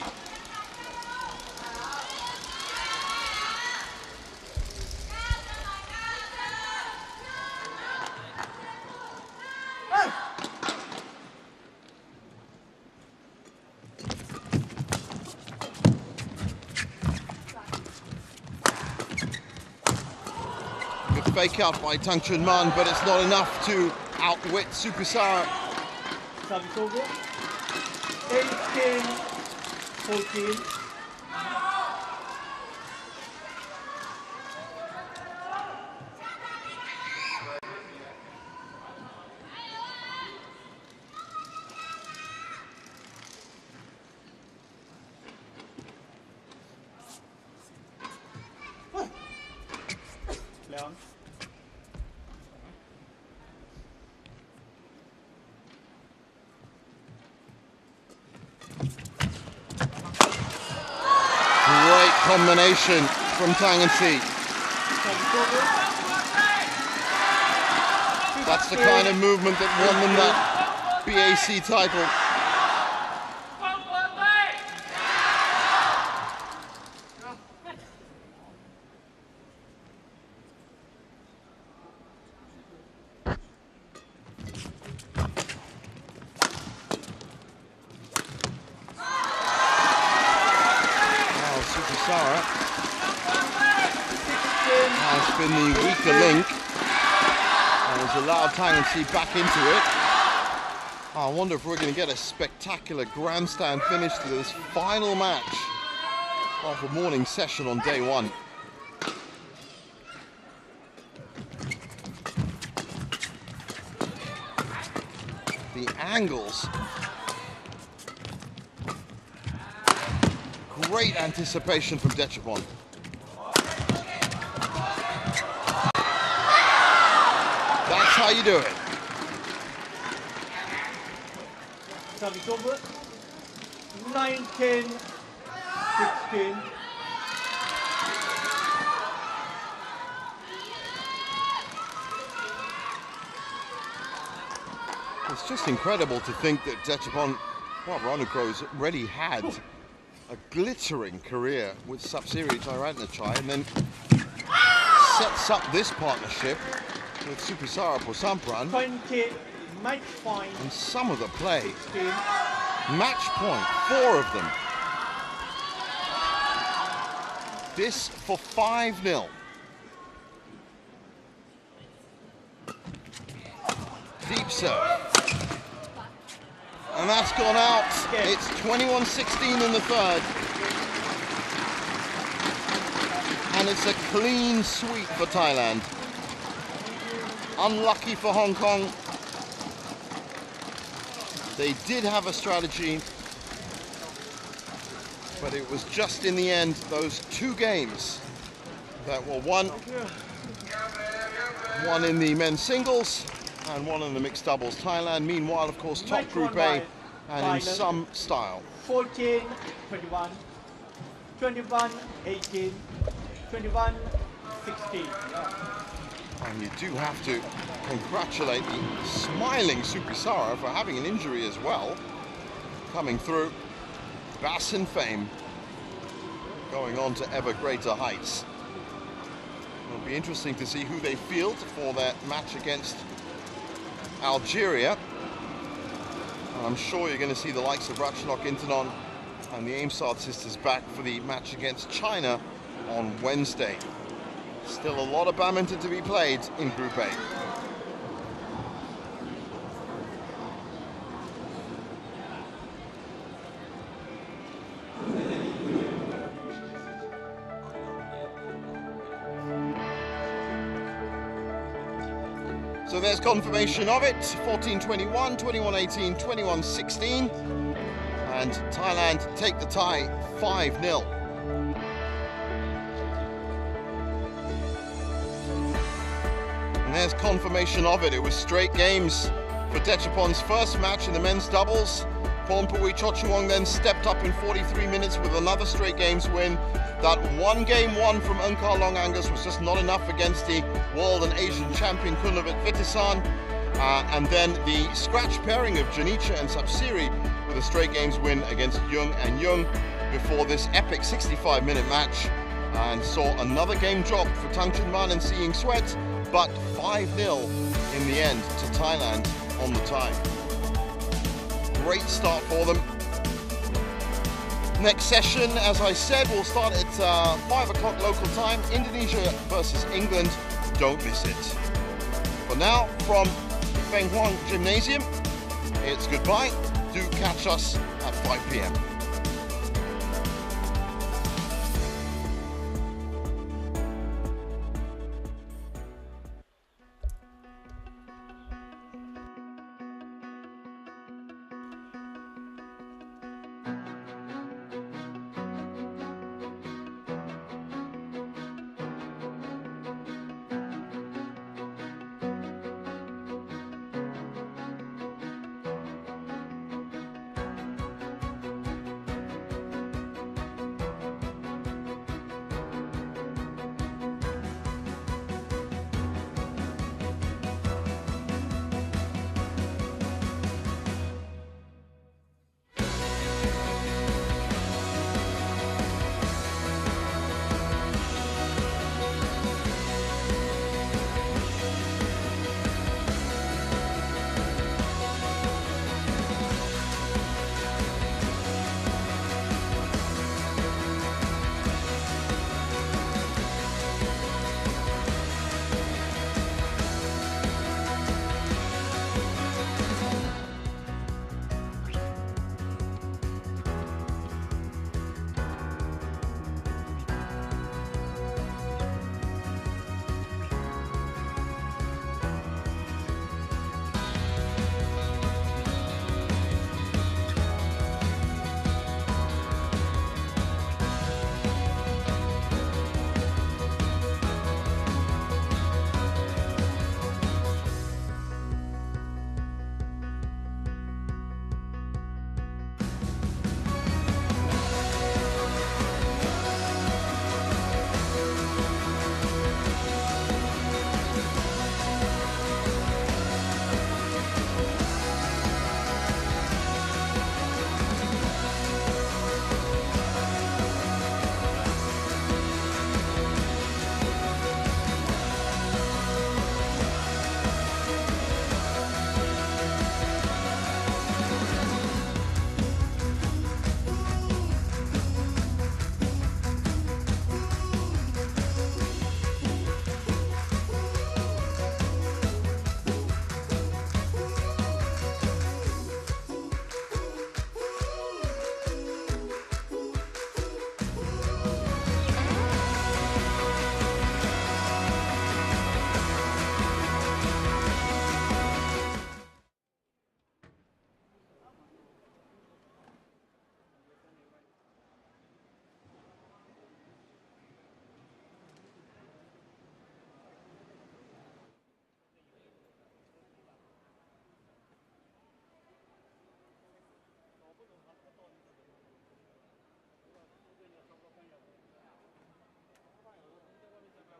Good fake out by Tang Chunman, but it's not enough to outwit Supisara. 18-14. Leon. Great combination from Tang and Si. That's the kind of movement that won them that BAC title. Supisara has been the weaker link and has allowed Tang and Si back into it. I wonder if we're going to get a spectacular grandstand finish to this final match of the morning session on day one. The angles. Great anticipation from Dechapon. That's how you do it. Service over. 19-16. It's just incredible to think that Dechapon, well, Ranuko's already had a glittering career with Sapsiri Tairatnachai and then sets up this partnership with Supisara Posampran. 20 match point. And some of the play. 16. Match point, 4 of them. This for 5-0. Deep serve. And that's gone out. It's 21-16 in the third. And it's a clean sweep for Thailand. Unlucky for Hong Kong. They did have a strategy, but it was just in the end those 2 games that were won. One in the men's singles and one in the mixed doubles. Thailand, meanwhile, of course, top Group A and in some style. 14-21, 21-18, 21-16. And you do have to congratulate the smiling Supisara for having an injury as well. Coming through, Bassin fame, going on to ever greater heights. It'll be interesting to see who they field for their match against Algeria. And I'm sure you're going to see the likes of Ratchanok Intanon and the Aimsard sisters back for the match against China on Wednesday. Still a lot of badminton to be played in Group A. So there's confirmation of it, 14-21, 21-18, 21-16, and Thailand take the tie 5-0. And there's confirmation of it. It was straight games for Dechapon's first match in the men's doubles. Pornpui Chornchuong then stepped up in 43 minutes with another straight games win. That one game won from Eunkarlong Angus was just not enough against the world and Asian champion Kunlavit Vitisan. And then the scratch pairing of Janicha and Sapsiri with a straight games win against Jung and Jung before this epic 65-minute match. And saw another game drop for Tang Chunman and Seeing Sweat, but 5-0 in the end to Thailand on the tie. Great start for them. Next session, as I said, will start at 5 o'clock local time. Indonesia versus England. Don't miss it. For now, from Fenghuang Gymnasium, it's goodbye. Do catch us at 5 p.m.